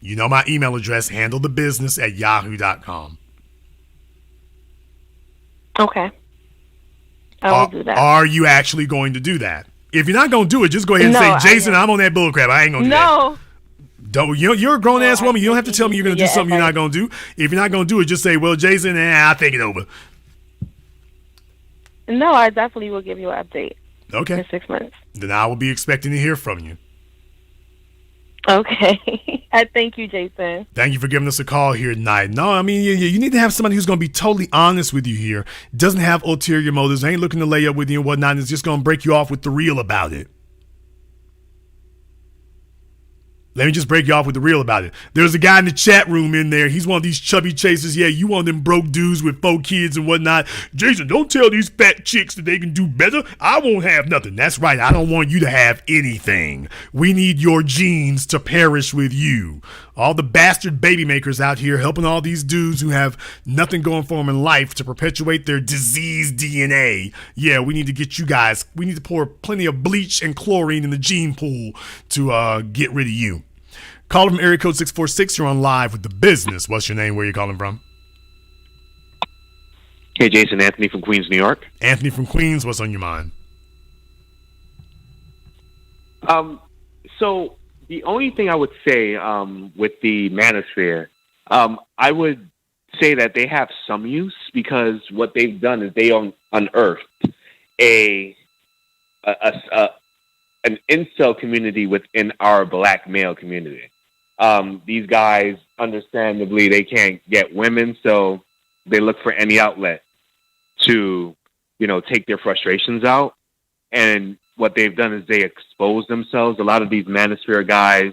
You know my email address, handlethebusiness@yahoo.com. Okay. I will do that. Are you actually going to do that? If you're not going to do it, just go ahead and say, Jason, I'm on that bullcrap. I ain't going to do that. Don't, you're a grown-ass woman. You don't have to tell me you're going to do something you're not going to do. If you're not going to do it, just say, well, Jason, I'll take it over. No, I definitely will give you an update. Okay. In 6 months. Then I will be expecting to hear from you. Okay. I thank you, Jason. Thank you for giving us a call here tonight. No, I mean, you need to have somebody who's going to be totally honest with you here. Doesn't have ulterior motives. Ain't looking to lay up with you and whatnot. Is just going to break you off with the real about it. Let me just break you off with the real about it. There's a guy in the chat room in there. He's one of these chubby chasers. Yeah, you one of them broke dudes with 4 kids and whatnot. Jason, don't tell these fat chicks that they can do better. I won't have nothing. That's right. I don't want you to have anything. We need your genes to perish with you. All the bastard baby makers out here helping all these dudes who have nothing going for them in life to perpetuate their diseased DNA. Yeah, we need to get you guys. We need to pour plenty of bleach and chlorine in the gene pool to get rid of you. Call from area code 646. You're on live with The Business. What's your name? Where are you calling from? Hey, Jason. Anthony from Queens, New York. Anthony from Queens. What's on your mind? So the only thing I would say with the manosphere, I would say that they have some use, because what they've done is they unearthed an incel community within our black male community. These guys, understandably, they can't get women, so they look for any outlet to, take their frustrations out. And what they've done is they expose themselves. A lot of these manosphere guys,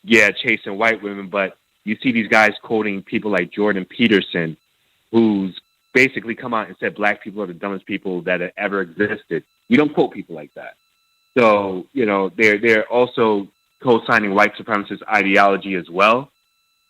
chasing white women, but you see these guys quoting people like Jordan Peterson, who's basically come out and said black people are the dumbest people that have ever existed. We don't quote people like that. So, they're also co-signing white supremacist ideology as well.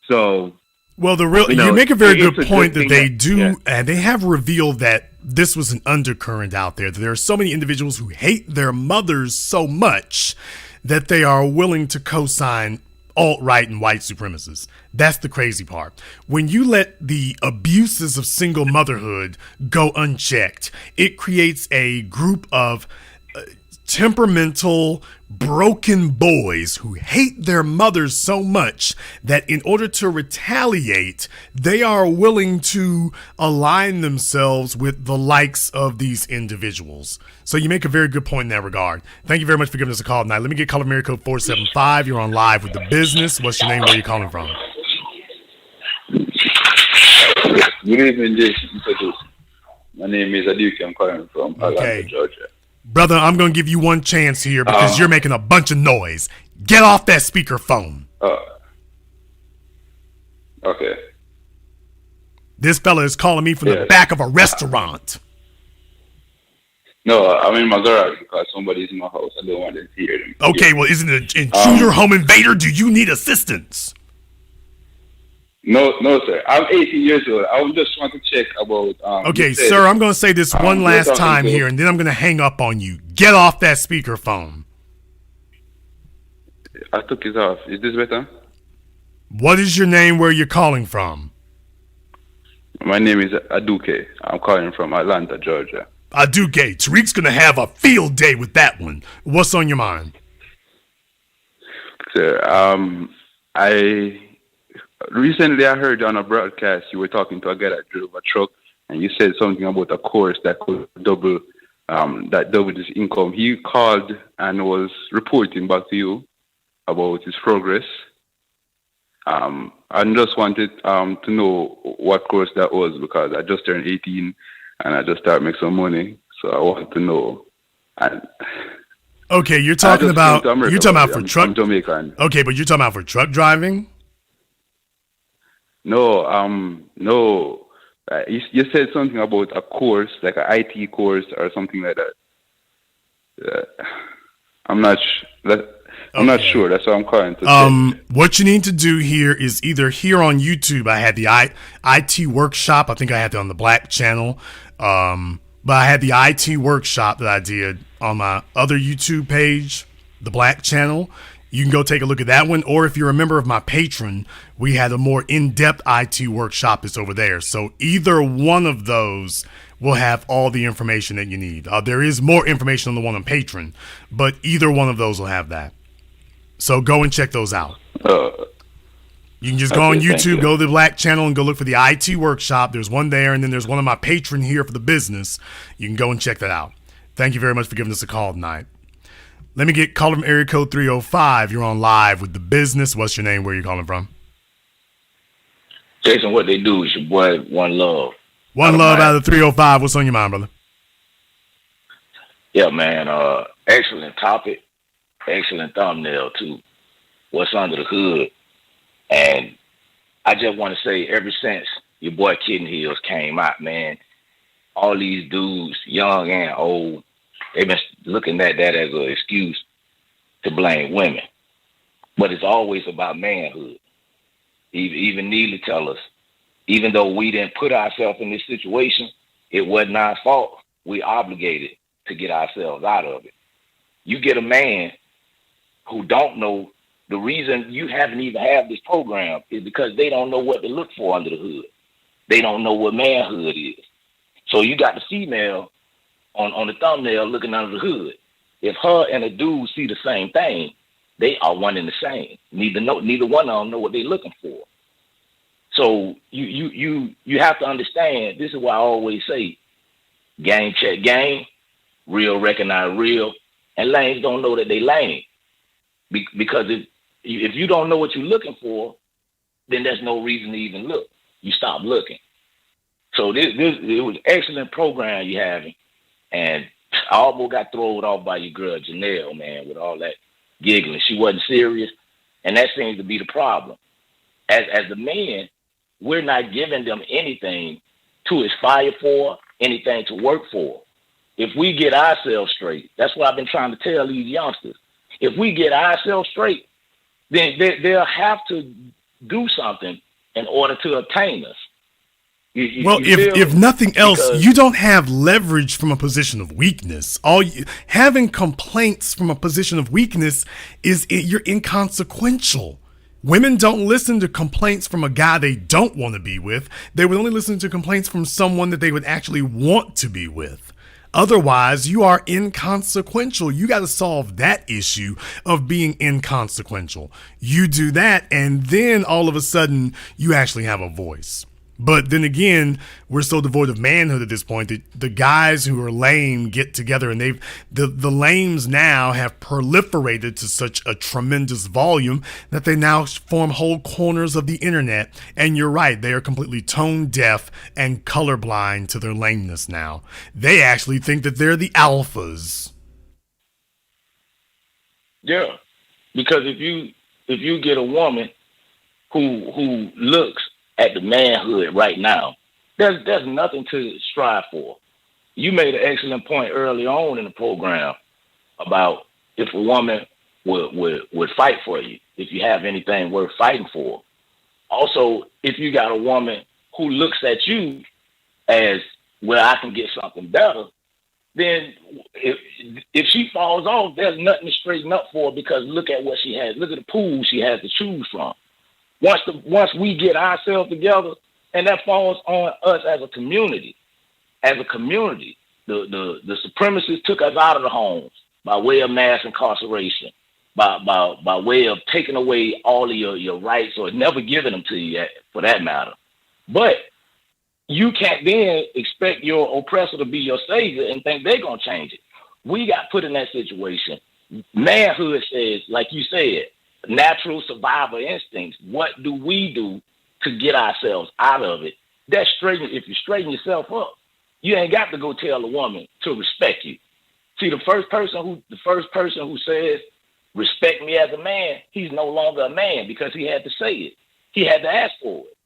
So, well, you make a very good point that they do, and they have revealed that this was an undercurrent out there. That there are so many individuals who hate their mothers so much that they are willing to co-sign alt-right and white supremacists. That's the crazy part. When you let the abuses of single motherhood go unchecked, it creates a group of temperamental, broken boys who hate their mothers so much that in order to retaliate, they are willing to align themselves with the likes of these individuals. So you make a very good point in that regard. Thank you very much for giving us a call tonight. Let me get caller area code 475. You're on live with The Business. What's your name? Where are you calling from? Good evening, Jason. My name is Aduke. I'm calling from Atlanta, Georgia. Brother, I'm going to give you one chance here because you're making a bunch of noise. Get off that speaker phone. Okay. This fella is calling me from the back of a restaurant. No, I'm in my garage because somebody's in my house. I don't want to hear them. Okay, well, isn't it an intruder, home invader? Do you need assistance? No, sir. I'm 18 years old. I just want to check about... okay, sir, I'm going to say this one last time here, and then I'm going to hang up on you. Get off that speaker phone. I took it off. Is this better? What is your name? Where you're calling from? My name is Aduke. I'm calling from Atlanta, Georgia. I do gay. Tariq's going to have a field day with that one. What's on your mind? Sir, recently I heard on a broadcast you were talking to a guy that drove a truck, and you said something about a course that could double his income. He called and was reporting back to you about his progress. I just wanted to know what course that was, because I just turned 18 and I just started making some money, so I want to know. Okay, you're talking about for truck. I'm Jamaican. Okay, but you're talking about for truck driving? No, no. You said something about a course, like an IT course or something like that. I'm not sure. That's what I'm calling to say. What you need to do here is either here on YouTube, I had the IT workshop. I think I had that on the Black channel. But I had the IT workshop that I did on my other YouTube page, the Black channel. You can go take a look at that one. Or if you're a member of my Patreon, we had a more in-depth IT workshop that's over there. So either one of those will have all the information that you need. There is more information on the one on Patreon, but either one of those will have that. So go and check those out. You can just go on YouTube, go to the Black channel, and go look for the IT workshop. There's one there, and then there's one on my Patreon here for the business. You can go and check that out. Thank you very much for giving us a call tonight. Let me get caller from area code 305. You're on live with The Business. What's your name? Where are you calling from? Jason, what they do is your boy, One Love. One Love out of the 305. What's on your mind, brother? Yeah, man. Excellent topic. Excellent thumbnail, too. What's under the hood? And I just want to say, ever since your boy Kitten Hills came out, man, all these dudes, young and old, they've been looking at that as an excuse to blame women. But it's always about manhood. Even Neely tell us, even though we didn't put ourselves in this situation, it wasn't our fault. We obligated to get ourselves out of it. You get a man who don't know. The reason you haven't even had this program is because they don't know what to look for under the hood. They don't know what manhood is. So you got the female on the thumbnail looking under the hood. If her and a dude see the same thing, they are one and the same. Neither one of them know what they're looking for. So you have to understand, this is why I always say, game check game, real recognize real, and lanes don't know that they lame. Because if you don't know what you're looking for, then there's no reason to even look. You stop looking. So it was an excellent program you having, and I almost got thrown off by your girl Janelle, man, with all that giggling. She wasn't serious, and that seems to be the problem. As the men, we're not giving them anything to aspire for, anything to work for. If we get ourselves straight, that's what I've been trying to tell these youngsters. If we get ourselves straight, then they'll have to do something in order to obtain us. If nothing else, you don't have leverage from a position of weakness. Having complaints from a position of weakness you're inconsequential. Women don't listen to complaints from a guy they don't want to be with. They would only listen to complaints from someone that they would actually want to be with. Otherwise, you are inconsequential. You got to solve that issue of being inconsequential. You do that, and then all of a sudden, you actually have a voice. But then again, we're so devoid of manhood at this point that the guys who are lame get together, and the lames now have proliferated to such a tremendous volume that they now form whole corners of the internet. And you're right, they are completely tone deaf and colorblind to their lameness now. They actually think that they're the alphas. Yeah, because if you get a woman who looks at the manhood right now, there's nothing to strive for. You made an excellent point early on in the program about if a woman would fight for you, if you have anything worth fighting for. Also, if you got a woman who looks at you as, well, I can get something better, then if she falls off, there's nothing to straighten up for, because look at what she has. Look at the pool she has to choose from. Once we get ourselves together, and that falls on us as a community. As a community, the supremacists took us out of the homes by way of mass incarceration, by way of taking away all of your rights or never giving them to you for that matter. But you can't then expect your oppressor to be your savior and think they're going to change it. We got put in that situation. Manhood says, like you said, natural survival instincts. What do we do to get ourselves out of it? That's if you straighten yourself up, you ain't got to go tell a woman to respect you. See, the first person who says, respect me as a man, he's no longer a man because he had to say it. He had to ask for it.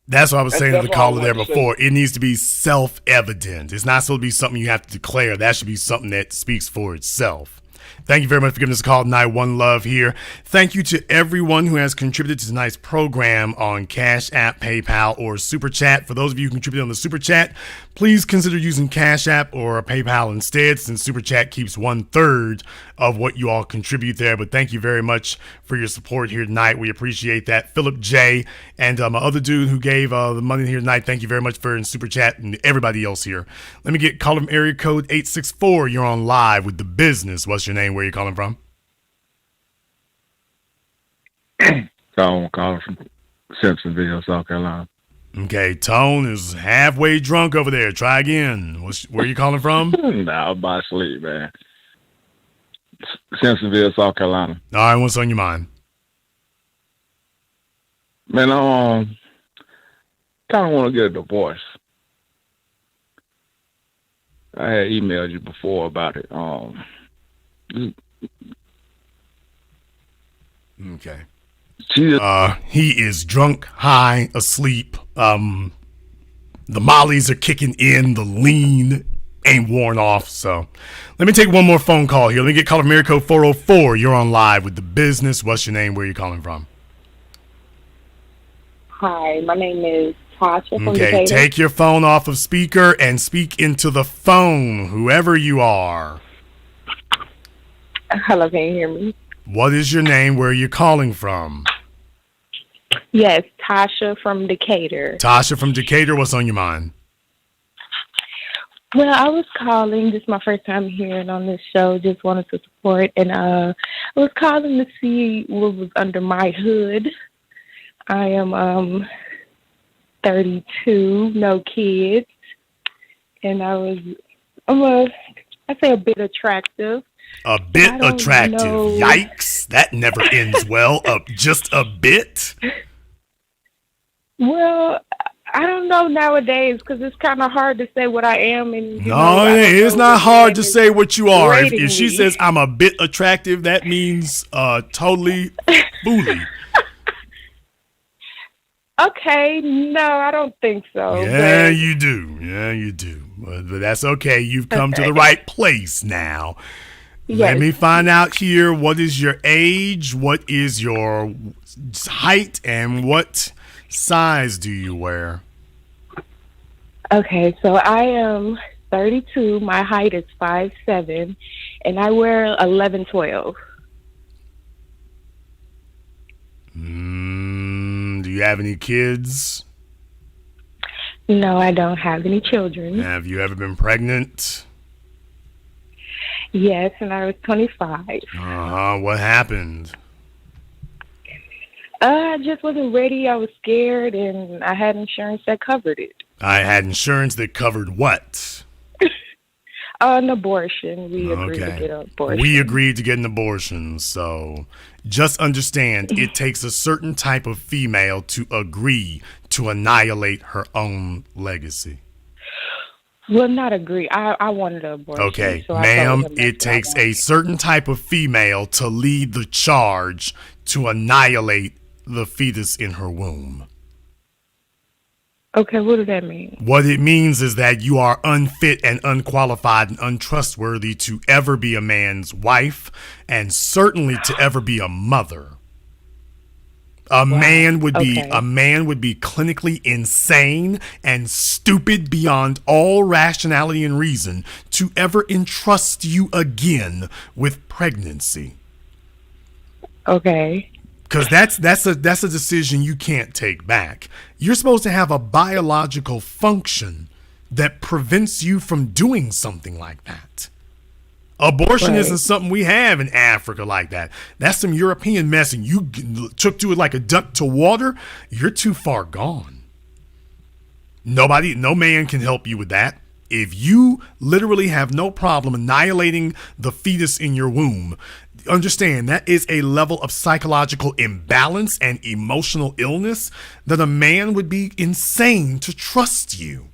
That's what I was saying to the caller there before. It needs to be self-evident. It's not supposed to be something you have to declare. That should be something that speaks for itself. Thank you very much for giving us a call tonight. One love here. Thank you to everyone who has contributed to tonight's program on Cash App, PayPal, or Super Chat. For those of you who contributed on the Super Chat, please consider using Cash App or PayPal instead, since Super Chat keeps 1/3 of what you all contribute there. But thank you very much for your support here tonight. We appreciate that. Philip J. and my other dude who gave the money here tonight, thank you very much for in Super Chat, and everybody else here. Let me get call from area code 864. You're on live with The Business. What's your name? Where are you calling from? Tone calling from Simpsonville, South Carolina. Okay, Tone is halfway drunk over there. Try again. Where are you calling from? Nah, I'm about to sleep, man. Simpsonville, South Carolina. All right, what's on your mind? Man, I kind of want to get a divorce. I had emailed you before about it. Okay. He is drunk, high, asleep. The mollies are kicking in. The lean ain't worn off. So let me take one more phone call here. Let me get call from area code 404. You're on live with The Business. What's your name? Where are you calling from? Hi, my name is Tasha from Okay, Decatur. take your phone off of speaker and speak into the phone, whoever you are. Hello, can you hear me? What is your name? Where are you calling from? Yes, Tasha from Decatur. Tasha from Decatur, what's on your mind? Well, I was calling. This is my first time hearing on this show. Just wanted to support. And I was calling to see what was under my hood. I am 32, no kids. And I'd say a bit attractive. A bit attractive. know. Yikes. That never ends well. Just a bit? Well, I don't know nowadays because it's kind of hard to say what I am. And No, it's not hard to say what you are. If she says I'm a bit attractive, that means totally fooly. Okay, no, I don't think so. Yeah, but... you do. Yeah, you do. But that's okay. You've come to the right place now. Yes. Let me find out here. What is your age? What is your height? And what size do you wear? Okay, so I am 32. My height is 5'7", and I wear 11-12. Do you have any kids? No, I don't have any children. Have you ever been pregnant? Yes, and I was 25. What happened? I just wasn't ready. I was scared, and I had insurance that covered it. I had insurance that covered what? An abortion. We agreed to get an abortion. We agreed to get an abortion. So just understand, it takes a certain type of female to agree to annihilate her own legacy. Well, not agree. I wanted an abortion. Okay, so ma'am, it takes a certain type of female to lead the charge to annihilate the fetus in her womb. Okay, what does that mean? What it means is that you are unfit and unqualified and untrustworthy to ever be a man's wife and certainly to ever be a mother. A man would be clinically insane and stupid beyond all rationality and reason to ever entrust you again with pregnancy. Okay. Because that's a decision you can't take back. You're supposed to have a biological function that prevents you from doing something like that. Abortion isn't something we have in Africa like that. That's some European mess, and you took to it like a duck to water. You're too far gone. No man can help you with that. If you literally have no problem annihilating the fetus in your womb, understand that is a level of psychological imbalance and emotional illness that a man would be insane to trust you.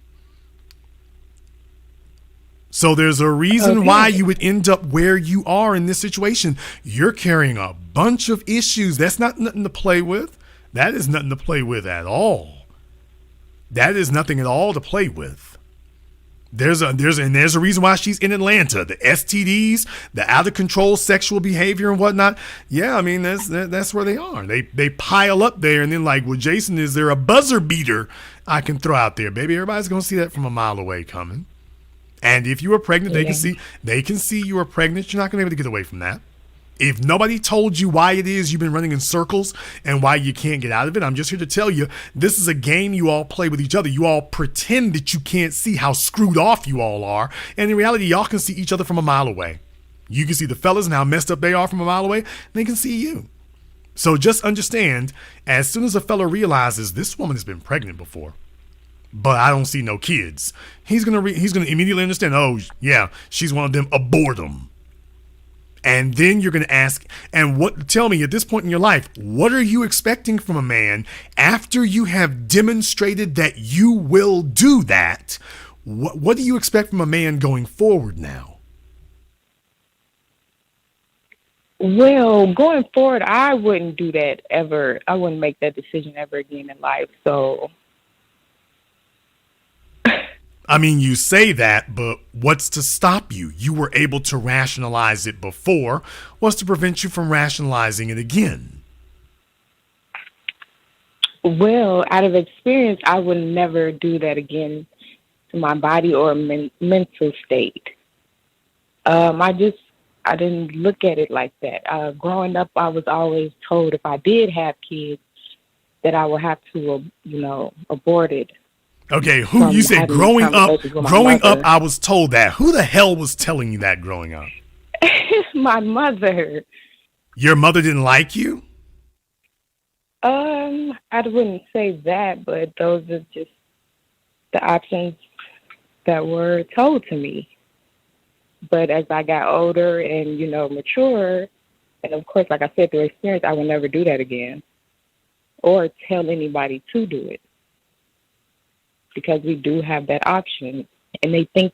So there's a reason why you would end up where you are in this situation. You're carrying a bunch of issues. That's not nothing to play with. That is nothing to play with at all. That is nothing at all to play with. There's a reason why she's in Atlanta. The STDs, the out of control sexual behavior and whatnot. Yeah, I mean that's where they are. They pile up there, and then like, well, Jason, is there a buzzer beater I can throw out there, baby? Everybody's gonna see that from a mile away coming. And if you are pregnant, they can see you are pregnant. You're not going to be able to get away from that. If nobody told you why it is you've been running in circles and why you can't get out of it, I'm just here to tell you, this is a game you all play with each other. You all pretend that you can't see how screwed off you all are. And in reality, y'all can see each other from a mile away. You can see the fellas and how messed up they are from a mile away. They can see you. So just understand, as soon as a fella realizes this woman has been pregnant before, but I don't see no kids, he's gonna immediately understand, oh yeah, she's one of them, abort them. And then you're gonna ask, tell me at this point in your life, what are you expecting from a man after you have demonstrated that you will do that? What do you expect from a man going forward now? Well, going forward, I wouldn't do that ever. I wouldn't make that decision ever again in life. So I mean, you say that, but what's to stop you? You were able to rationalize it before. What's to prevent you from rationalizing it again? Well, out of experience, I would never do that again to my body or mental state. I didn't look at it like that. Growing up, I was always told if I did have kids that I would have to, abort it. Okay, who you said growing up, I was told that. Who the hell was telling you that growing up? My mother. Your mother didn't like you? I wouldn't say that, but those are just the options that were told to me. But as I got older and, mature, and of course, like I said, through experience, I will never do that again or tell anybody to do it. Because we do have that option, and they think,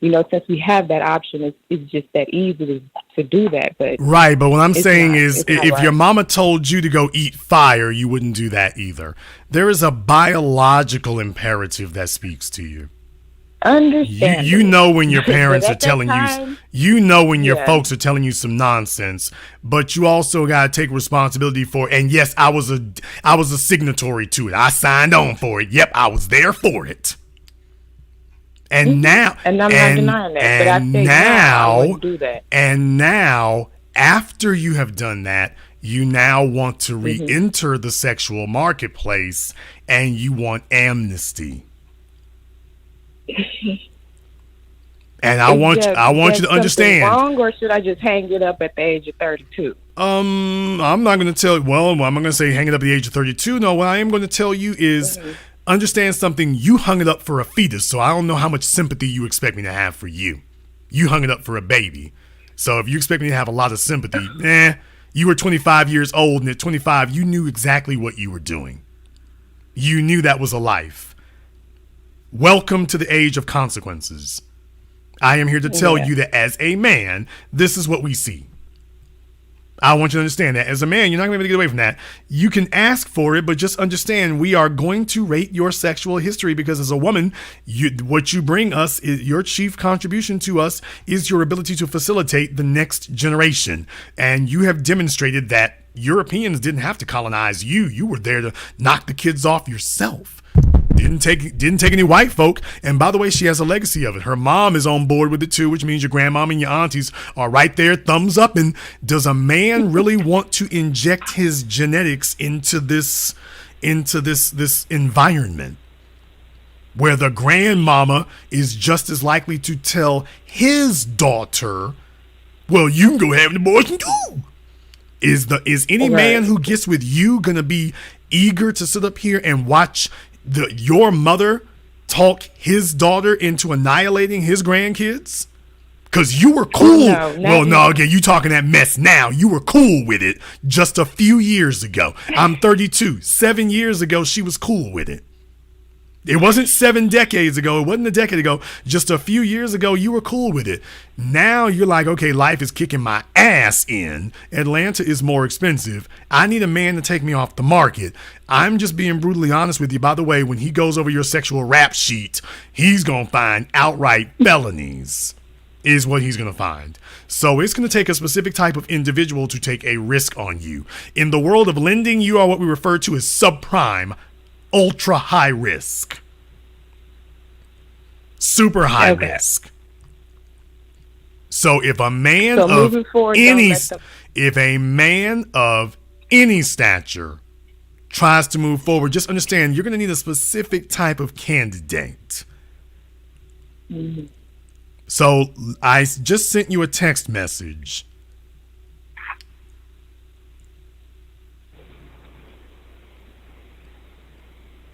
since we have that option, it's just that easy to do that. But right, but what I'm saying is, if your mama told you to go eat fire, you wouldn't do that either. There is a biological imperative that speaks to you. Understand? You know when your parents are telling you when your folks are telling you some nonsense, but you also got to take responsibility for it. And yes, I was a signatory to it. I signed on for it. Yep, I was there for it. And now, and I'm not denying that, but I think now I wouldn't do that. And now, after you have done that, you now want to re-enter the sexual marketplace, and you want amnesty. And I want you to understand. Wrong, or should I just hang it up at the age of 32? I'm not going to tell. Well, I'm not going to say hang it up at the age of 32. No, what I am going to tell you is understand something. You hung it up for a fetus, so I don't know how much sympathy you expect me to have for you. You hung it up for a baby, so if you expect me to have a lot of sympathy, you were 25 years old, and at 25, you knew exactly what you were doing. You knew that was a life. Welcome to the age of consequences. I am here to tell you that as a man, this is what we see. I want you to understand that as a man, you're not going to be able to get away from that. You can ask for it, but just understand we are going to rate your sexual history because as a woman, what you bring us, your chief contribution to us is your ability to facilitate the next generation. And you have demonstrated that Europeans didn't have to colonize you. You were there to knock the kids off yourself. Didn't take any white folk. And by the way, she has a legacy of it. Her mom is on board with it too, which means your grandmom and your aunties are right there, thumbs up. And does a man really want to inject his genetics into this environment? where the grandmama is just as likely to tell his daughter, well, you can go have an abortion too. Is any man who gets with you gonna be eager to sit up here and watch your mother talk his daughter into annihilating his grandkids? Because you were cool. Okay, you talking that mess now. You were cool with it just a few years ago. I'm 32. 7 years ago, she was cool with it. It wasn't 7 decades ago. It wasn't a decade ago. Just a few years ago, you were cool with it. Now you're like, okay, life is kicking my ass in. Atlanta is more expensive. I need a man to take me off the market. I'm just being brutally honest with you. By the way, when he goes over your sexual rap sheet, he's going to find outright felonies. Is what he's going to find. So it's going to take a specific type of individual to take a risk on you. In the world of lending, you are what we refer to as subprime, ultra high risk, super high risk. So if a man of any stature tries to move forward, just understand you're going to need a specific type of candidate. Mm-hmm. So I just sent you a text message.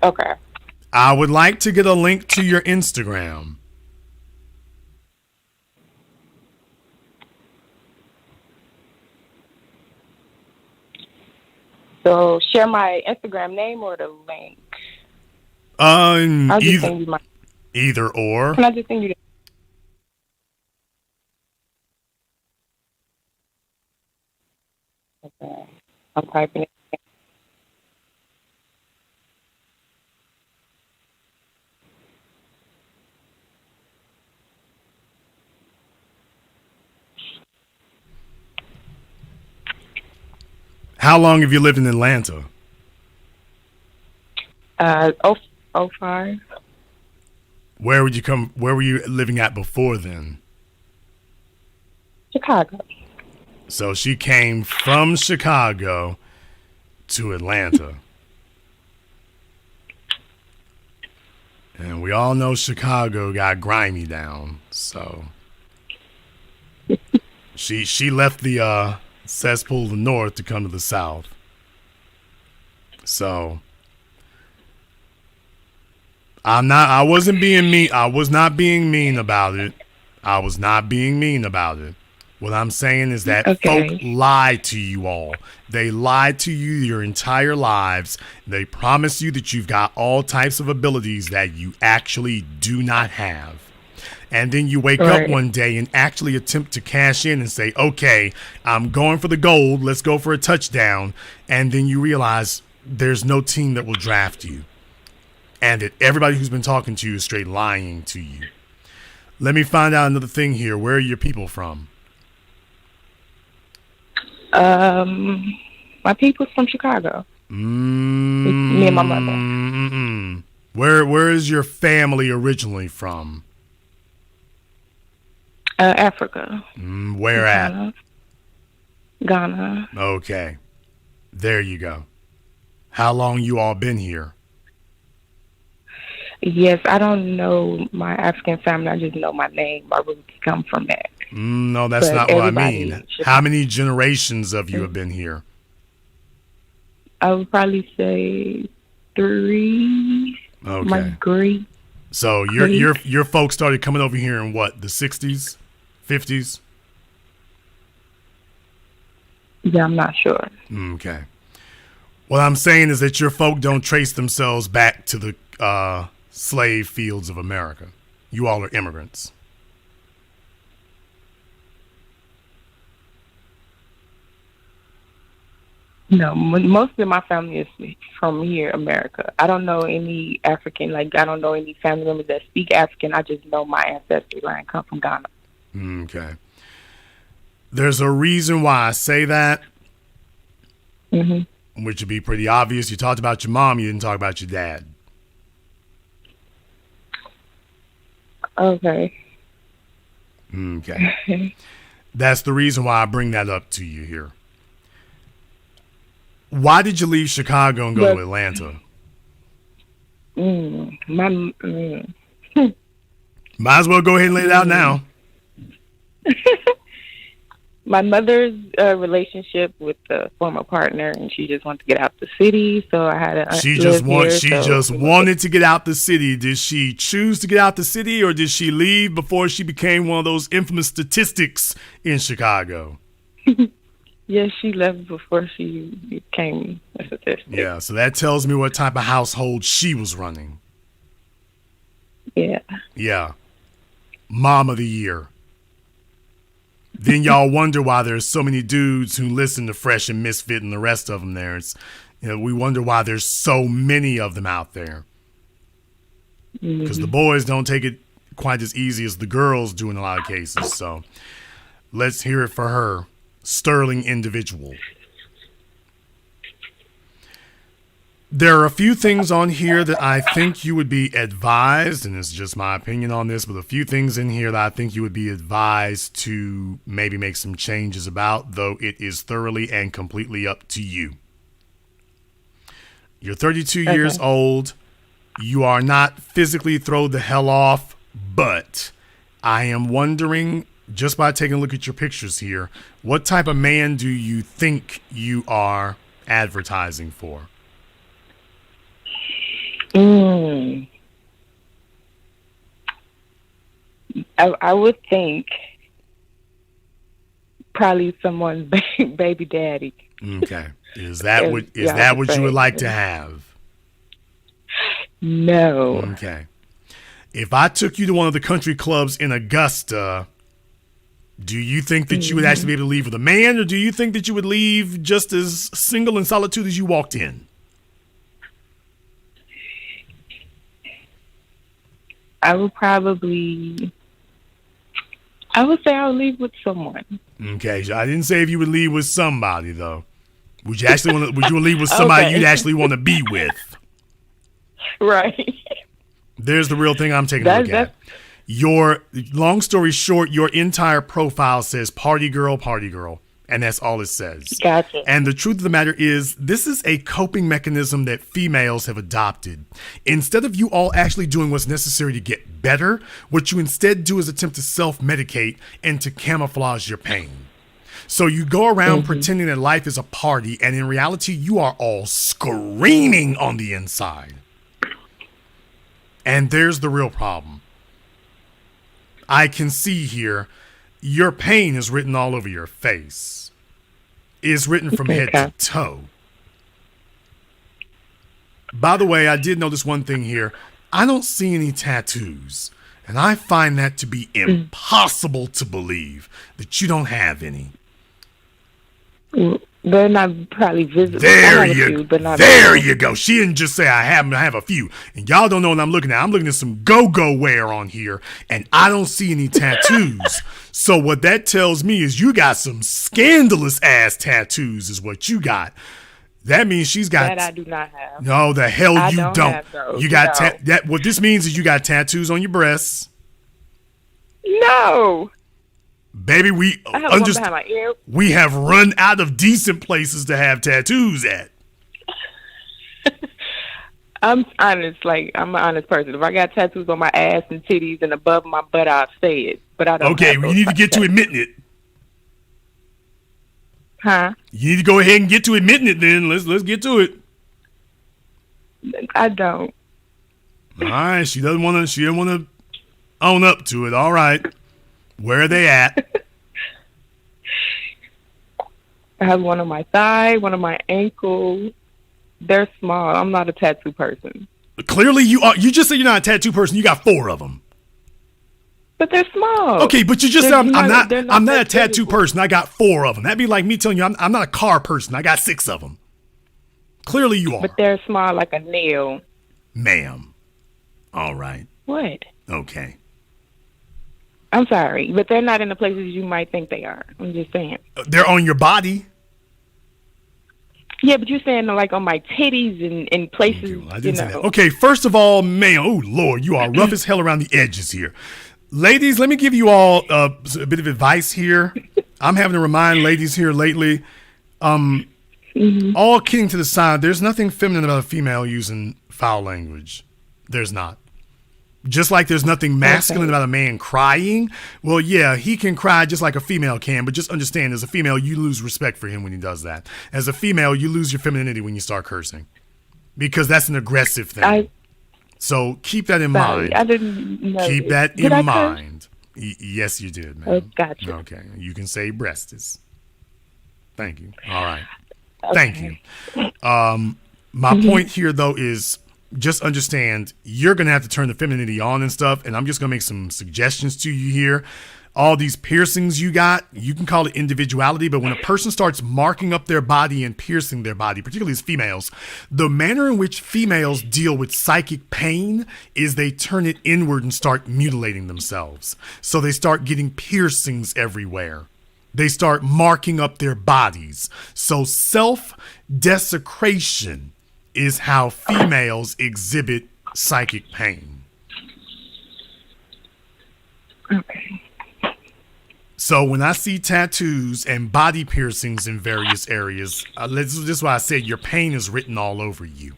Okay. I would like to get a link to your Instagram. So share my Instagram name or the link? Either or. Can I just send you the Okay. I'm typing it. How long have you lived in Atlanta? 05. Where were you living at before then? Chicago. So she came from Chicago to Atlanta. And we all know Chicago got grimy down. So she left the cesspool of the north to come to the south. So I wasn't being mean. I was not being mean about it. What I'm saying is that folk lied to you all. They lied to you your entire lives. They promise you that you've got all types of abilities that you actually do not have. And then you wake up one day and actually attempt to cash in and say, okay, I'm going for the gold. Let's go for a touchdown. And then you realize there's no team that will draft you. And that everybody who's been talking to you is straight lying to you. Let me find out another thing here. Where are your people from? My people's from Chicago. Me and my mother. Where is your family originally from? Africa. Where at? Ghana. Okay. There you go. How long you all been here? Yes, I don't know my African family. I just know my name. My roots come from that. No, that's not what I mean. How many generations of you have been here? I would probably say 3. Okay. My great. So your folks started coming over here in what, the 60s, 50s? Yeah, I'm not sure. Okay. What I'm saying is that your folk don't trace themselves back to the slave fields of America. You all are immigrants. No, most of my family is from here, America. I don't know any African, I don't know any family members that speak African. I just know my ancestry line come from Ghana. Okay. There's a reason why I say that, which would be pretty obvious. You talked about your mom, you didn't talk about your dad. Okay. Okay. That's the reason why I bring that up to you here. Why did you leave Chicago and go to Atlanta? Might as well go ahead and lay it out now. My mother's relationship with the former partner, and she just wanted to get out the city, so I had to. She just wanted to get out the city. Did she choose to get out the city, or did she leave before she became one of those infamous statistics in Chicago? Yeah, she left before she became a statistic. Yeah, so that tells me what type of household she was running. Yeah. Yeah. Mom of the year. Then y'all wonder why there's so many dudes who listen to Fresh and Misfit and the rest of them there. We wonder why there's so many of them out there. Because the boys don't take it quite as easy as the girls do in a lot of cases. So let's hear it for her. Sterling individual. There are a few things on here that I think you would be advised, and it's just my opinion on this, but a few things in here that I think you would be advised to maybe make some changes about, though it is thoroughly and completely up to you. You're 32 years old. You are not physically thrown the hell off, but I am wondering, just by taking a look at your pictures here, what type of man do you think you are advertising for? I would think probably someone's baby daddy. Okay. Is that what you would like to have? No. Okay. If I took you to one of the country clubs in Augusta, do you think that you would actually be able to leave with a man, or do you think that you would leave just as single in solitude as you walked in? I would say I would leave with someone. Okay, so I didn't say if you would leave with somebody though. Would you leave with somebody you'd actually want to be with? Right. There's the real thing I'm taking a look at. Long story short, your entire profile says party girl, and that's all it says. Gotcha. And the truth of the matter is, this is a coping mechanism that females have adopted. Instead of you all actually doing what's necessary to get better, what you instead do is attempt to self-medicate and to camouflage your pain. So you go around pretending that life is a party, and in reality, you are all screaming on the inside. And there's the real problem. I can see here, your pain is written all over your face. It's written from head to toe. By the way, I did notice one thing here. I don't see any tattoos. And I find that to be impossible to believe that you don't have any. They're not probably visible. There you go. She didn't just say I have a few. And y'all don't know what I'm looking at. I'm looking at some go-go wear on here, and I don't see any tattoos. So what that tells me is you got some scandalous ass tattoos is what you got. That means she's got... That I do not have. No, the hell you don't. Have those. You got that. What this means is you got tattoos on your breasts. No. Baby, we have run out of decent places to have tattoos at. I'm honest. I'm an honest person. If I got tattoos on my ass and titties and above my butt, I'll say it. But I don't. Okay, you need to get to admitting it. Huh? You need to go ahead and get to admitting it. Then let's get to it. I don't. All right, she doesn't want to own up to it. All right. Where are they at? I have one on my thigh, one on my ankle. They're small. I'm not a tattoo person. Clearly you are. You just said you're not a tattoo person. You got 4 of them. But they're small. Okay, but you just said I'm not a tattoo person. I got 4 of them. That'd be like me telling you I'm not a car person. I got 6 of them. Clearly you are. But they're small like a nail. Ma'am. All right. What? Okay. I'm sorry, but they're not in the places you might think they are. I'm just saying. They're on your body. Yeah, but you're saying like on my titties and in places. Okay, well, I didn't say that. Okay, first of all, ma'am, oh Lord, you are rough as hell around the edges here. Ladies, let me give you all a bit of advice here. I'm having to remind ladies here lately. All kidding to the side, there's nothing feminine about a female using foul language. There's not. Just like there's nothing masculine about a man crying. Well, yeah, he can cry just like a female can, but just understand, as a female, you lose respect for him when he does that. As a female, you lose your femininity when you start cursing, because that's an aggressive thing. So keep that in mind. I didn't know. Keep that Did in I mind. Yes, you did, man. Oh, gotcha. Okay, you can say breasties. Thank you. All right. Okay. Thank you. My point here, though, is just understand you're going to have to turn the femininity on and stuff, and I'm just going to make some suggestions to you here. All these piercings you got, you can call it individuality, but when a person starts marking up their body and piercing their body, particularly as females, the manner in which females deal with psychic pain is they turn it inward and start mutilating themselves. So they start getting piercings everywhere. They start marking up their bodies. So self-desecration is how females exhibit psychic pain. Okay. So when I see tattoos and body piercings in various areas, this is why I said your pain is written all over you.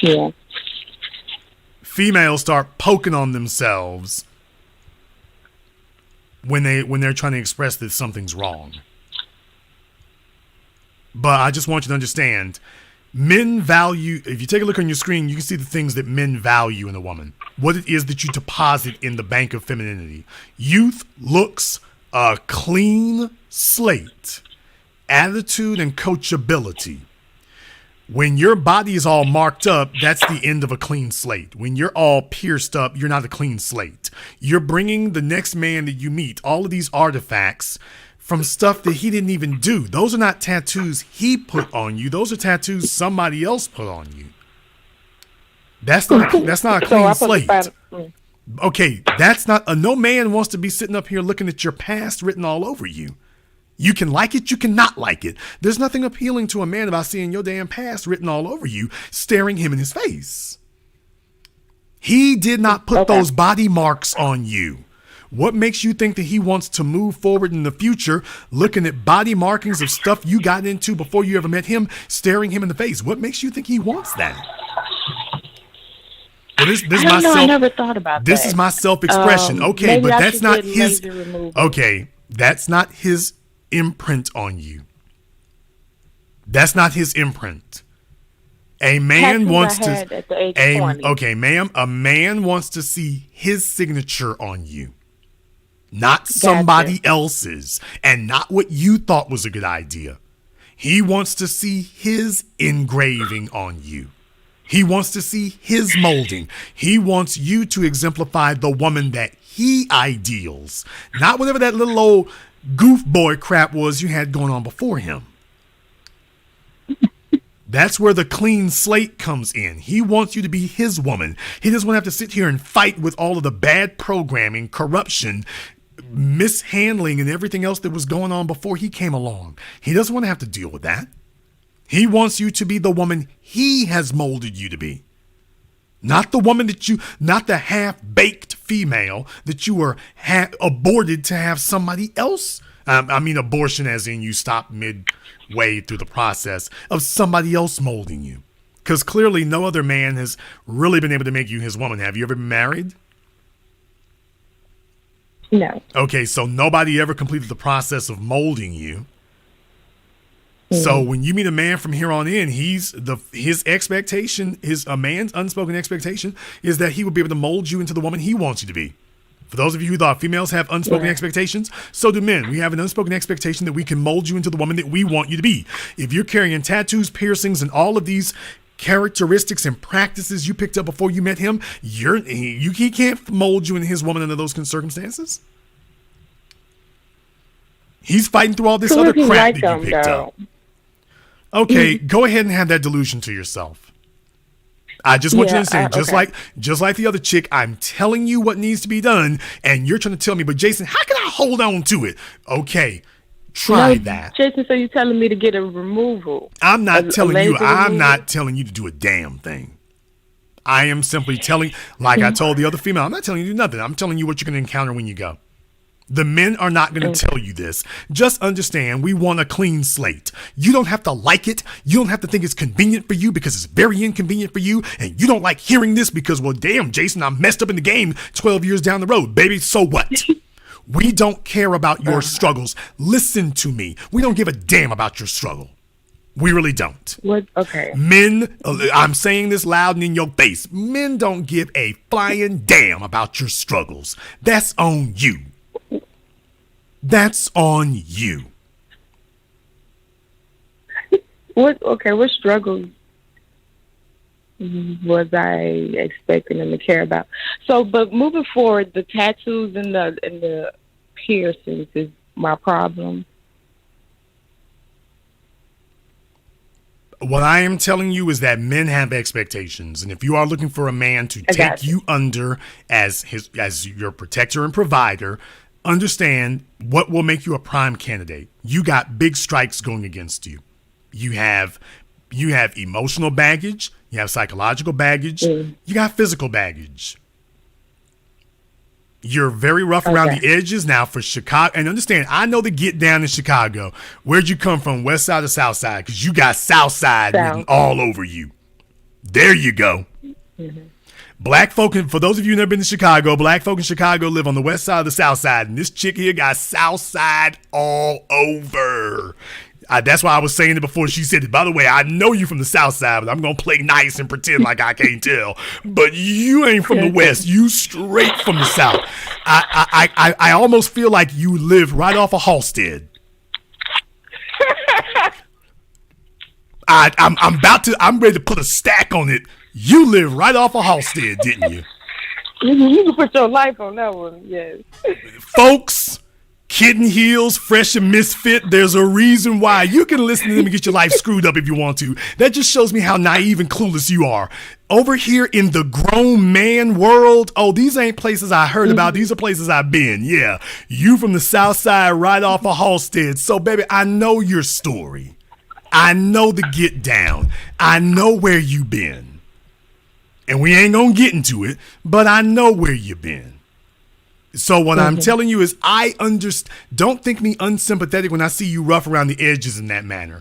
Yeah. Females start poking on themselves when they're trying to express that something's wrong. But I just want you to understand, men value, if you take a look on your screen, you can see the things that men value in a woman. What it is that you deposit in the bank of femininity. Youth, looks, a clean slate, attitude, and coachability. When your body is all marked up, that's the end of a clean slate. When you're all pierced up, you're not a clean slate. You're bringing the next man that you meet all of these artifacts from stuff that he didn't even do. Those are not tattoos he put on you. Those are tattoos somebody else put on you. That's not a clean slate. Okay, that's not no man wants to be sitting up here looking at your past written all over you. You can like it, you cannot like it. There's nothing appealing to a man about seeing your damn past written all over you, staring him in his face. He did not put those body marks on you. What makes you think that he wants to move forward in the future, looking at body markings of stuff you got into before you ever met him, staring him in the face? What makes you think he wants that? Well, this I never thought about this that. is my self-expression. Okay, but that's not his. Okay, that's not his imprint on you. That's not his imprint. A man wants to. Okay, ma'am. A man wants to see his signature on you, not somebody else's, and not what you thought was a good idea. He wants to see his engraving on you. He wants to see his molding. He wants you to exemplify the woman that he ideals, not whatever that little old goof boy crap was you had going on before him. That's where the clean slate comes in. He wants you to be his woman. He doesn't want to have to sit here and fight with all of the bad programming, corruption, mishandling, and everything else that was going on before he came along. He doesn't want to have to deal with that. He wants you to be the woman he has molded you to be. Not the woman not the half-baked female that you were aborted to have somebody else. I mean abortion as in you stop midway through the process of somebody else molding you. Because clearly no other man has really been able to make you his woman. Have you ever been married? No. Okay, so nobody ever completed the process of molding you. So when you meet a man from here on in, his expectation, a man's unspoken expectation is that he will be able to mold you into the woman he wants you to be. For those of you who thought females have unspoken expectations, so do men. We have an unspoken expectation that we can mold you into the woman that we want you to be. If you're carrying tattoos, piercings, and all of these characteristics and practices you picked up before you met him, he can't mold you into his woman under those circumstances. He's fighting through all this other crap that you picked up. Okay, go ahead and have that delusion to yourself. I just want you to understand, just like the other chick, I'm telling you what needs to be done, and you're trying to tell me, but Jason, how can I hold on to it? Okay, try that. Jason, so you're telling me to get a removal? I'm not telling you to do a damn thing. I am simply telling, like I told the other female, I'm not telling you to do nothing. I'm telling you what you're going to encounter when you go. The men are not going to tell you this. Just understand, we want a clean slate. You don't have to like it. You don't have to think it's convenient for you because it's very inconvenient for you. And you don't like hearing this because, well, damn, Jason, I messed up in the game 12 years down the road. Baby, so what? We don't care about your struggles. Listen to me. We don't give a damn about your struggle. We really don't. What? Okay. Men, I'm saying this loud and in your face. Men don't give a flying damn about your struggles. That's on you. That's on you. What struggles was I expecting them to care about? So, but moving forward, the tattoos and the piercings is my problem. What I am telling you is that men have expectations, and if you are looking for a man to take you under as your protector and provider, understand what will make you a prime candidate. You got big strikes going against you. You have emotional baggage, you have psychological baggage, you got physical baggage. You're very rough around the edges now for Chicago. And understand, I know the get down in Chicago. Where'd you come from, west side or south side? Because you got south side written all over you. There you go. Mm-hmm. Black folk, for those of you who never been to Chicago, black folk in Chicago live on the west side or the south side. And this chick here got south side all over. That's why I was saying it before she said it. By the way, I know you from the south side, but I'm going to play nice and pretend like I can't tell. But you ain't from the west. You straight from the south. I almost feel like you live right off of Halstead. I'm ready to put a stack on it. You live right off of Halstead, didn't you? You can put your life on that one, yes. Folks, Kitten Heels, Fresh and Misfit, there's a reason why. You can listen to them and get your life screwed up if you want to. That just shows me how naive and clueless you are. Over here in the grown man world, oh, these ain't places I heard about. These are places I've been. Yeah, you from the south side right off of Halstead. So, baby, I know your story. I know the get down. I know where you been. And we ain't gonna get into it, but I know where you been. So what I'm telling you is I understand. Don't think me unsympathetic when I see you rough around the edges in that manner.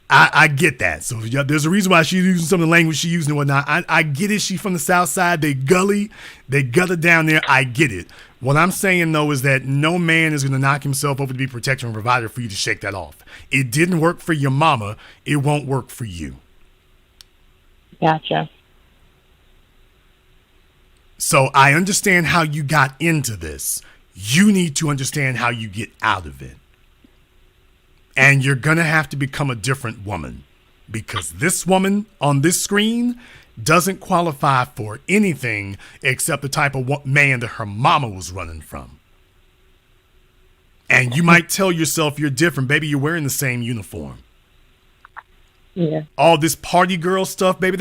I get that. So there's a reason why she's using some of the language she's using and whatnot. I get it. She's from the south side. They gutter down there. I get it. What I'm saying, though, is that no man is going to knock himself over to be protector and provider for you to shake that off. It didn't work for your mama. It won't work for you. Gotcha. So I understand how you got into this. You need to understand how you get out of it. And you're going to have to become a different woman because this woman on this screen doesn't qualify for anything except the type of man that her mama was running from. And you might tell yourself you're different. Baby, you're wearing the same uniform. Yeah. All this party girl stuff, baby.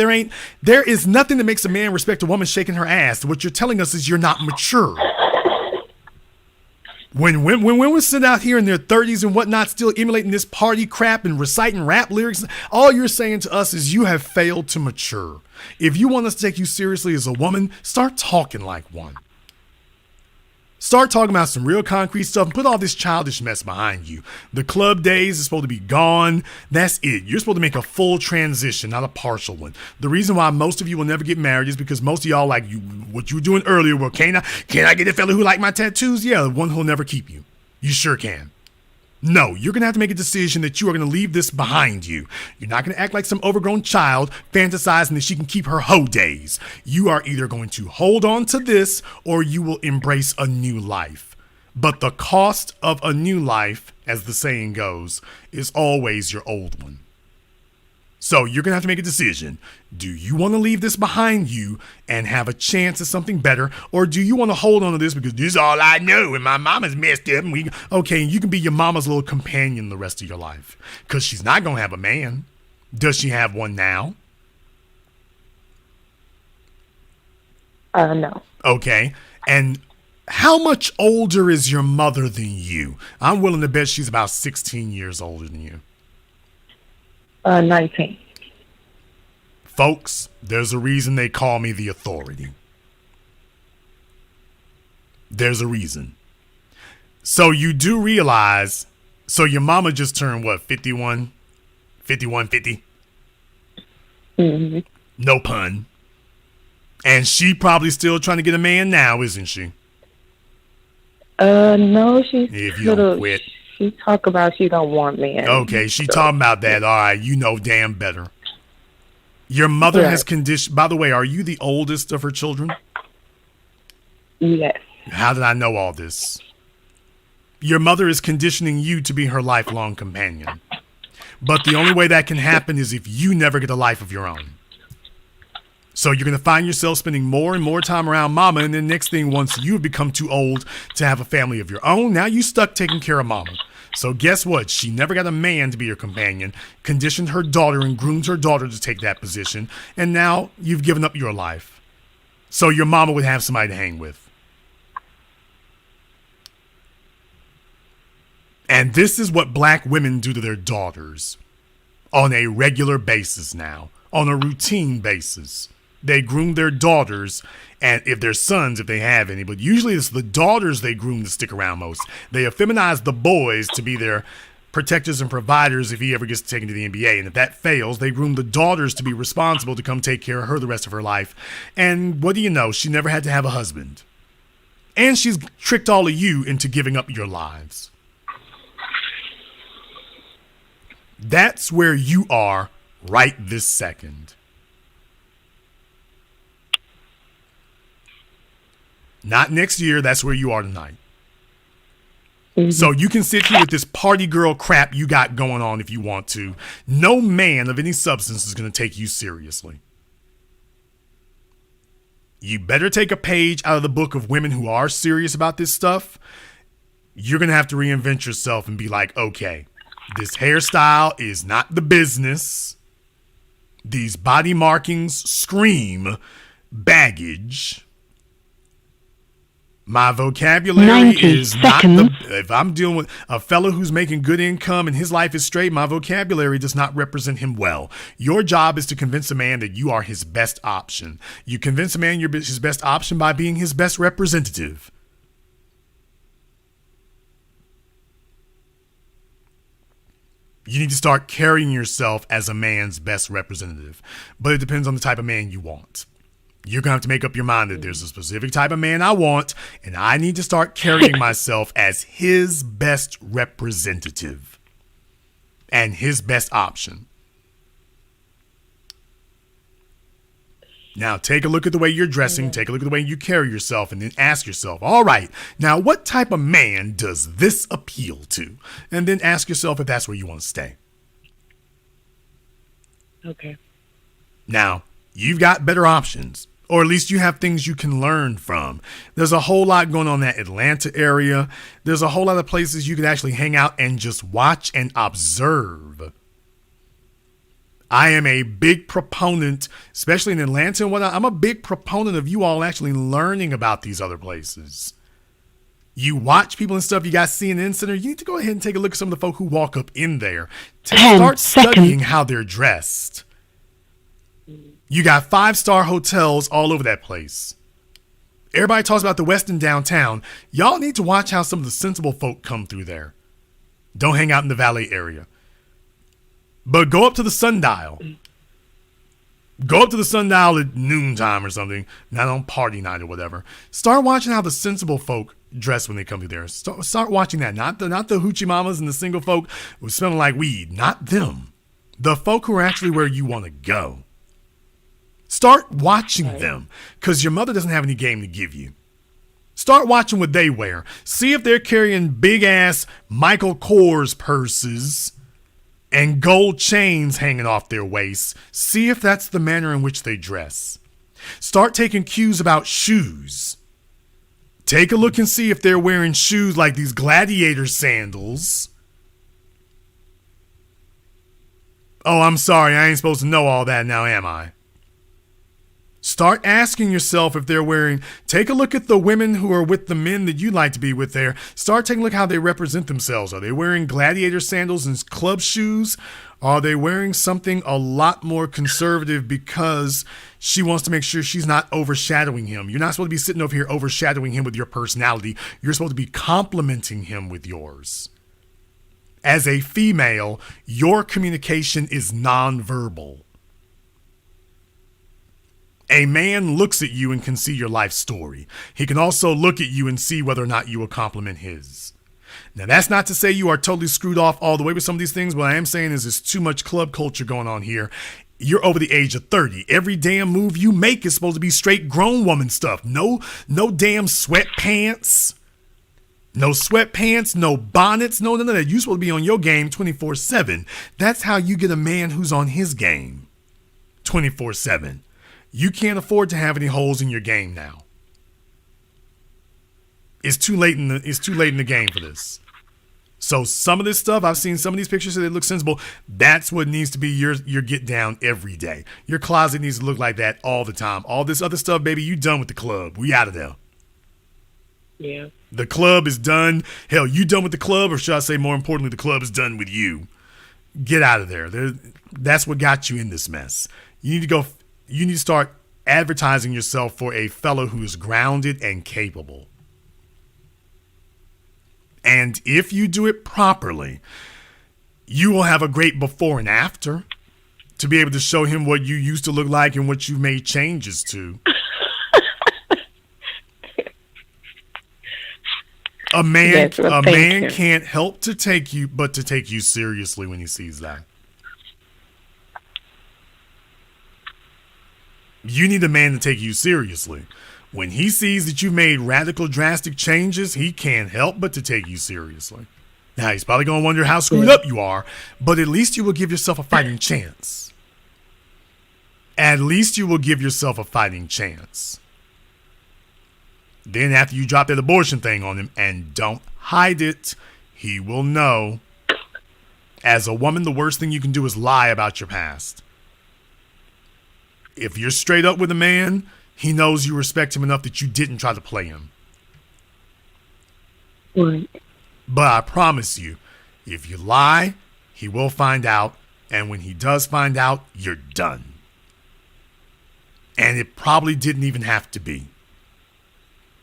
There is nothing that makes a man respect a woman shaking her ass. What you're telling us is you're not mature. When women sit out here in their 30s and whatnot, still emulating this party crap and reciting rap lyrics, all you're saying to us is you have failed to mature. If you want us to take you seriously as a woman, start talking like one. Start talking about some real concrete stuff and put all this childish mess behind you. The club days is supposed to be gone. That's it. You're supposed to make a full transition, not a partial one. The reason why most of you will never get married is because most of y'all like what you were doing earlier. Well, can I get a fella who like my tattoos? Yeah, the one who'll never keep you. You sure can. No, you're going to have to make a decision that you are going to leave this behind you. You're not going to act like some overgrown child fantasizing that she can keep her hoe days. You are either going to hold on to this or you will embrace a new life. But the cost of a new life, as the saying goes, is always your old one. So you're going to have to make a decision. Do you want to leave this behind you and have a chance at something better? Or do you want to hold on to this because this is all I know and my mama's messed up? And okay, you can be your mama's little companion the rest of your life because she's not going to have a man. Does she have one now? No. Okay. And how much older is your mother than you? I'm willing to bet she's about 16 years older than you. 19. Folks, there's a reason they call me the authority. There's a reason. So you do realize, so your mama just turned what, 51? 50? Mm-hmm. No pun. And she probably still trying to get a man now, isn't she? No, she's If you don't quit. She talk about she don't want men. Okay, she talking about that. All right, you know damn better. Your mother has conditioned. By the way, are you the oldest of her children? Yes. How did I know all this? Your mother is conditioning you to be her lifelong companion. But the only way that can happen is if you never get a life of your own. So you're going to find yourself spending more and more time around mama, and then next thing, once you've become too old to have a family of your own, now you stuck taking care of mama. So guess what? She never got a man to be your companion, conditioned her daughter and groomed her daughter to take that position, and now you've given up your life. So your mama would have somebody to hang with. And this is what black women do to their daughters on a regular basis now, on a routine basis. They groom their daughters, and if they're sons, if they have any, but usually it's the daughters they groom to stick around most. They effeminize the boys to be their protectors and providers if he ever gets taken to the NBA. And if that fails, they groom the daughters to be responsible to come take care of her the rest of her life. And what do you know? She never had to have a husband. And she's tricked all of you into giving up your lives. That's where you are right this second. Not next year. That's where you are tonight. Mm-hmm. So you can sit here with this party girl crap you got going on if you want to. No man of any substance is going to take you seriously. You better take a page out of the book of women who are serious about this stuff. You're going to have to reinvent yourself and be like, okay, this hairstyle is not the business. These body markings scream baggage. My vocabulary is not the... If I'm dealing with a fellow who's making good income and his life is straight, my vocabulary does not represent him well. Your job is to convince a man that you are his best option. You convince a man you're his best option by being his best representative. You need to start carrying yourself as a man's best representative. But it depends on the type of man you want. You're going to have to make up your mind that there's a specific type of man I want, and I need to start carrying myself as his best representative and his best option. Now, take a look at the way you're dressing, take a look at the way you carry yourself, and then ask yourself, all right, now what type of man does this appeal to? And then ask yourself if that's where you want to stay. Okay. Now, you've got better options. Or at least you have things you can learn from. There's a whole lot going on in that Atlanta area. There's a whole lot of places you can actually hang out and just watch and observe. I am a big proponent, especially in Atlanta and whatnot. I'm a big proponent of you all actually learning about these other places. You watch people and stuff, you got CNN Center. You need to go ahead and take a look at some of the folk who walk up in there. Start studying how they're dressed. You got 5-star hotels all over that place. Everybody talks about the Westin downtown. Y'all need to watch how some of the sensible folk come through there. Don't hang out in the Valley area. But go up to the Sundial. Go up to the Sundial at noontime or something. Not on party night or whatever. Start watching how the sensible folk dress when they come through there. Start watching that. Not the hoochie mamas and the single folk who smelling like weed. Not them. The folk who are actually where you want to go. Start watching them, because your mother doesn't have any game to give you. Start watching what they wear. See if they're carrying big-ass Michael Kors purses and gold chains hanging off their waists. See if that's the manner in which they dress. Start taking cues about shoes. Take a look and see if they're wearing shoes like these gladiator sandals. Oh, I'm sorry. I ain't supposed to know all that now, am I? Start asking yourself if they're wearing, take a look at the women who are with the men that you like to be with there. Start taking a look how they represent themselves. Are they wearing gladiator sandals and club shoes? Are they wearing something a lot more conservative because she wants to make sure she's not overshadowing him? You're not supposed to be sitting over here overshadowing him with your personality. You're supposed to be complimenting him with yours. As a female, your communication is nonverbal. A man looks at you and can see your life story. He can also look at you and see whether or not you will compliment his. Now, that's not to say you are totally screwed off all the way with some of these things. What I am saying is there's too much club culture going on here. You're over the age of 30. Every damn move you make is supposed to be straight grown woman stuff. No damn sweatpants. No sweatpants, no bonnets, no none of that. You're supposed to be on your game 24/7. That's how you get a man who's on his game 24/7. You can't afford to have any holes in your game now. It's too late in the game for this. So some of this stuff, I've seen some of these pictures that they look sensible. That's what needs to be your get down every day. Your closet needs to look like that all the time. All this other stuff, baby, you done with the club. We out of there. Yeah. The club is done. Hell, you done with the club, or should I say more importantly, the club is done with you. Get out of there. That's what got you in this mess. You need to start advertising yourself for a fellow who is grounded and capable. And if you do it properly, you will have a great before and after to be able to show him what you used to look like and what you made changes to. A man can't help to take you seriously when he sees that. You need a man to take you seriously. When he sees that you've made radical, drastic changes, he can't help but to take you seriously. Now, he's probably going to wonder how screwed up you are, but at least you will give yourself a fighting chance. At least you will give yourself a fighting chance. Then after you drop that abortion thing on him, and don't hide it, he will know. As a woman, the worst thing you can do is lie about your past. If you're straight up with a man, he knows you respect him enough that you didn't try to play him. Right. But I promise you, if you lie, he will find out. And when he does find out, you're done. And it probably didn't even have to be.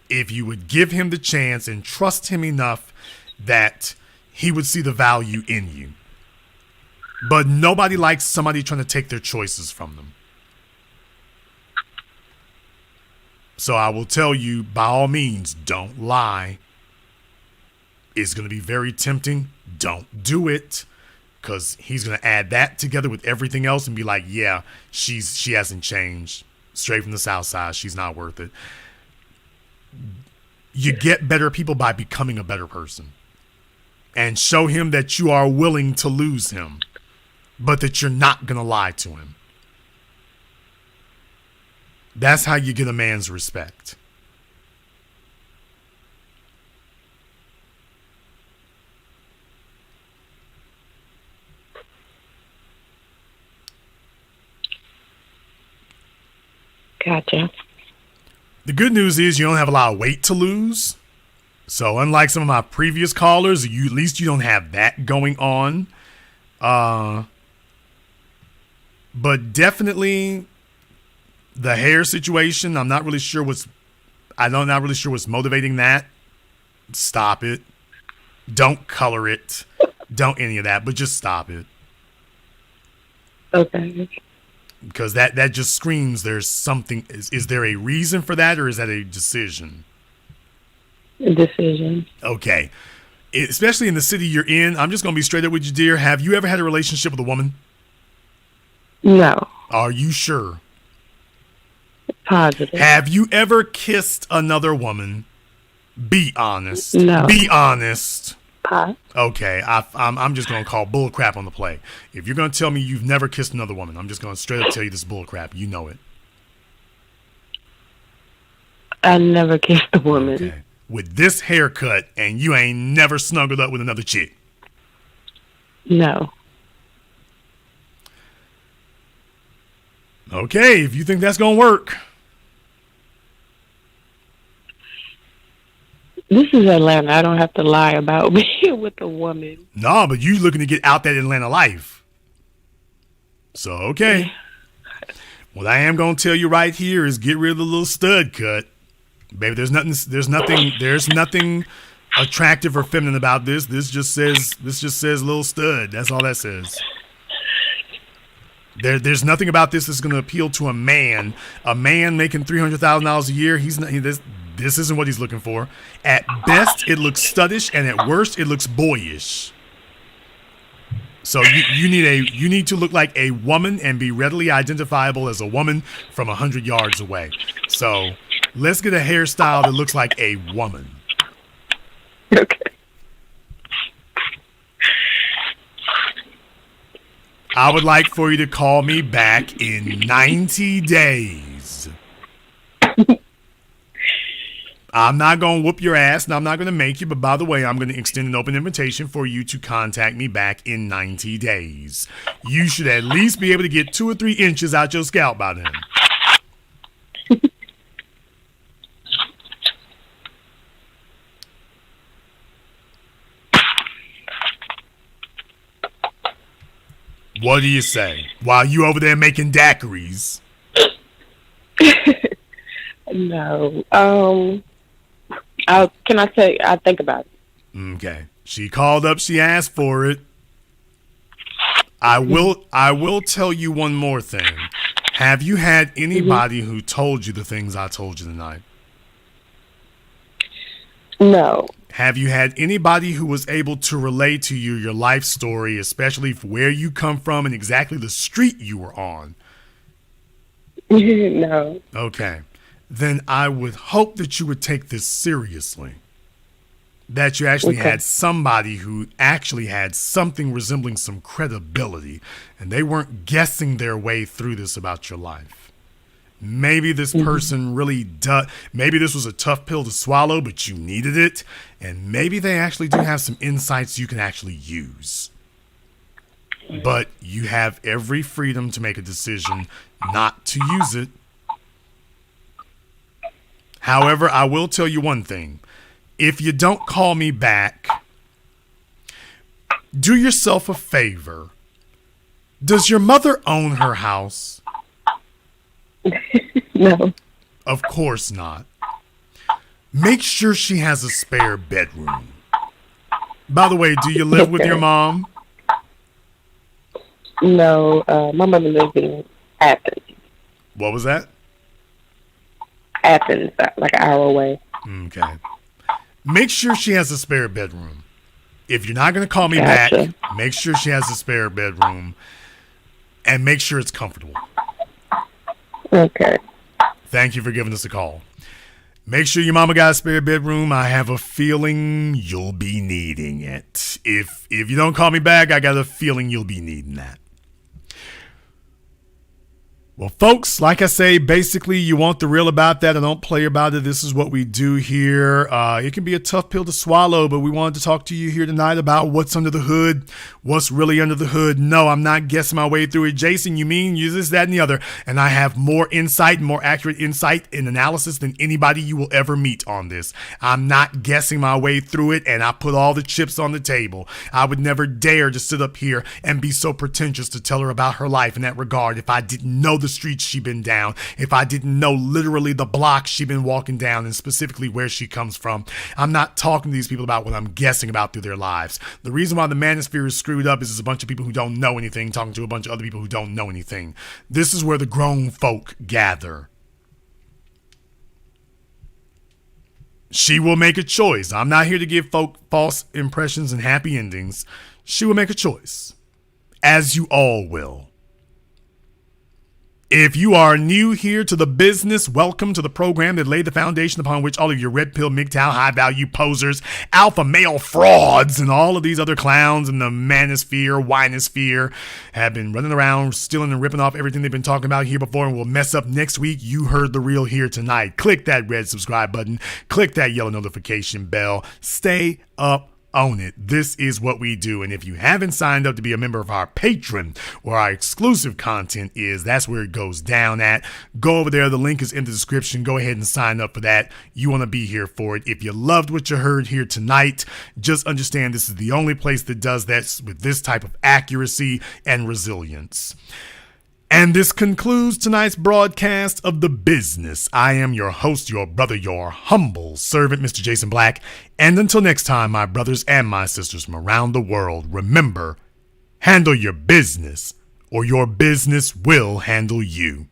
If you would give him the chance and trust him enough that he would see the value in you. But nobody likes somebody trying to take their choices from them. So I will tell you, by all means, don't lie. It's going to be very tempting. Don't do it. Because he's going to add that together with everything else and be like, yeah, she hasn't changed. Straight from the South Side. She's not worth it. You get better people by becoming a better person. And show him that you are willing to lose him. But that you're not going to lie to him. That's how you get a man's respect. Gotcha. The good news is you don't have a lot of weight to lose. So unlike some of my previous callers, at least you don't have that going on. But definitely the hair situation, I'm not really sure what's motivating that. Stop it. Don't color it. Don't any of that, but just stop it. Okay. Because that just screams there's something. Is there a reason for that, or is that a decision? A decision. Okay. Especially in the city you're in, I'm just going to be straight up with you, dear. Have you ever had a relationship with a woman? No. Are you sure? Positive. Have you ever kissed another woman? Be honest. No. Be honest. Pot. Okay, I'm just going to call bull crap on the play. If you're going to tell me you've never kissed another woman, I'm just going to straight up tell you this bull crap. You know it. I never kissed a woman. Okay. With this haircut, and you ain't never snuggled up with another chick? No. Okay, if you think that's going to work, This is Atlanta. I don't have to lie about being with a woman. No, but you looking to get out that Atlanta life. So, okay. What I am going to tell you right here is get rid of the little stud cut. Baby, there's nothing attractive or feminine about this. This just says little stud. That's all that says. There's nothing about this that's going to appeal to a man. A man making $300,000 a year, this isn't what he's looking for. At best, it looks studdish, and at worst, it looks boyish. So you need to look like a woman and be readily identifiable as a woman from 100 yards away. So let's get a hairstyle that looks like a woman. Okay. I would like for you to call me back in 90 days. I'm not going to whoop your ass, and I'm not going to make you, but by the way, I'm going to extend an open invitation for you to contact me back in 90 days. You should at least be able to get 2 or 3 inches out your scalp by then. What do you say? While you over there making daiquiris? No. Can I tell you? I'll think about it. Okay. She called up. She asked for it. I will tell you one more thing. Have you had anybody who told you the things I told you tonight? No. Have you had anybody who was able to relate to you your life story, especially where you come from and exactly the street you were on? No. Okay. Then I would hope that you would take this seriously. That you actually had somebody who actually had something resembling some credibility, and they weren't guessing their way through this about your life. Maybe this person really does. Maybe this was a tough pill to swallow, but you needed it. And maybe they actually do have some insights you can actually use. But you have every freedom to make a decision not to use it. However, I will tell you one thing. If you don't call me back, do yourself a favor. Does your mother own her house? No. Of course not. Make sure she has a spare bedroom. By the way, do you live with your mom? No. My mother lives in Athens. What was that? Athens, like an hour away. Okay. Make sure she has a spare bedroom. If you're not going to call me back, make sure she has a spare bedroom. And make sure it's comfortable. Okay. Thank you for giving us a call. Make sure your mama got a spare bedroom. I have a feeling you'll be needing it. If you don't call me back, I got a feeling you'll be needing that. Well, folks, like I say, basically, you want the real about that. I don't play about it. This is what we do here. It can be a tough pill to swallow, but we wanted to talk to you here tonight about what's under the hood, what's really under the hood. No, I'm not guessing my way through it. Jason, you mean you this, that, and the other. And I have more insight, more accurate insight and analysis than anybody you will ever meet on this. I'm not guessing my way through it, and I put all the chips on the table. I would never dare to sit up here and be so pretentious to tell her about her life in that regard if I didn't know the streets she been down, if I didn't know literally the blocks she been walking down and specifically where she comes from. I'm not talking to these people about what I'm guessing about through their lives. The reason why the manosphere is screwed up is there's a bunch of people who don't know anything talking to a bunch of other people who don't know anything. This is where the grown folk gather. She will make a choice. I'm not here to give folk false impressions and happy endings. She will make a choice, as you all will. If you are new here to the business, welcome to the program that laid the foundation upon which all of your red pill, MGTOW, high value posers, alpha male frauds, and all of these other clowns in the manosphere, winosphere have been running around, stealing and ripping off everything they've been talking about here before and will mess up next week. You heard the real here tonight. Click that red subscribe button. Click that yellow notification bell. Stay up own it. This is what we do. And if you haven't signed up to be a member of our Patreon, where our exclusive content is, that's where it goes down at. Go over there. The link is in the description. Go ahead and sign up for that. You want to be here for it. If you loved what you heard here tonight, just understand this is the only place that does that with this type of accuracy and resilience. And this concludes tonight's broadcast of The Business. I am your host, your brother, your humble servant, Mr. Jason Black. And until next time, my brothers and my sisters from around the world, remember, handle your business or your business will handle you.